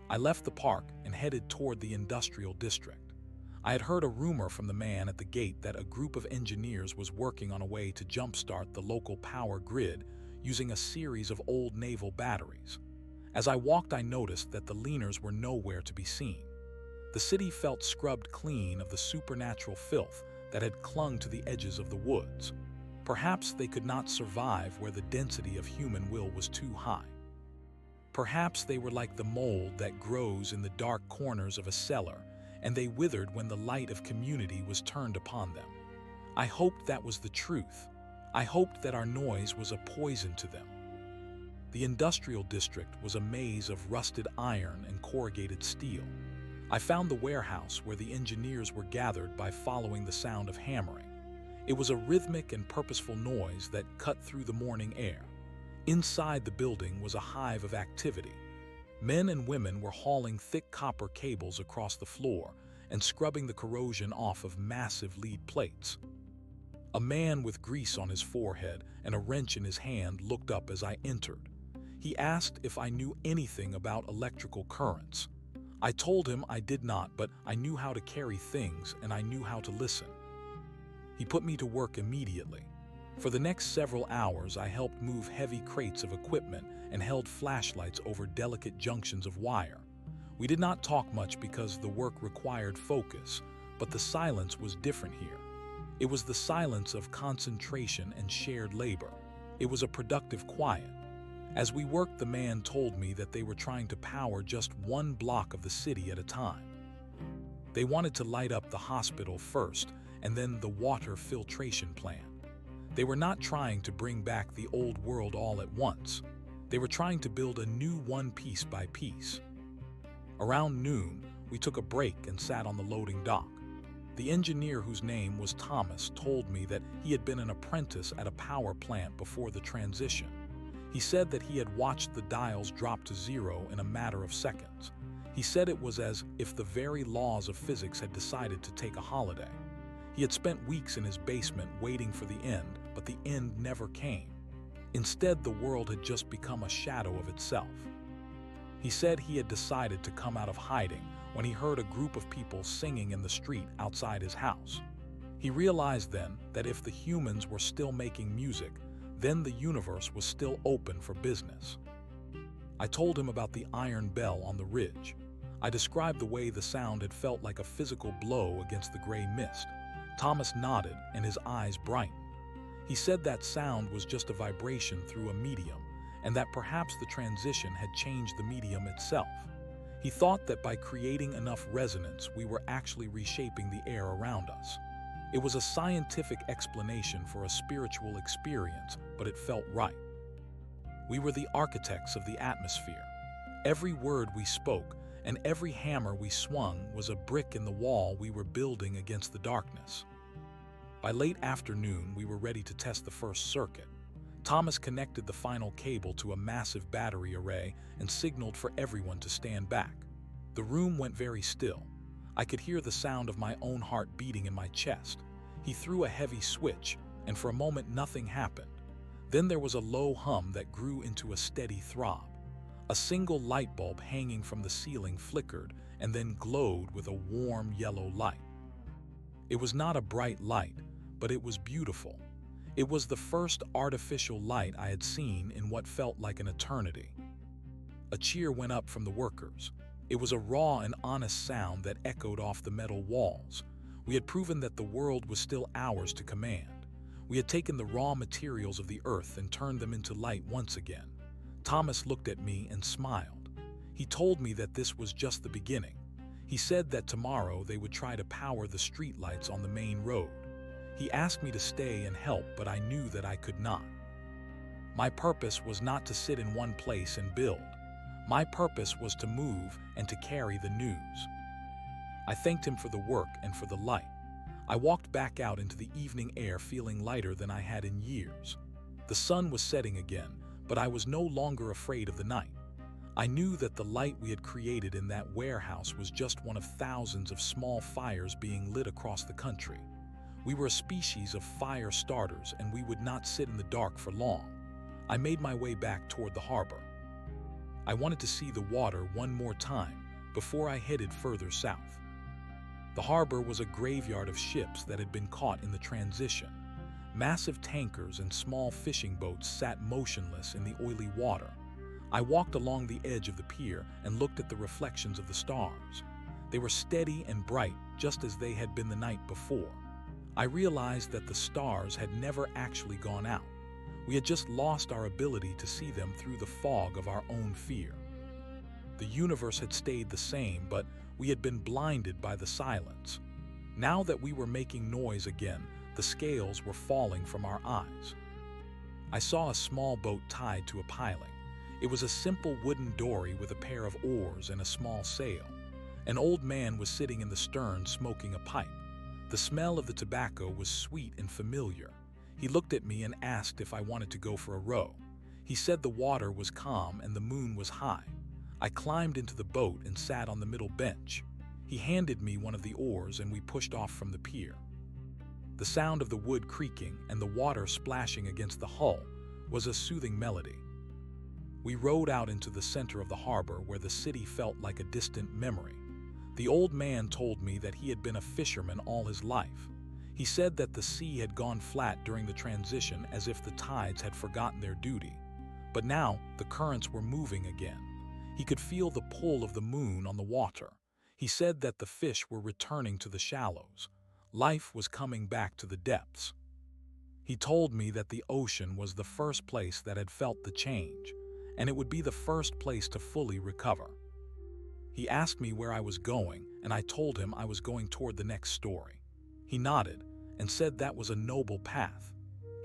I left the park and headed toward the industrial district. I had heard a rumor from the man at the gate that a group of engineers was working on a way to jumpstart the local power grid using a series of old naval batteries. As I walked, I noticed that the leaners were nowhere to be seen. The city felt scrubbed clean of the supernatural filth that had clung to the edges of the woods. Perhaps they could not survive where the density of human will was too high. Perhaps they were like the mold that grows in the dark corners of a cellar, and they withered when the light of community was turned upon them. I hoped that was the truth. I hoped that our noise was a poison to them. The industrial district was a maze of rusted iron and corrugated steel. I found the warehouse where the engineers were gathered by following the sound of hammering. It was a rhythmic and purposeful noise that cut through the morning air. Inside the building was a hive of activity. Men and women were hauling thick copper cables across the floor and scrubbing the corrosion off of massive lead plates. A man with grease on his forehead and a wrench in his hand looked up as I entered. He asked if I knew anything about electrical currents. I told him I did not, but I knew how to carry things and I knew how to listen. He put me to work immediately. For the next several hours, I helped move heavy crates of equipment and held flashlights over delicate junctions of wire. We did not talk much because the work required focus, but the silence was different here. It was the silence of concentration and shared labor. It was a productive quiet. As we worked, the man told me that they were trying to power just one block of the city at a time. They wanted to light up the hospital first and then the water filtration plant. They were not trying to bring back the old world all at once. They were trying to build a new one piece by piece. Around noon, we took a break and sat on the loading dock. The engineer, whose name was Thomas, told me that he had been an apprentice at a power plant before the transition. He said that he had watched the dials drop to zero in a matter of seconds. He said it was as if the very laws of physics had decided to take a holiday. He had spent weeks in his basement waiting for the end, but the end never came. Instead, the world had just become a shadow of itself. He said he had decided to come out of hiding when he heard a group of people singing in the street outside his house. He realized then that if the humans were still making music, then the universe was still open for business. I told him about the iron bell on the ridge. I described the way the sound had felt like a physical blow against the gray mist. Thomas nodded and his eyes brightened. He said that sound was just a vibration through a medium, and that perhaps the transition had changed the medium itself. He thought that by creating enough resonance, we were actually reshaping the air around us. It was a scientific explanation for a spiritual experience, but it felt right. We were the architects of the atmosphere. Every word we spoke and every hammer we swung was a brick in the wall we were building against the darkness. By late afternoon, we were ready to test the first circuit. Thomas connected the final cable to a massive battery array and signaled for everyone to stand back. The room went very still. I could hear the sound of my own heart beating in my chest. He threw a heavy switch, and for a moment nothing happened. Then there was a low hum that grew into a steady throb. A single light bulb hanging from the ceiling flickered and then glowed with a warm yellow light. It was not a bright light, but it was beautiful. It was the first artificial light I had seen in what felt like an eternity. A cheer went up from the workers. It was a raw and honest sound that echoed off the metal walls. We had proven that the world was still ours to command. We had taken the raw materials of the earth and turned them into light once again. Thomas looked at me and smiled. He told me that this was just the beginning. He said that tomorrow they would try to power the streetlights on the main road. He asked me to stay and help, but I knew that I could not. My purpose was not to sit in one place and build. My purpose was to move and to carry the news. I thanked him for the work and for the light. I walked back out into the evening air feeling lighter than I had in years. The sun was setting again, but I was no longer afraid of the night. I knew that the light we had created in that warehouse was just one of thousands of small fires being lit across the country. We were a species of fire starters, and we would not sit in the dark for long. I made my way back toward the harbor. I wanted to see the water one more time before I headed further south. The harbor was a graveyard of ships that had been caught in the transition. Massive tankers and small fishing boats sat motionless in the oily water. I walked along the edge of the pier and looked at the reflections of the stars. They were steady and bright, just as they had been the night before. I realized that the stars had never actually gone out. We had just lost our ability to see them through the fog of our own fear. The universe had stayed the same, but we had been blinded by the silence. Now that we were making noise again, the scales were falling from our eyes. I saw a small boat tied to a piling. It was a simple wooden dory with a pair of oars and a small sail. An old man was sitting in the stern smoking a pipe. The smell of the tobacco was sweet and familiar. He looked at me and asked if I wanted to go for a row. He said the water was calm and the moon was high. I climbed into the boat and sat on the middle bench. He handed me one of the oars and we pushed off from the pier. The sound of the wood creaking and the water splashing against the hull was a soothing melody. We rowed out into the center of the harbor where the city felt like a distant memory. The old man told me that he had been a fisherman all his life. He said that the sea had gone flat during the transition as if the tides had forgotten their duty. But now the currents were moving again. He could feel the pull of the moon on the water. He said that the fish were returning to the shallows. Life was coming back to the depths. He told me that the ocean was the first place that had felt the change, and it would be the first place to fully recover. He asked me where I was going, and I told him I was going toward the next story. He nodded and said that was a noble path.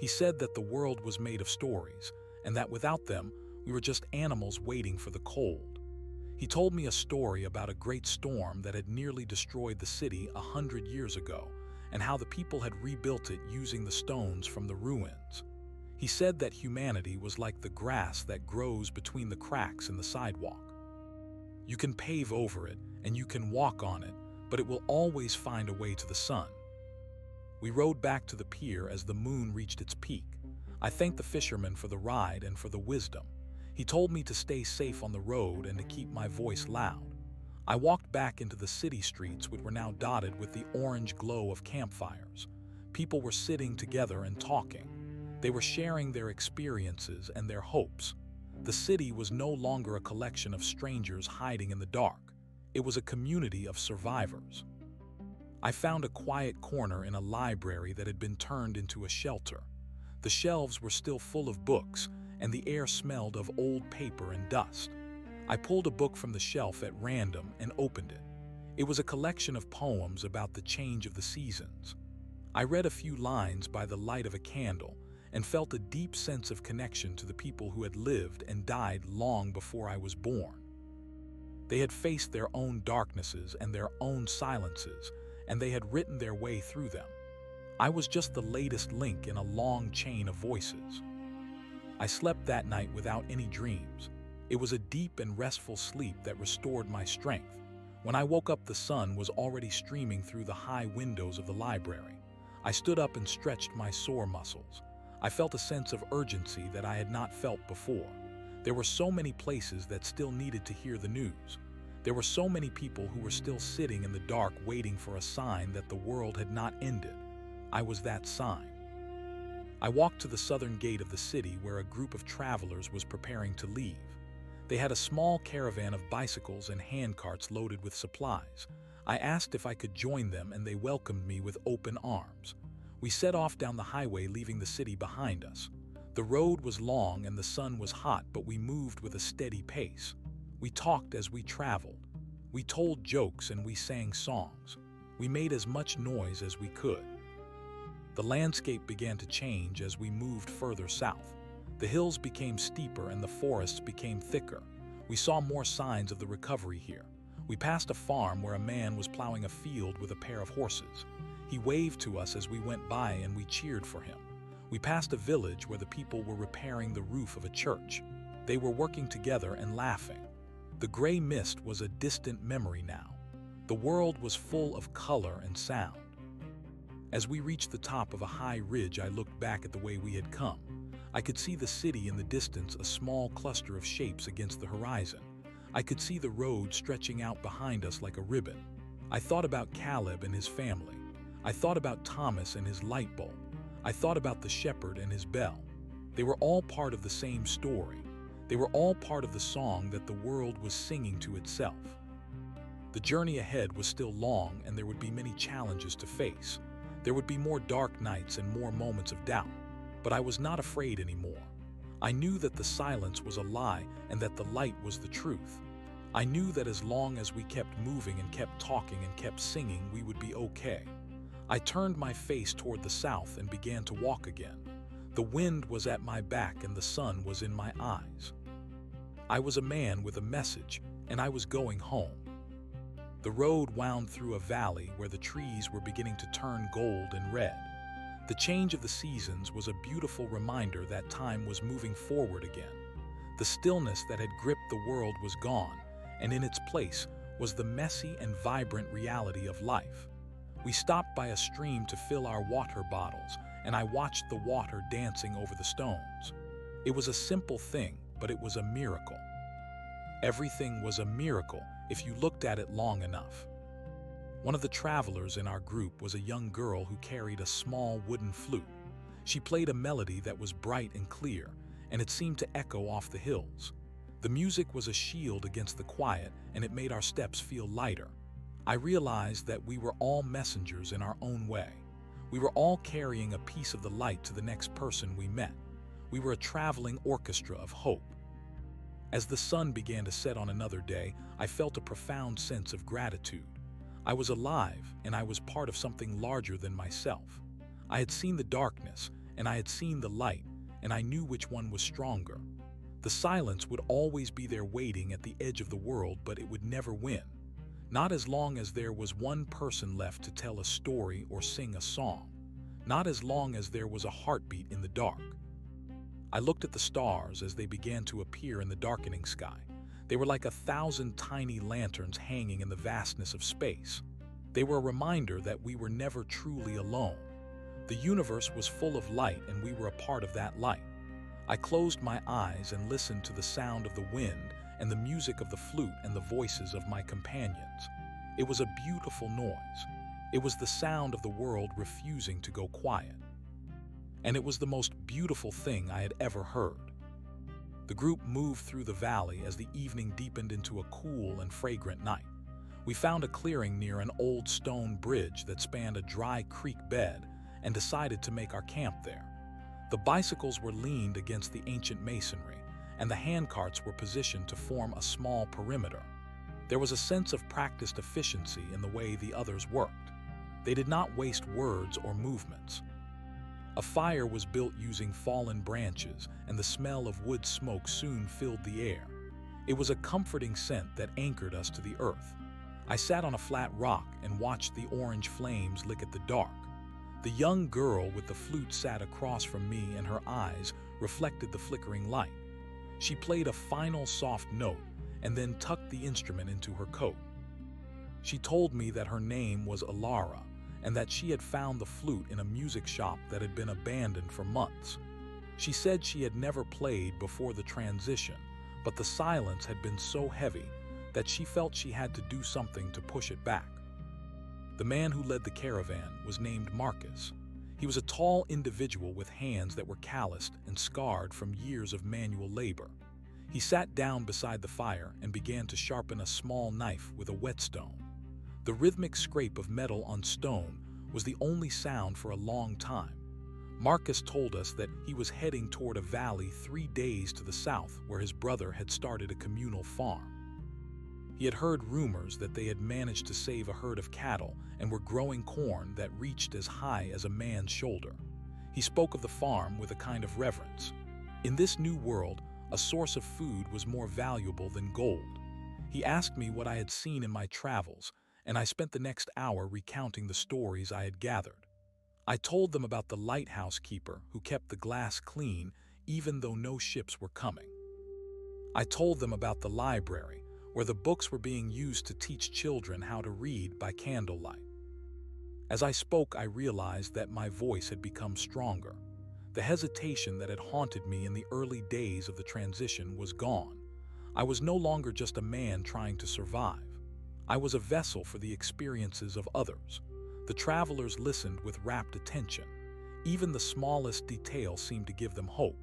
He said that the world was made of stories, and that without them, we were just animals waiting for the cold. He told me a story about a great storm that had nearly destroyed the city 100 years ago, and how the people had rebuilt it using the stones from the ruins. He said that humanity was like the grass that grows between the cracks in the sidewalk. You can pave over it and you can walk on it, but it will always find a way to the sun. We rowed back to the pier as the moon reached its peak. I thanked the fisherman for the ride and for the wisdom. He told me to stay safe on the road and to keep my voice loud. I walked back into the city streets, which were now dotted with the orange glow of campfires. People were sitting together and talking. They were sharing their experiences and their hopes. The city was no longer a collection of strangers hiding in the dark. It was a community of survivors. I found a quiet corner in a library that had been turned into a shelter. The shelves were still full of books, and the air smelled of old paper and dust. I pulled a book from the shelf at random and opened it. It was a collection of poems about the change of the seasons. I read a few lines by the light of a candle and felt a deep sense of connection to the people who had lived and died long before I was born. They had faced their own darknesses and their own silences, and they had written their way through them. I was just the latest link in a long chain of voices. I slept that night without any dreams. It was a deep and restful sleep that restored my strength. When I woke up, the sun was already streaming through the high windows of the library. I stood up and stretched my sore muscles. I felt a sense of urgency that I had not felt before. There were so many places that still needed to hear the news. There were so many people who were still sitting in the dark waiting for a sign that the world had not ended. I was that sign. I walked to the southern gate of the city where a group of travelers was preparing to leave. They had a small caravan of bicycles and handcarts loaded with supplies. I asked if I could join them, and they welcomed me with open arms. We set off down the highway, leaving the city behind us. The road was long and the sun was hot, but we moved with a steady pace. We talked as we traveled. We told jokes and we sang songs. We made as much noise as we could. The landscape began to change as we moved further south. The hills became steeper and the forests became thicker. We saw more signs of the recovery here. We passed a farm where a man was plowing a field with a pair of horses. He waved to us as we went by and we cheered for him. We passed a village where the people were repairing the roof of a church. They were working together and laughing. The gray mist was a distant memory now. The world was full of color and sound. As we reached the top of a high ridge, I looked back at the way we had come. I could see the city in the distance, a small cluster of shapes against the horizon. I could see the road stretching out behind us like a ribbon. I thought about Caleb and his family. I thought about Thomas and his light bulb. I thought about the shepherd and his bell. They were all part of the same story. They were all part of the song that the world was singing to itself. The journey ahead was still long, and there would be many challenges to face. There would be more dark nights and more moments of doubt. But I was not afraid anymore. I knew that the silence was a lie and that the light was the truth. I knew that as long as we kept moving and kept talking and kept singing, we would be okay. I turned my face toward the south and began to walk again. The wind was at my back and the sun was in my eyes. I was a man with a message, and I was going home. The road wound through a valley where the trees were beginning to turn gold and red. The change of the seasons was a beautiful reminder that time was moving forward again. The stillness that had gripped the world was gone, and in its place was the messy and vibrant reality of life. We stopped by a stream to fill our water bottles, and I watched the water dancing over the stones. It was a simple thing, but it was a miracle. Everything was a miracle if you looked at it long enough. One of the travelers in our group was a young girl who carried a small wooden flute. She played a melody that was bright and clear, and it seemed to echo off the hills. The music was a shield against the quiet, and it made our steps feel lighter. I realized that we were all messengers in our own way. We were all carrying a piece of the light to the next person we met. We were a traveling orchestra of hope. As the sun began to set on another day, I felt a profound sense of gratitude. I was alive, and I was part of something larger than myself. I had seen the darkness, and I had seen the light, and I knew which one was stronger. The silence would always be there waiting at the edge of the world, but it would never win. Not as long as there was one person left to tell a story or sing a song. Not as long as there was a heartbeat in the dark. I looked at the stars as they began to appear in the darkening sky. They were like 1,000 tiny lanterns hanging in the vastness of space. They were a reminder that we were never truly alone. The universe was full of light, and we were a part of that light. I closed my eyes and listened to the sound of the wind and the music of the flute and the voices of my companions. It was a beautiful noise. It was the sound of the world refusing to go quiet. And it was the most beautiful thing I had ever heard. The group moved through the valley as the evening deepened into a cool and fragrant night. We found a clearing near an old stone bridge that spanned a dry creek bed and decided to make our camp there. The bicycles were leaned against the ancient masonry, and the handcarts were positioned to form a small perimeter. There was a sense of practiced efficiency in the way the others worked. They did not waste words or movements. A fire was built using fallen branches, and the smell of wood smoke soon filled the air. It was a comforting scent that anchored us to the earth. I sat on a flat rock and watched the orange flames lick at the dark. The young girl with the flute sat across from me, and her eyes reflected the flickering light. She played a final soft note and then tucked the instrument into her coat. She told me that her name was Alara and that she had found the flute in a music shop that had been abandoned for months. She said she had never played before the transition, but the silence had been so heavy that she felt she had to do something to push it back. The man who led the caravan was named Marcus. He was a tall individual with hands that were calloused and scarred from years of manual labor. He sat down beside the fire and began to sharpen a small knife with a whetstone. The rhythmic scrape of metal on stone was the only sound for a long time. Marcus told us that he was heading toward a valley 3 days to the south where his brother had started a communal farm. He had heard rumors that they had managed to save a herd of cattle and were growing corn that reached as high as a man's shoulder. He spoke of the farm with a kind of reverence. In this new world, a source of food was more valuable than gold. He asked me what I had seen in my travels, and I spent the next hour recounting the stories I had gathered. I told them about the lighthouse keeper who kept the glass clean even though no ships were coming. I told them about the library, where the books were being used to teach children how to read by candlelight. As I spoke, I realized that my voice had become stronger. The hesitation that had haunted me in the early days of the transition was gone. I was no longer just a man trying to survive. I was a vessel for the experiences of others. The travelers listened with rapt attention. Even the smallest detail seemed to give them hope.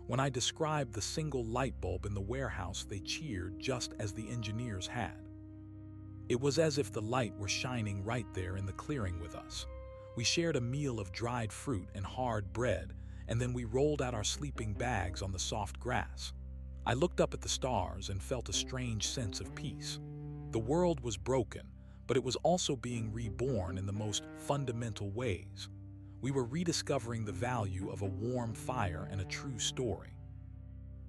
When I described the single light bulb in the warehouse, they cheered just as the engineers had. It was as if the light were shining right there in the clearing with us. We shared a meal of dried fruit and hard bread, and then we rolled out our sleeping bags on the soft grass. I looked up at the stars and felt a strange sense of peace. The world was broken, but it was also being reborn in the most fundamental ways. We were rediscovering the value of a warm fire and a true story.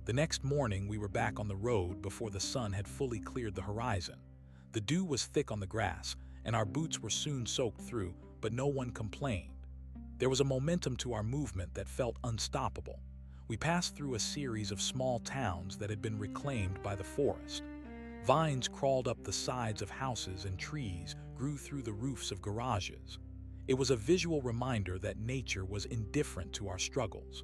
The next morning, we were back on the road before the sun had fully cleared the horizon. The dew was thick on the grass, and our boots were soon soaked through, but no one complained. There was a momentum to our movement that felt unstoppable. We passed through a series of small towns that had been reclaimed by the forest. Vines crawled up the sides of houses and trees grew through the roofs of garages. It was a visual reminder that nature was indifferent to our struggles.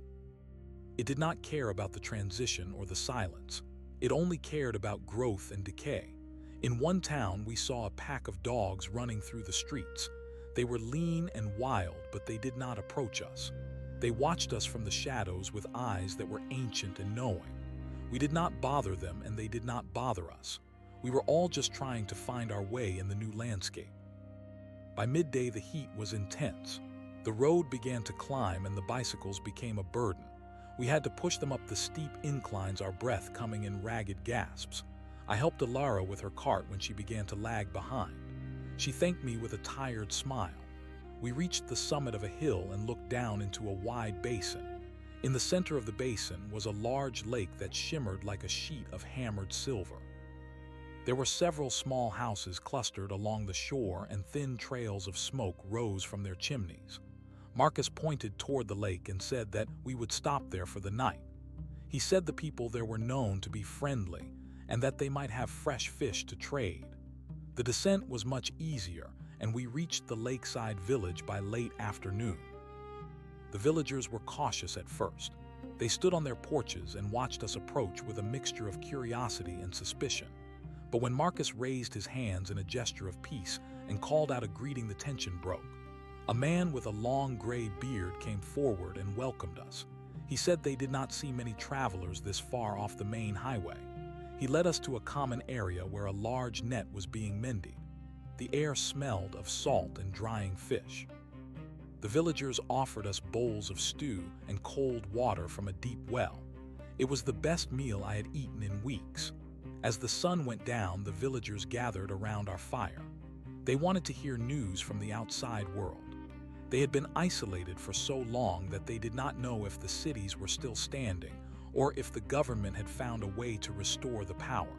It did not care about the transition or the silence. It only cared about growth and decay. In one town, we saw a pack of dogs running through the streets. They were lean and wild, but they did not approach us. They watched us from the shadows with eyes that were ancient and knowing. We did not bother them, and they did not bother us. We were all just trying to find our way in the new landscape. By midday, the heat was intense. The road began to climb, and the bicycles became a burden. We had to push them up the steep inclines, our breath coming in ragged gasps. I helped Alara with her cart when she began to lag behind. She thanked me with a tired smile. We reached the summit of a hill and looked down into a wide basin. In the center of the basin was a large lake that shimmered like a sheet of hammered silver. There were several small houses clustered along the shore, and thin trails of smoke rose from their chimneys. Marcus pointed toward the lake and said that we would stop there for the night. He said the people there were known to be friendly and that they might have fresh fish to trade. The descent was much easier, and we reached the lakeside village by late afternoon. The villagers were cautious at first. They stood on their porches and watched us approach with a mixture of curiosity and suspicion. But when Marcus raised his hands in a gesture of peace and called out a greeting, the tension broke. A man with a long gray beard came forward and welcomed us. He said they did not see many travelers this far off the main highway. He led us to a common area where a large net was being mended. The air smelled of salt and drying fish. The villagers offered us bowls of stew and cold water from a deep well. It was the best meal I had eaten in weeks. As the sun went down, the villagers gathered around our fire. They wanted to hear news from the outside world. They had been isolated for so long that they did not know if the cities were still standing or if the government had found a way to restore the power.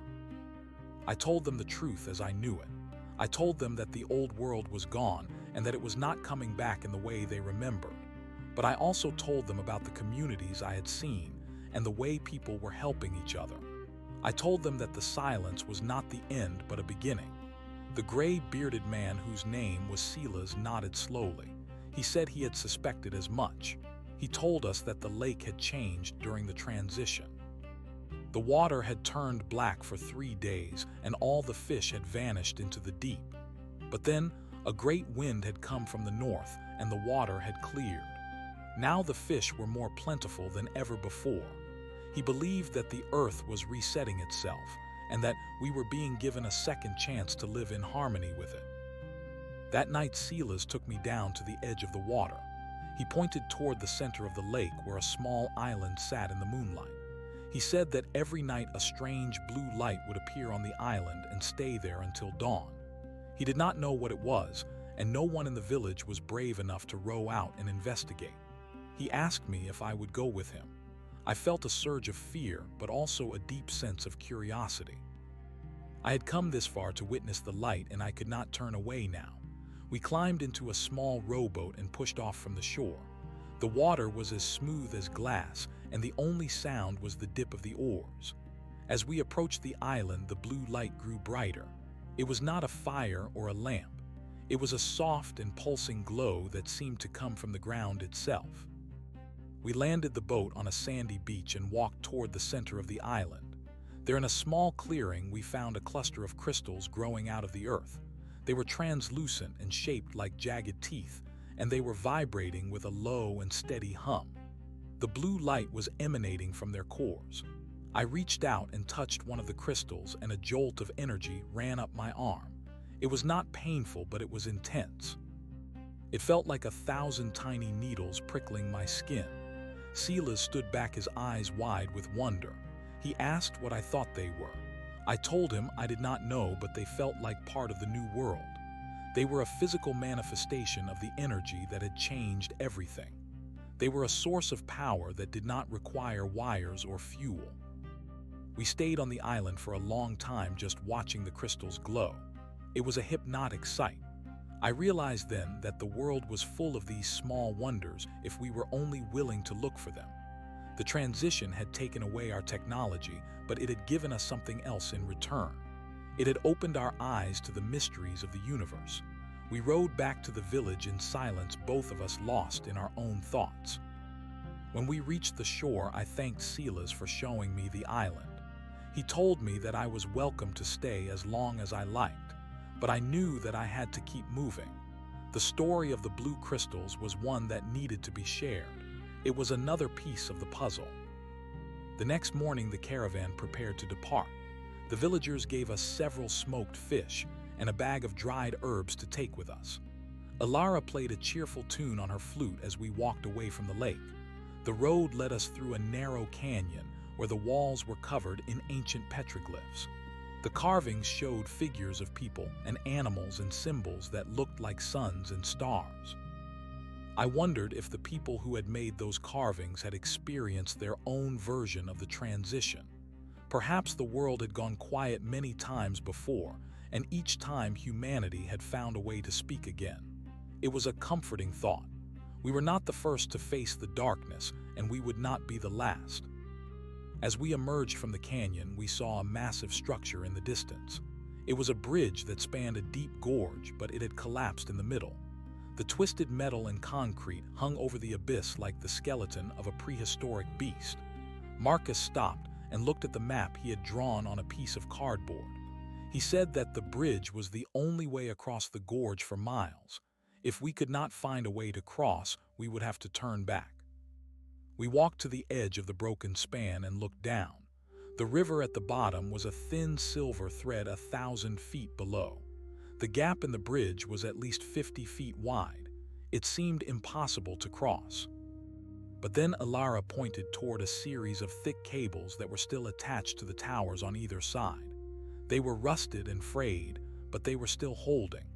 I told them the truth as I knew it. I told them that the old world was gone and that it was not coming back in the way they remembered. But I also told them about the communities I had seen and the way people were helping each other. I told them that the silence was not the end but a beginning. The gray bearded man whose name was Silas nodded slowly. He said he had suspected as much. He told us that the lake had changed during the transition. The water had turned black for 3 days and all the fish had vanished into the deep. But then a great wind had come from the north and the water had cleared. Now the fish were more plentiful than ever before. He believed that the earth was resetting itself and that we were being given a second chance to live in harmony with it. That night Silas took me down to the edge of the water. He pointed toward the center of the lake where a small island sat in the moonlight. He said that every night a strange blue light would appear on the island and stay there until dawn. He did not know what it was, and no one in the village was brave enough to row out and investigate. He asked me if I would go with him. I felt a surge of fear, but also a deep sense of curiosity. I had come this far to witness the light, and I could not turn away now. We climbed into a small rowboat and pushed off from the shore. The water was as smooth as glass, and the only sound was the dip of the oars. As we approached the island, the blue light grew brighter. It was not a fire or a lamp. It was a soft and pulsing glow that seemed to come from the ground itself. We landed the boat on a sandy beach and walked toward the center of the island. There in a small clearing, we found a cluster of crystals growing out of the earth. They were translucent and shaped like jagged teeth, and they were vibrating with a low and steady hum. The blue light was emanating from their cores. I reached out and touched one of the crystals, and a jolt of energy ran up my arm. It was not painful, but it was intense. It felt like 1,000 tiny needles prickling my skin. Silas stood back, his eyes wide with wonder. He asked what I thought they were. I told him I did not know, but they felt like part of the new world. They were a physical manifestation of the energy that had changed everything. They were a source of power that did not require wires or fuel. We stayed on the island for a long time just watching the crystals glow. It was a hypnotic sight. I realized then that the world was full of these small wonders if we were only willing to look for them. The transition had taken away our technology, but it had given us something else in return. It had opened our eyes to the mysteries of the universe. We rowed back to the village in silence, both of us lost in our own thoughts. When we reached the shore, I thanked Silas for showing me the island. He told me that I was welcome to stay as long as I liked, but I knew that I had to keep moving. The story of the blue crystals was one that needed to be shared. It was another piece of the puzzle. The next morning, the caravan prepared to depart. The villagers gave us several smoked fish and a bag of dried herbs to take with us. Alara played a cheerful tune on her flute as we walked away from the lake. The road led us through a narrow canyon where the walls were covered in ancient petroglyphs. The carvings showed figures of people and animals and symbols that looked like suns and stars. I wondered if the people who had made those carvings had experienced their own version of the transition. Perhaps the world had gone quiet many times before, and each time humanity had found a way to speak again. It was a comforting thought. We were not the first to face the darkness, and we would not be the last. As we emerged from the canyon, we saw a massive structure in the distance. It was a bridge that spanned a deep gorge, but it had collapsed in the middle. The twisted metal and concrete hung over the abyss like the skeleton of a prehistoric beast. Marcus stopped and looked at the map he had drawn on a piece of cardboard. He said that the bridge was the only way across the gorge for miles. If we could not find a way to cross, we would have to turn back. We walked to the edge of the broken span and looked down. The river at the bottom was a thin silver thread 1,000 feet below. The gap in the bridge was at least 50 feet wide. It seemed impossible to cross. But then Alara pointed toward a series of thick cables that were still attached to the towers on either side. They were rusted and frayed, but they were still holding.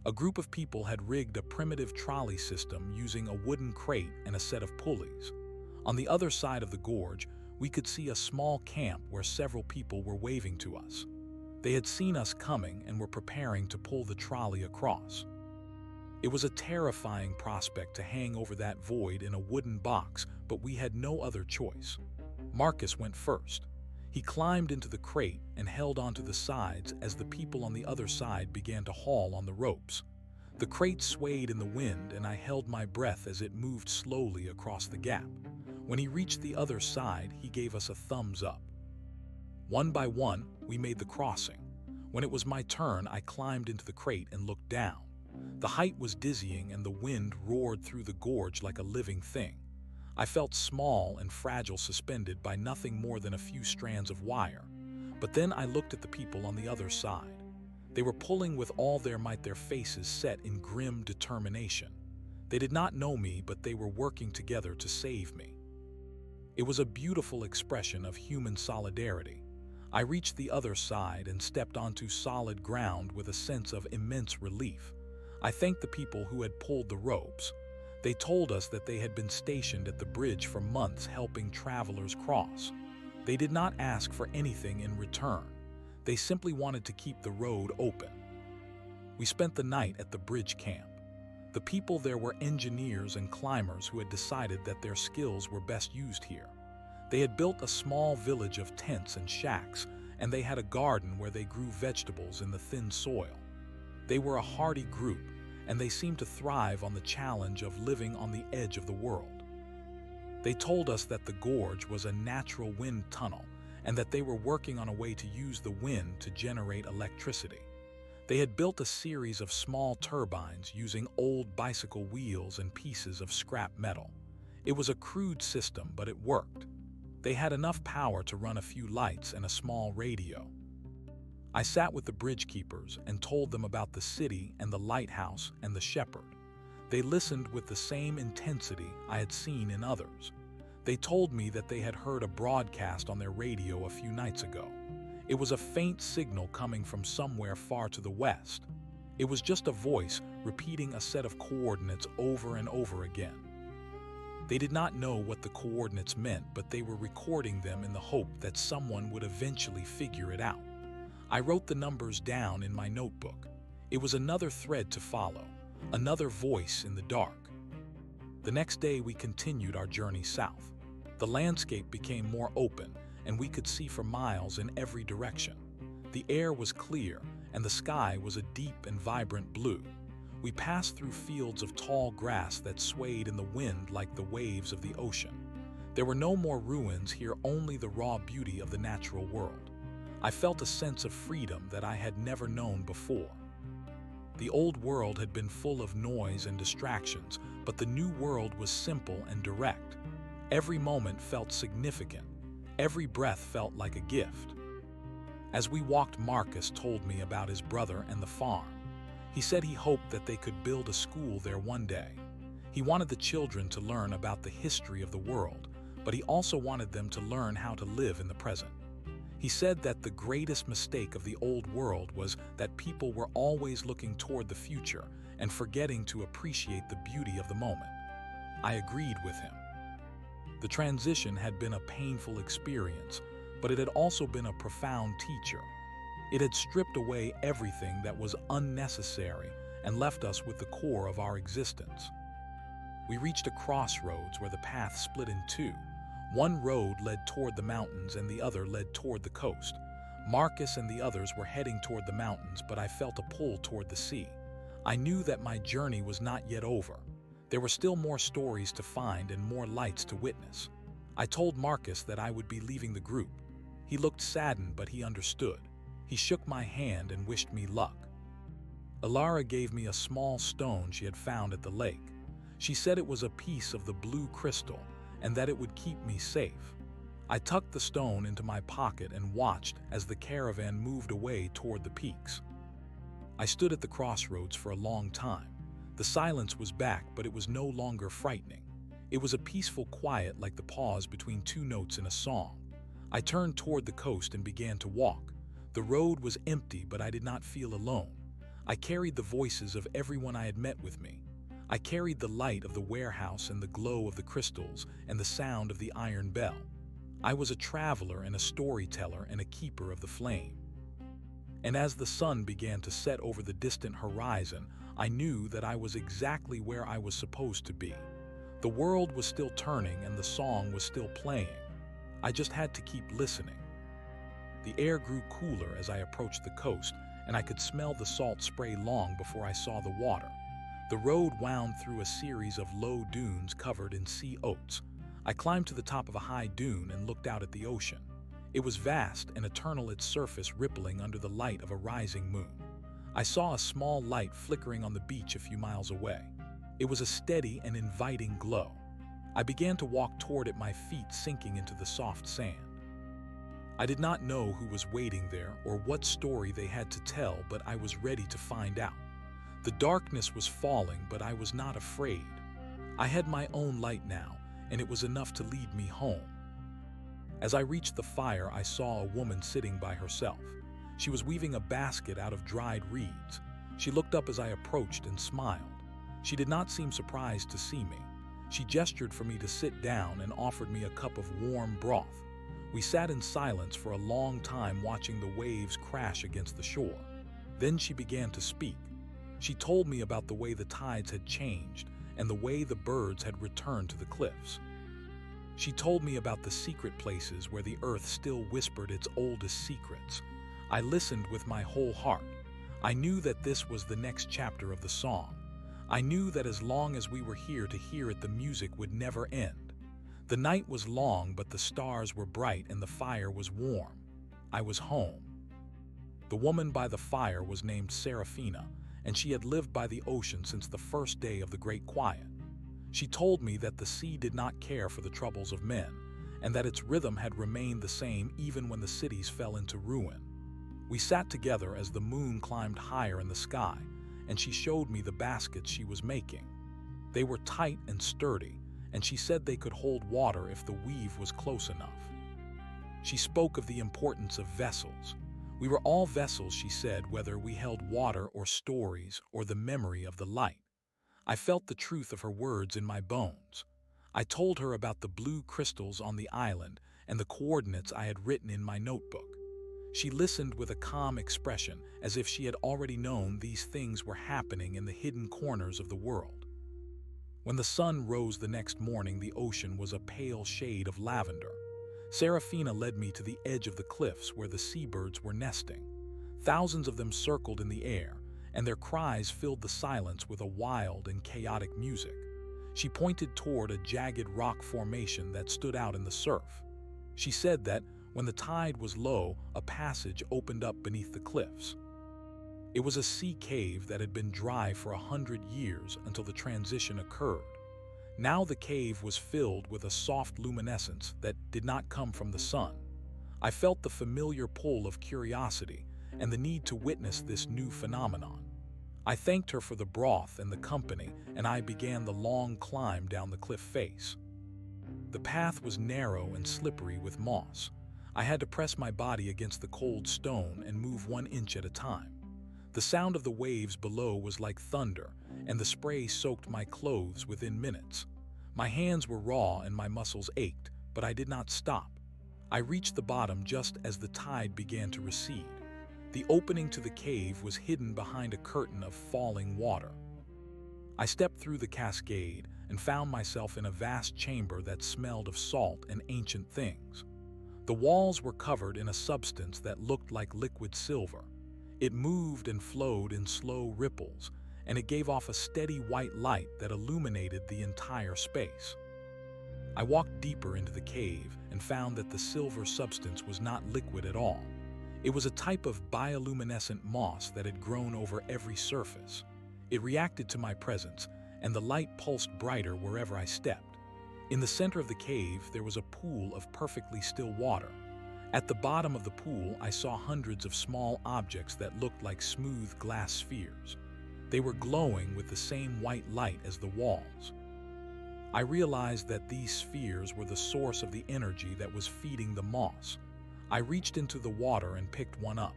A group of people had rigged a primitive trolley system using a wooden crate and a set of pulleys. On the other side of the gorge, we could see a small camp where several people were waving to us. They had seen us coming and were preparing to pull the trolley across. It was a terrifying prospect to hang over that void in a wooden box, but we had no other choice. Marcus went first. He climbed into the crate and held onto the sides as the people on the other side began to haul on the ropes. The crate swayed in the wind and I held my breath as it moved slowly across the gap. When he reached the other side, he gave us a thumbs up. One by one, we made the crossing. When it was my turn, I climbed into the crate and looked down. The height was dizzying and the wind roared through the gorge like a living thing. I felt small and fragile, suspended by nothing more than a few strands of wire. But then I looked at the people on the other side. They were pulling with all their might, their faces set in grim determination. They did not know me, but they were working together to save me. It was a beautiful expression of human solidarity. I reached the other side and stepped onto solid ground with a sense of immense relief. I thanked the people who had pulled the ropes. They told us that they had been stationed at the bridge for months helping travelers cross. They did not ask for anything in return. They simply wanted to keep the road open. We spent the night at the bridge camp. The people there were engineers and climbers who had decided that their skills were best used here. They had built a small village of tents and shacks, and they had a garden where they grew vegetables in the thin soil. They were a hardy group, and they seemed to thrive on the challenge of living on the edge of the world. They told us that the gorge was a natural wind tunnel, and that they were working on a way to use the wind to generate electricity. They had built a series of small turbines using old bicycle wheels and pieces of scrap metal. It was a crude system, but it worked. They had enough power to run a few lights and a small radio. I sat with the bridge keepers and told them about the city and the lighthouse and the shepherd. They listened with the same intensity I had seen in others. They told me that they had heard a broadcast on their radio a few nights ago. It was a faint signal coming from somewhere far to the west. It was just a voice repeating a set of coordinates over and over again. They did not know what the coordinates meant, but they were recording them in the hope that someone would eventually figure it out. I wrote the numbers down in my notebook. It was another thread to follow, another voice in the dark. The next day we continued our journey south. The landscape became more open, and we could see for miles in every direction. The air was clear, and the sky was a deep and vibrant blue. We passed through fields of tall grass that swayed in the wind like the waves of the ocean. There were no more ruins here, only the raw beauty of the natural world. I felt a sense of freedom that I had never known before. The old world had been full of noise and distractions, but the new world was simple and direct. Every moment felt significant. Every breath felt like a gift. As we walked, Marcus told me about his brother and the farm. He said he hoped that they could build a school there one day. He wanted the children to learn about the history of the world, but he also wanted them to learn how to live in the present. He said that the greatest mistake of the old world was that people were always looking toward the future and forgetting to appreciate the beauty of the moment. I agreed with him. The transition had been a painful experience, but it had also been a profound teacher. It had stripped away everything that was unnecessary and left us with the core of our existence. We reached a crossroads where the path split in two. One road led toward the mountains and the other led toward the coast. Marcus and the others were heading toward the mountains, but I felt a pull toward the sea. I knew that my journey was not yet over. There were still more stories to find and more lights to witness. I told Marcus that I would be leaving the group. He looked saddened, but he understood. He shook my hand and wished me luck. Alara gave me a small stone she had found at the lake. She said it was a piece of the blue crystal, and that it would keep me safe. I tucked the stone into my pocket and watched as the caravan moved away toward the peaks. I stood at the crossroads for a long time. The silence was back, but it was no longer frightening. It was a peaceful quiet, like the pause between two notes in a song. I turned toward the coast and began to walk. The road was empty, but I did not feel alone. I carried the voices of everyone I had met with me. I carried the light of the warehouse and the glow of the crystals and the sound of the iron bell. I was a traveler and a storyteller and a keeper of the flame. And as the sun began to set over the distant horizon, I knew that I was exactly where I was supposed to be. The world was still turning and the song was still playing. I just had to keep listening. The air grew cooler as I approached the coast, and I could smell the salt spray long before I saw the water. The road wound through a series of low dunes covered in sea oats. I climbed to the top of a high dune and looked out at the ocean. It was vast and eternal, its surface rippling under the light of a rising moon. I saw a small light flickering on the beach a few miles away. It was a steady and inviting glow. I began to walk toward it, my feet sinking into the soft sand. I did not know who was waiting there or what story they had to tell, but I was ready to find out. The darkness was falling, but I was not afraid. I had my own light now, and it was enough to lead me home. As I reached the fire, I saw a woman sitting by herself. She was weaving a basket out of dried reeds. She looked up as I approached and smiled. She did not seem surprised to see me. She gestured for me to sit down and offered me a cup of warm broth. We sat in silence for a long time, watching the waves crash against the shore. Then she began to speak. She told me about the way the tides had changed and the way the birds had returned to the cliffs. She told me about the secret places where the earth still whispered its oldest secrets. I listened with my whole heart. I knew that this was the next chapter of the song. I knew that as long as we were here to hear it, the music would never end. The night was long, but the stars were bright and the fire was warm. I was home. The woman by the fire was named Serafina, and she had lived by the ocean since the first day of the Great Quiet. She told me that the sea did not care for the troubles of men, and that its rhythm had remained the same even when the cities fell into ruin. We sat together as the moon climbed higher in the sky, and she showed me the baskets she was making. They were tight and sturdy, and she said they could hold water if the weave was close enough. She spoke of the importance of vessels. We were all vessels, she said, whether we held water or stories or the memory of the light. I felt the truth of her words in my bones. I told her about the blue crystals on the island and the coordinates I had written in my notebook. She listened with a calm expression, as if she had already known these things were happening in the hidden corners of the world. When the sun rose the next morning, the ocean was a pale shade of lavender. Serafina led me to the edge of the cliffs where the seabirds were nesting. Thousands of them circled in the air, and their cries filled the silence with a wild and chaotic music. She pointed toward a jagged rock formation that stood out in the surf. She said that when the tide was low, a passage opened up beneath the cliffs. It was a sea cave that had been dry for 100 years until the transition occurred. Now the cave was filled with a soft luminescence that did not come from the sun. I felt the familiar pull of curiosity and the need to witness this new phenomenon. I thanked her for the broth and the company, and I began the long climb down the cliff face. The path was narrow and slippery with moss. I had to press my body against the cold stone and move 1 inch at a time. The sound of the waves below was like thunder, and the spray soaked my clothes within minutes. My hands were raw and my muscles ached, but I did not stop. I reached the bottom just as the tide began to recede. The opening to the cave was hidden behind a curtain of falling water. I stepped through the cascade and found myself in a vast chamber that smelled of salt and ancient things. The walls were covered in a substance that looked like liquid silver. It moved and flowed in slow ripples, and it gave off a steady white light that illuminated the entire space. I walked deeper into the cave and found that the silver substance was not liquid at all. It was a type of bioluminescent moss that had grown over every surface. It reacted to my presence, and the light pulsed brighter wherever I stepped. In the center of the cave, there was a pool of perfectly still water. At the bottom of the pool, I saw hundreds of small objects that looked like smooth glass spheres. They were glowing with the same white light as the walls. I realized that these spheres were the source of the energy that was feeding the moss. I reached into the water and picked one up.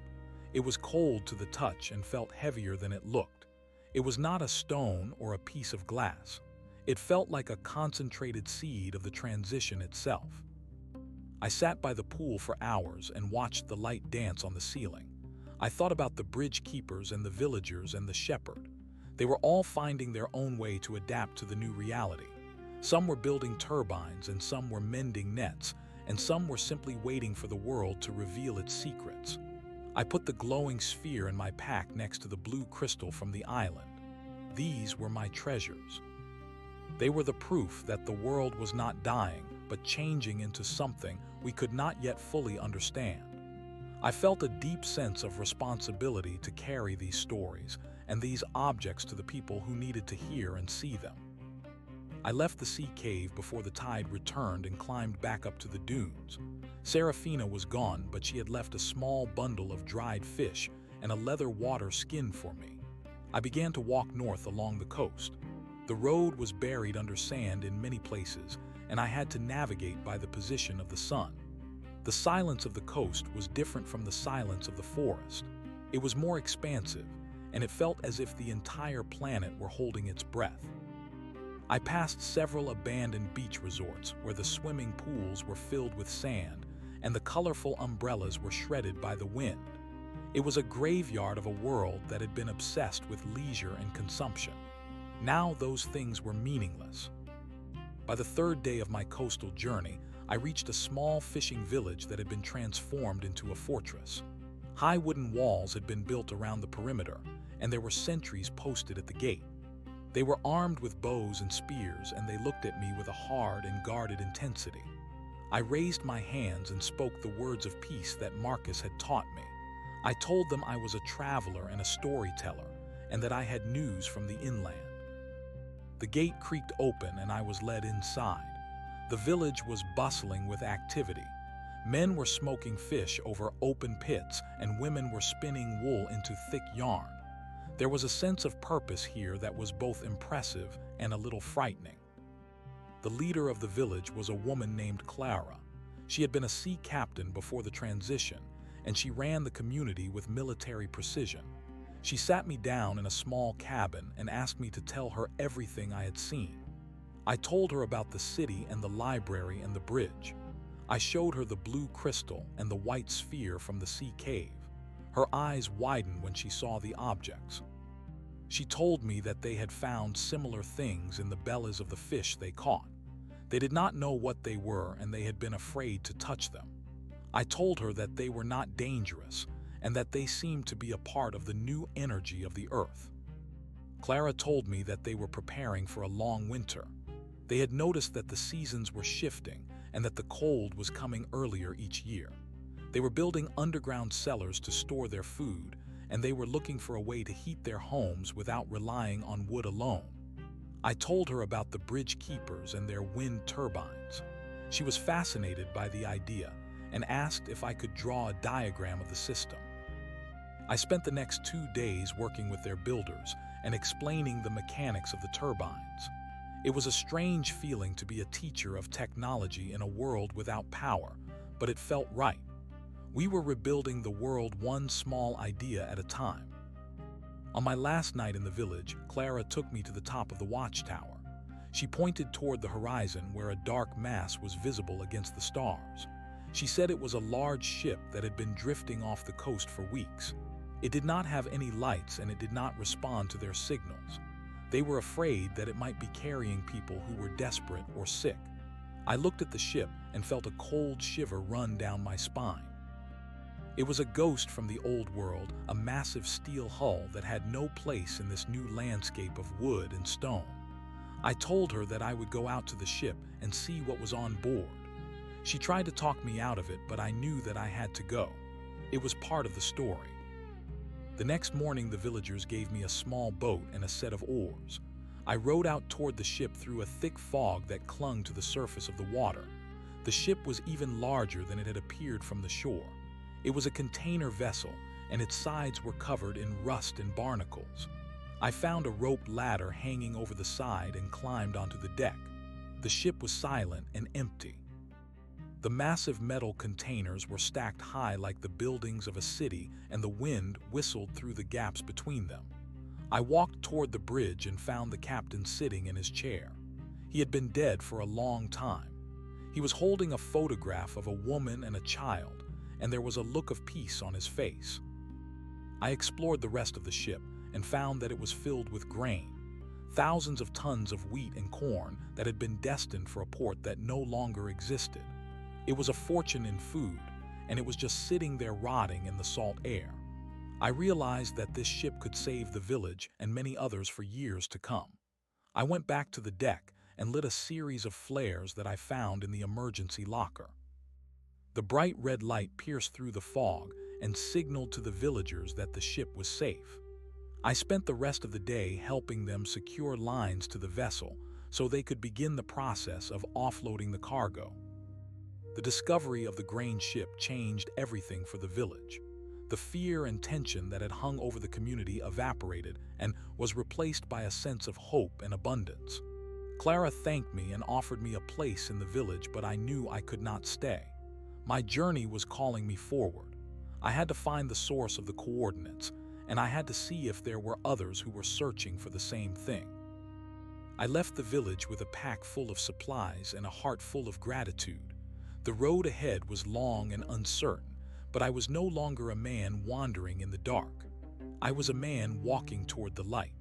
It was cold to the touch and felt heavier than it looked. It was not a stone or a piece of glass. It felt like a concentrated seed of the transition itself. I sat by the pool for hours and watched the light dance on the ceiling. I thought about the bridge keepers and the villagers and the shepherd. They were all finding their own way to adapt to the new reality. Some were building turbines, and some were mending nets, and some were simply waiting for the world to reveal its secrets. I put the glowing sphere in my pack next to the blue crystal from the island. These were my treasures. They were the proof that the world was not dying, but changing into something we could not yet fully understand. I felt a deep sense of responsibility to carry these stories and these objects to the people who needed to hear and see them. I left the sea cave before the tide returned and climbed back up to the dunes. Serafina was gone, but she had left a small bundle of dried fish and a leather water skin for me. I began to walk north along the coast. The road was buried under sand in many places, and I had to navigate by the position of the sun. The silence of the coast was different from the silence of the forest. It was more expansive, and it felt as if the entire planet were holding its breath. I passed several abandoned beach resorts where the swimming pools were filled with sand and the colorful umbrellas were shredded by the wind. It was a graveyard of a world that had been obsessed with leisure and consumption. Now those things were meaningless. By the third day of my coastal journey, I reached a small fishing village that had been transformed into a fortress. High wooden walls had been built around the perimeter, and there were sentries posted at the gate. They were armed with bows and spears, and they looked at me with a hard and guarded intensity. I raised my hands and spoke the words of peace that Marcus had taught me. I told them I was a traveler and a storyteller, and that I had news from the inland. The gate creaked open and I was led inside. The village was bustling with activity. Men were smoking fish over open pits, and women were spinning wool into thick yarn. There was a sense of purpose here that was both impressive and a little frightening. The leader of the village was a woman named Clara. She had been a sea captain before the transition, and she ran the community with military precision. She sat me down in a small cabin and asked me to tell her everything I had seen. I told her about the city and the library and the bridge. I showed her the blue crystal and the white sphere from the sea cave. Her eyes widened when she saw the objects. She told me that they had found similar things in the bellies of the fish they caught. They did not know what they were, and they had been afraid to touch them. I told her that they were not dangerous, and that they seemed to be a part of the new energy of the earth. Clara told me that they were preparing for a long winter. They had noticed that the seasons were shifting and that the cold was coming earlier each year. They were building underground cellars to store their food, and they were looking for a way to heat their homes without relying on wood alone. I told her about the bridge keepers and their wind turbines. She was fascinated by the idea and asked if I could draw a diagram of the system. I spent the next 2 days working with their builders and explaining the mechanics of the turbines. It was a strange feeling to be a teacher of technology in a world without power, but it felt right. We were rebuilding the world one small idea at a time. On my last night in the village, Clara took me to the top of the watchtower. She pointed toward the horizon where a dark mass was visible against the stars. She said it was a large ship that had been drifting off the coast for weeks. It did not have any lights and it did not respond to their signals. They were afraid that it might be carrying people who were desperate or sick. I looked at the ship and felt a cold shiver run down my spine. It was a ghost from the old world, a massive steel hull that had no place in this new landscape of wood and stone. I told her that I would go out to the ship and see what was on board. She tried to talk me out of it, but I knew that I had to go. It was part of the story. The next morning, the villagers gave me a small boat and a set of oars. I rowed out toward the ship through a thick fog that clung to the surface of the water. The ship was even larger than it had appeared from the shore. It was a container vessel, and its sides were covered in rust and barnacles. I found a rope ladder hanging over the side and climbed onto the deck. The ship was silent and empty. The massive metal containers were stacked high like the buildings of a city, and the wind whistled through the gaps between them. I walked toward the bridge and found the captain sitting in his chair. He had been dead for a long time. He was holding a photograph of a woman and a child, and there was a look of peace on his face. I explored the rest of the ship and found that it was filled with grain, thousands of tons of wheat and corn that had been destined for a port that no longer existed. It was a fortune in food, and it was just sitting there rotting in the salt air. I realized that this ship could save the village and many others for years to come. I went back to the deck and lit a series of flares that I found in the emergency locker. The bright red light pierced through the fog and signaled to the villagers that the ship was safe. I spent the rest of the day helping them secure lines to the vessel so they could begin the process of offloading the cargo. The discovery of the grain ship changed everything for the village. The fear and tension that had hung over the community evaporated and was replaced by a sense of hope and abundance. Clara thanked me and offered me a place in the village, but I knew I could not stay. My journey was calling me forward. I had to find the source of the coordinates, and I had to see if there were others who were searching for the same thing. I left the village with a pack full of supplies and a heart full of gratitude. The road ahead was long and uncertain, but I was no longer a man wandering in the dark. I was a man walking toward the light.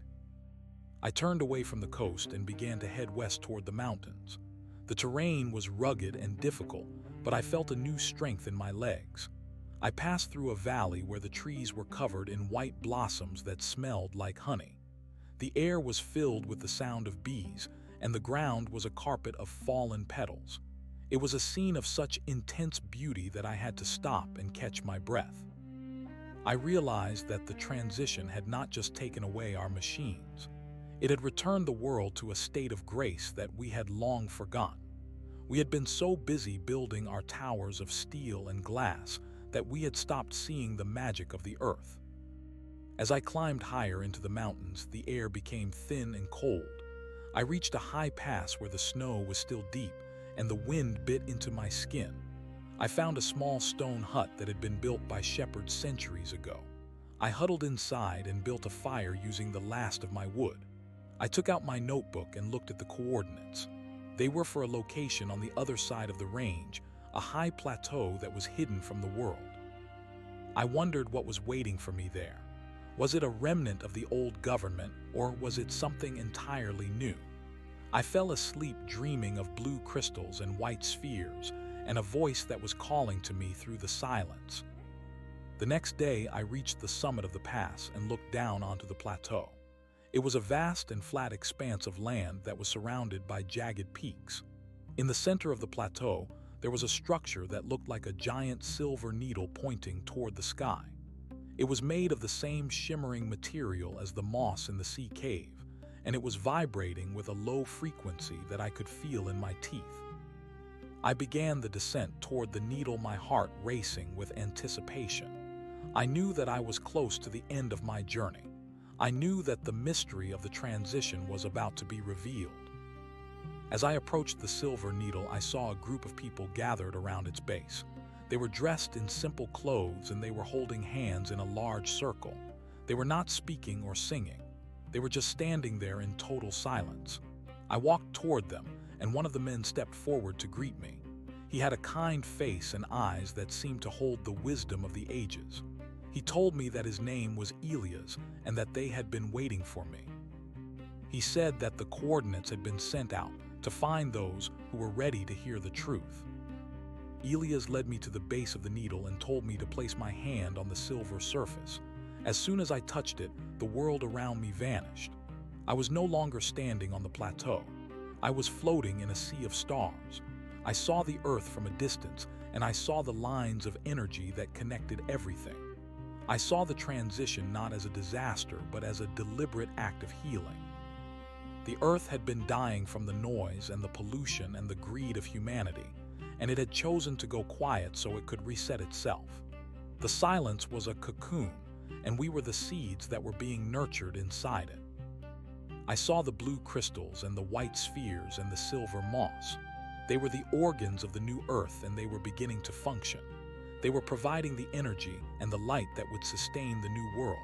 I turned away from the coast and began to head west toward the mountains. The terrain was rugged and difficult, but I felt a new strength in my legs. I passed through a valley where the trees were covered in white blossoms that smelled like honey. The air was filled with the sound of bees, and the ground was a carpet of fallen petals. It was a scene of such intense beauty that I had to stop and catch my breath. I realized that the transition had not just taken away our machines. It had returned the world to a state of grace that we had long forgotten. We had been so busy building our towers of steel and glass that we had stopped seeing the magic of the earth. As I climbed higher into the mountains, the air became thin and cold. I reached a high pass where the snow was still deep and the wind bit into my skin. I found a small stone hut that had been built by shepherds centuries ago. I huddled inside and built a fire using the last of my wood. I took out my notebook and looked at the coordinates. They were for a location on the other side of the range, a high plateau that was hidden from the world. I wondered what was waiting for me there. Was it a remnant of the old government, or was it something entirely new? I fell asleep dreaming of blue crystals and white spheres, and a voice that was calling to me through the silence. The next day, I reached the summit of the pass and looked down onto the plateau. It was a vast and flat expanse of land that was surrounded by jagged peaks. In the center of the plateau, there was a structure that looked like a giant silver needle pointing toward the sky. It was made of the same shimmering material as the moss in the sea cave, and it was vibrating with a low frequency that I could feel in my teeth. I began the descent toward the needle, my heart racing with anticipation. I knew that I was close to the end of my journey. I knew that the mystery of the transition was about to be revealed. As I approached the silver needle, I saw a group of people gathered around its base. They were dressed in simple clothes and they were holding hands in a large circle. They were not speaking or singing. They were just standing there in total silence. I walked toward them, and one of the men stepped forward to greet me. He had a kind face and eyes that seemed to hold the wisdom of the ages. He told me that his name was Elias and that they had been waiting for me. He said that the coordinates had been sent out to find those who were ready to hear the truth. Elias led me to the base of the needle and told me to place my hand on the silver surface. As soon as I touched it, the world around me vanished. I was no longer standing on the plateau. I was floating in a sea of stars. I saw the earth from a distance, and I saw the lines of energy that connected everything. I saw the transition not as a disaster, but as a deliberate act of healing. The earth had been dying from the noise and the pollution and the greed of humanity, and it had chosen to go quiet so it could reset itself. The silence was a cocoon, and we were the seeds that were being nurtured inside it. I saw the blue crystals and the white spheres and the silver moss. They were the organs of the new earth, and they were beginning to function. They were providing the energy and the light that would sustain the new world.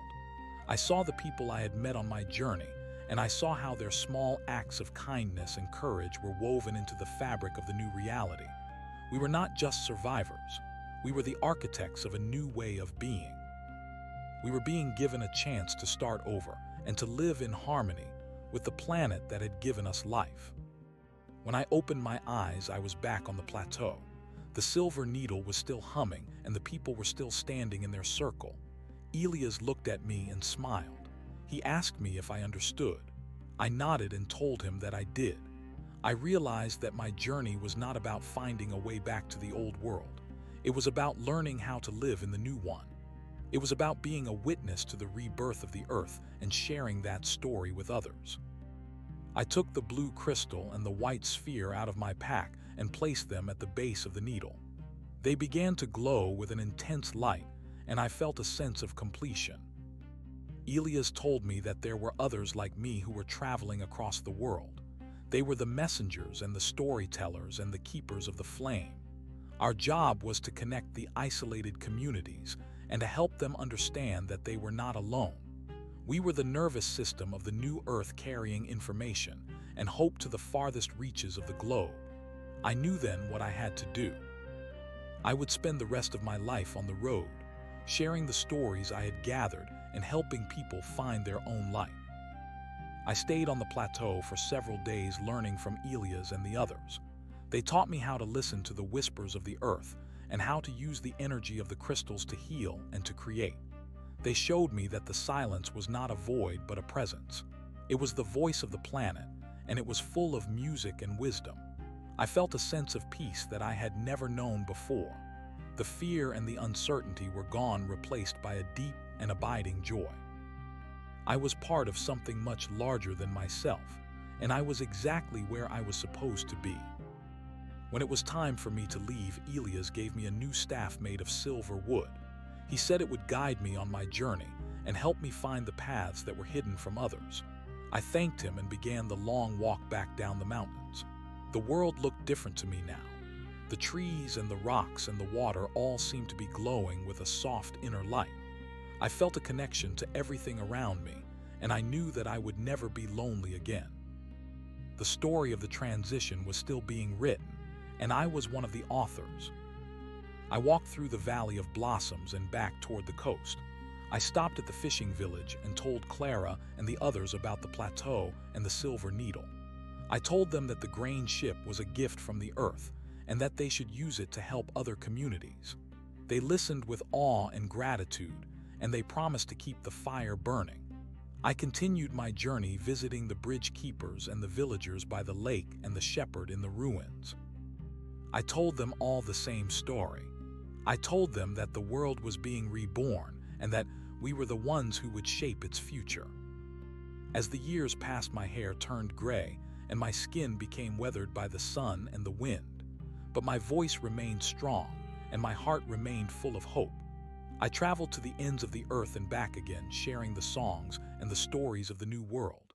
I saw the people I had met on my journey, and I saw how their small acts of kindness and courage were woven into the fabric of the new reality. We were not just survivors. We were the architects of a new way of being. We were being given a chance to start over and to live in harmony with the planet that had given us life. When I opened my eyes, I was back on the plateau. The silver needle was still humming, and the people were still standing in their circle. Elias looked at me and smiled. He asked me if I understood. I nodded and told him that I did. I realized that my journey was not about finding a way back to the old world. It was about learning how to live in the new one. It was about being a witness to the rebirth of the earth and sharing that story with others. I took the blue crystal and the white sphere out of my pack and placed them at the base of the needle. They began to glow with an intense light, and I felt a sense of completion. Elias told me that there were others like me who were traveling across the world. They were the messengers and the storytellers and the keepers of the flame. Our job was to connect the isolated communities and to help them understand that they were not alone. We were the nervous system of the new earth, carrying information and hope to the farthest reaches of the globe. I knew then what I had to do. I would spend the rest of my life on the road, sharing the stories I had gathered and helping people find their own light. I stayed on the plateau for several days, learning from Elias and the others. They taught me how to listen to the whispers of the earth and how to use the energy of the crystals to heal and to create. They showed me that the silence was not a void but a presence. It was the voice of the planet, and it was full of music and wisdom. I felt a sense of peace that I had never known before. The fear and the uncertainty were gone, replaced by a deep and abiding joy. I was part of something much larger than myself, and I was exactly where I was supposed to be. When it was time for me to leave, Elias gave me a new staff made of silver wood. He said it would guide me on my journey and help me find the paths that were hidden from others. I thanked him and began the long walk back down the mountains. The world looked different to me now. The trees and the rocks and the water all seemed to be glowing with a soft inner light. I felt a connection to everything around me, and I knew that I would never be lonely again. The story of the transition was still being written, and I was one of the authors. I walked through the Valley of Blossoms and back toward the coast. I stopped at the fishing village and told Clara and the others about the plateau and the silver needle. I told them that the grain ship was a gift from the earth and that they should use it to help other communities. They listened with awe and gratitude, and they promised to keep the fire burning. I continued my journey, visiting the bridge keepers and the villagers by the lake and the shepherd in the ruins. I told them all the same story. I told them that the world was being reborn and that we were the ones who would shape its future. As the years passed, my hair turned gray and my skin became weathered by the sun and the wind. But my voice remained strong and my heart remained full of hope. I traveled to the ends of the earth and back again, sharing the songs and the stories of the new world.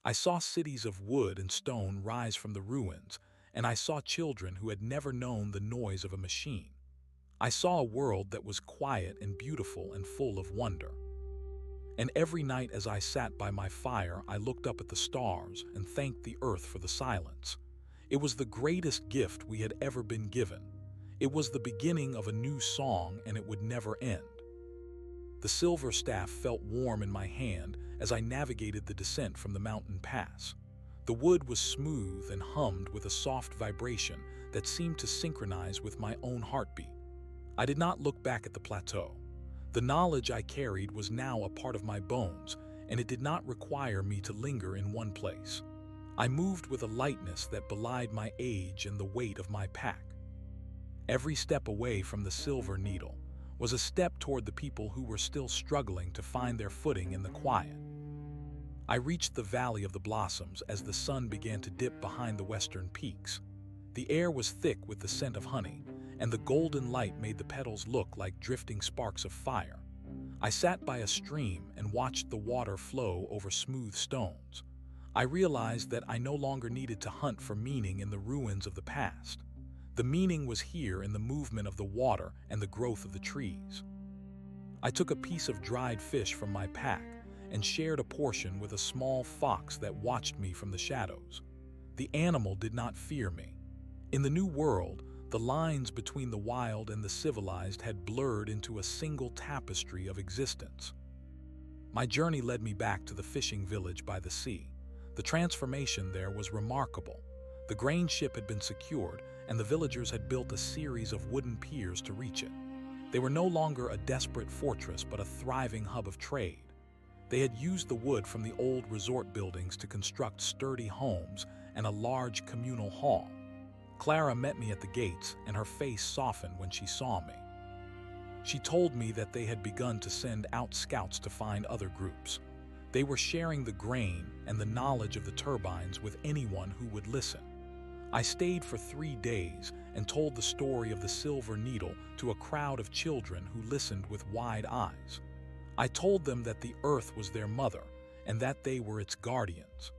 I saw cities of wood and stone rise from the ruins, and I saw children who had never known the noise of a machine. I saw a world that was quiet and beautiful and full of wonder. And every night as I sat by my fire, I looked up at the stars and thanked the earth for the silence. It was the greatest gift we had ever been given. It was the beginning of a new song, and it would never end. The silver staff felt warm in my hand as I navigated the descent from the mountain pass. The wood was smooth and hummed with a soft vibration that seemed to synchronize with my own heartbeat. I did not look back at the plateau. The knowledge I carried was now a part of my bones, and it did not require me to linger in one place. I moved with a lightness that belied my age and the weight of my pack. Every step away from the silver needle was a step toward the people who were still struggling to find their footing in the quiet. I reached the Valley of the Blossoms as the sun began to dip behind the western peaks. The air was thick with the scent of honey, and the golden light made the petals look like drifting sparks of fire. I sat by a stream and watched the water flow over smooth stones. I realized that I no longer needed to hunt for meaning in the ruins of the past. The meaning was here in the movement of the water and the growth of the trees. I took a piece of dried fish from my pack and shared a portion with a small fox that watched me from the shadows. The animal did not fear me. In the new world, the lines between the wild and the civilized had blurred into a single tapestry of existence. My journey led me back to the fishing village by the sea. The transformation there was remarkable. The grain ship had been secured, and the villagers had built a series of wooden piers to reach it. They were no longer a desperate fortress, but a thriving hub of trade. They had used the wood from the old resort buildings to construct sturdy homes and a large communal hall. Clara met me at the gates, and her face softened when she saw me. She told me that they had begun to send out scouts to find other groups. They were sharing the grain and the knowledge of the turbines with anyone who would listen. I stayed for 3 days and told the story of the Silver Needle to a crowd of children who listened with wide eyes. I told them that the earth was their mother and that they were its guardians.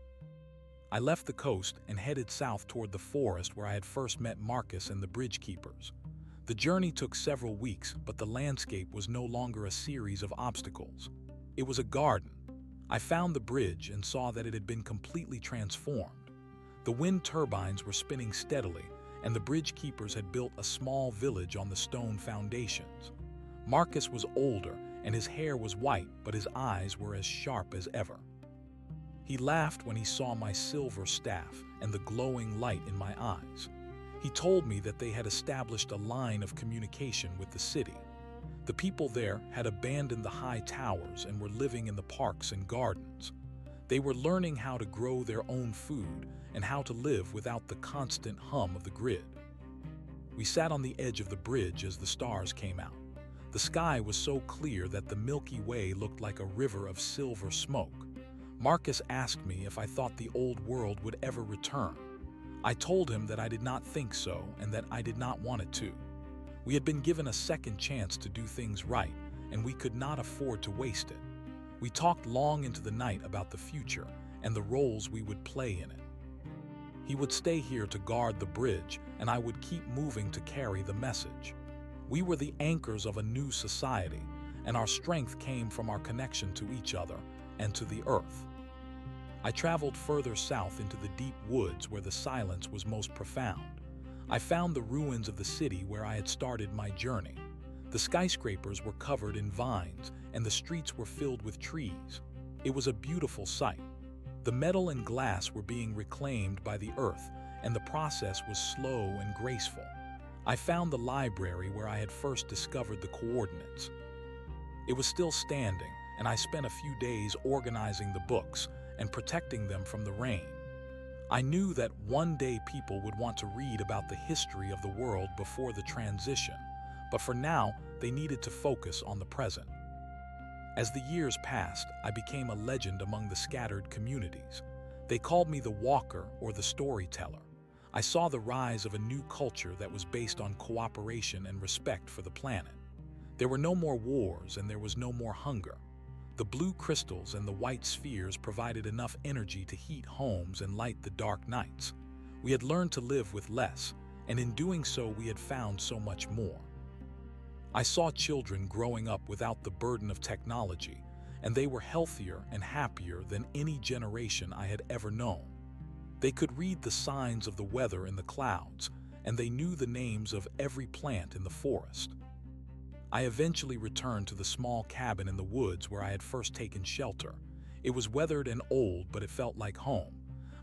I left the coast and headed south toward the forest where I had first met Marcus and the bridge keepers. The journey took several weeks, but the landscape was no longer a series of obstacles. It was a garden. I found the bridge and saw that it had been completely transformed. The wind turbines were spinning steadily, and the bridge keepers had built a small village on the stone foundations. Marcus was older, and his hair was white, but his eyes were as sharp as ever. He laughed when he saw my silver staff and the glowing light in my eyes. He told me that they had established a line of communication with the city. The people there had abandoned the high towers and were living in the parks and gardens. They were learning how to grow their own food and how to live without the constant hum of the grid. We sat on the edge of the bridge as the stars came out. The sky was so clear that the Milky Way looked like a river of silver smoke. Marcus asked me if I thought the old world would ever return. I told him that I did not think so and that I did not want it to. We had been given a second chance to do things right, and we could not afford to waste it. We talked long into the night about the future and the roles we would play in it. He would stay here to guard the bridge, and I would keep moving to carry the message. We were the anchors of a new society, and our strength came from our connection to each other and to the earth. I traveled further south into the deep woods where the silence was most profound. I found the ruins of the city where I had started my journey. The skyscrapers were covered in vines, and the streets were filled with trees. It was a beautiful sight. The metal and glass were being reclaimed by the earth, and the process was slow and graceful. I found the library where I had first discovered the coordinates. It was still standing, and I spent a few days organizing the books and protecting them from the rain. I knew that one day people would want to read about the history of the world before the transition, but for now, they needed to focus on the present. As the years passed, I became a legend among the scattered communities. They called me the walker or the storyteller. I saw the rise of a new culture that was based on cooperation and respect for the planet. There were no more wars and there was no more hunger. The blue crystals and the white spheres provided enough energy to heat homes and light the dark nights. We had learned to live with less, and in doing so we had found so much more. I saw children growing up without the burden of technology, and they were healthier and happier than any generation I had ever known. They could read the signs of the weather in the clouds, and they knew the names of every plant in the forest. I eventually returned to the small cabin in the woods where I had first taken shelter. It was weathered and old, but it felt like home.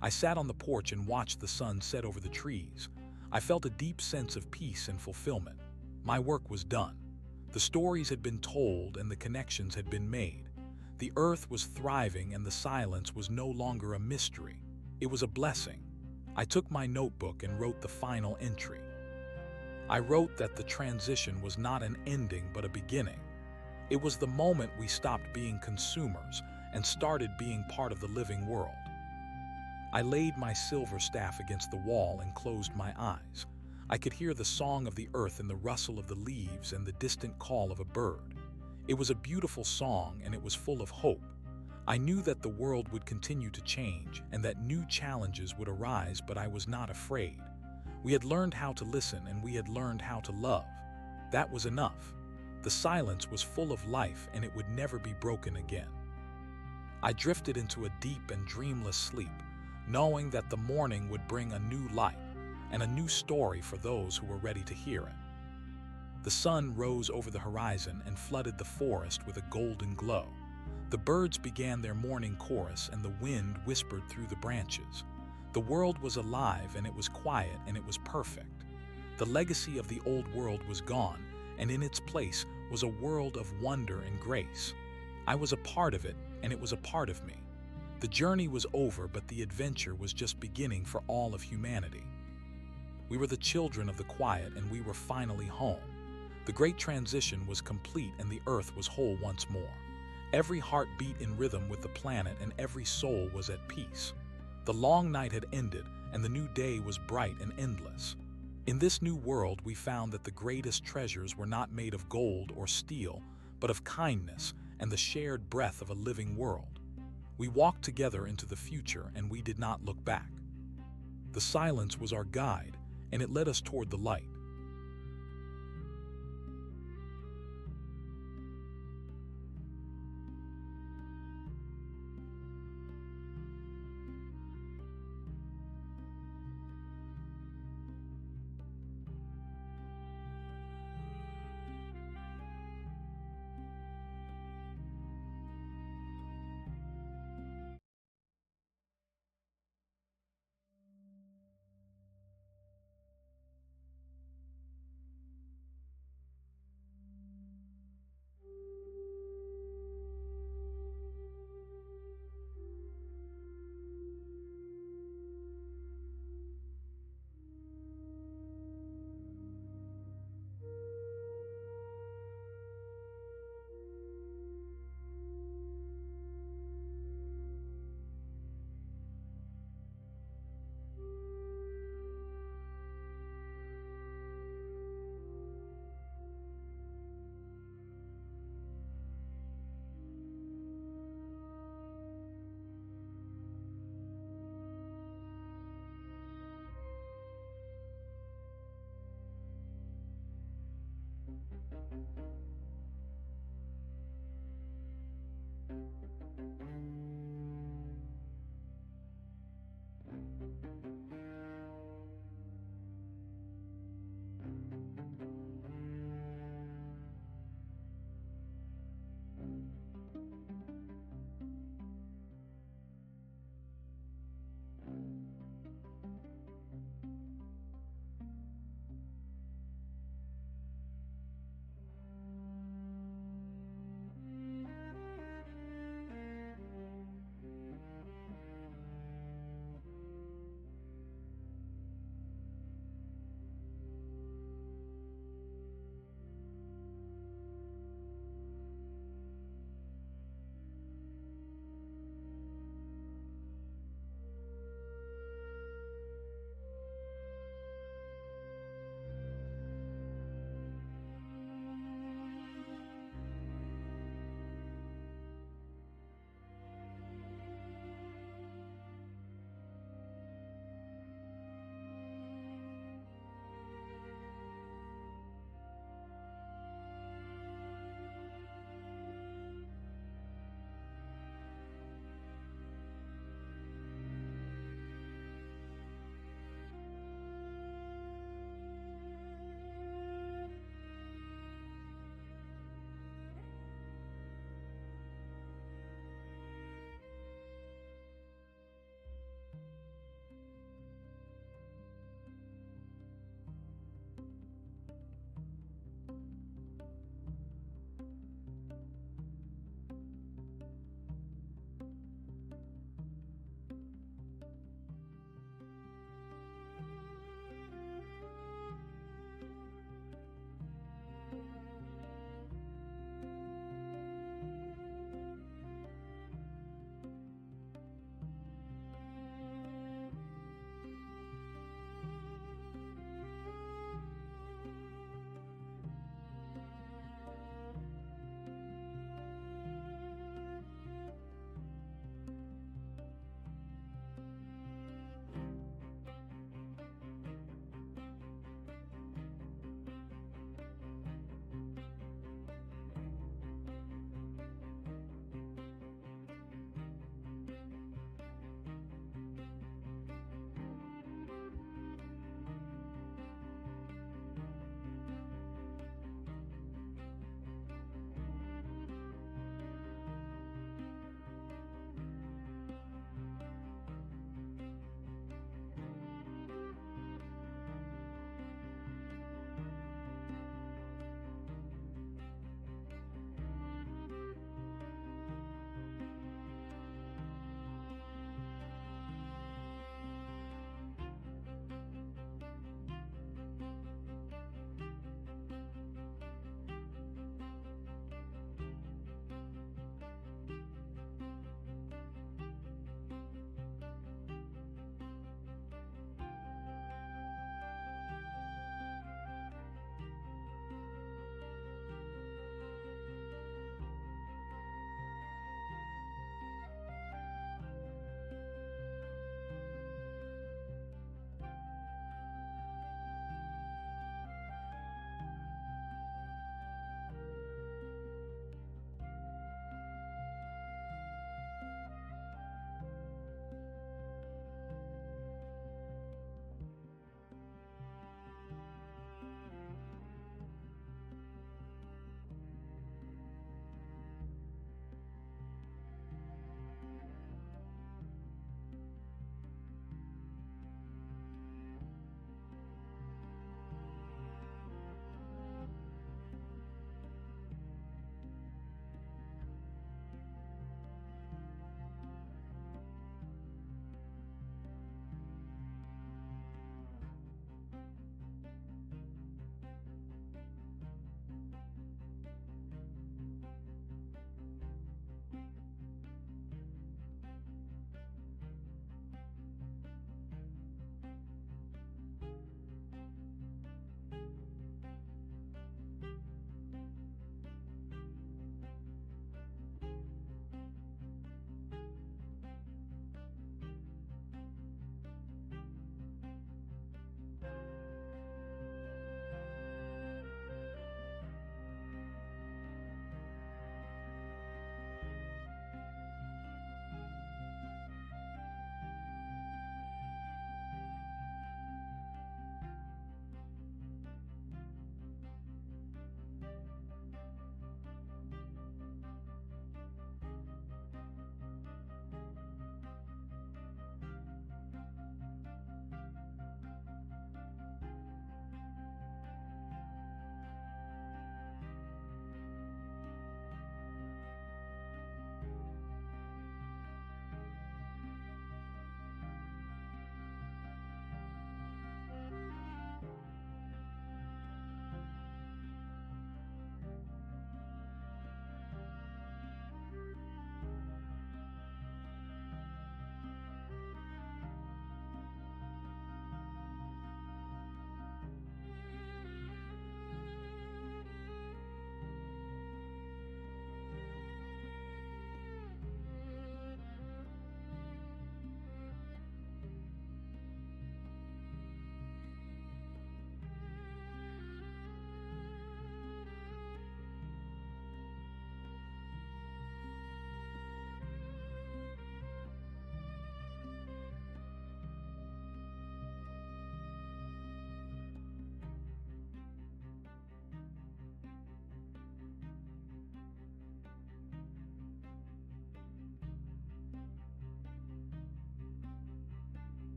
I sat on the porch and watched the sun set over the trees. I felt a deep sense of peace and fulfillment. My work was done. The stories had been told and the connections had been made. The earth was thriving and the silence was no longer a mystery. It was a blessing. I took my notebook and wrote the final entry. I wrote that the transition was not an ending but a beginning. It was the moment we stopped being consumers and started being part of the living world. I laid my silver staff against the wall and closed my eyes. I could hear the song of the earth and the rustle of the leaves and the distant call of a bird. It was a beautiful song, and it was full of hope. I knew that the world would continue to change and that new challenges would arise, but I was not afraid. We had learned how to listen, and we had learned how to love. That was enough. The silence was full of life, and it would never be broken again. I drifted into a deep and dreamless sleep, knowing that the morning would bring a new light and a new story for those who were ready to hear it. The sun rose over the horizon and flooded the forest with a golden glow. The birds began their morning chorus, and the wind whispered through the branches. The world was alive, and it was quiet, and it was perfect. The legacy of the old world was gone, and in its place was a world of wonder and grace. I was a part of it, and it was a part of me. The journey was over, but the adventure was just beginning for all of humanity. We were the children of the quiet, and we were finally home. The great transition was complete, and the earth was whole once more. Every heart beat in rhythm with the planet, and every soul was at peace. The long night had ended, and the new day was bright and endless. In this new world, we found that the greatest treasures were not made of gold or steel, but of kindness and the shared breath of a living world. We walked together into the future, and we did not look back. The silence was our guide, and it led us toward the light.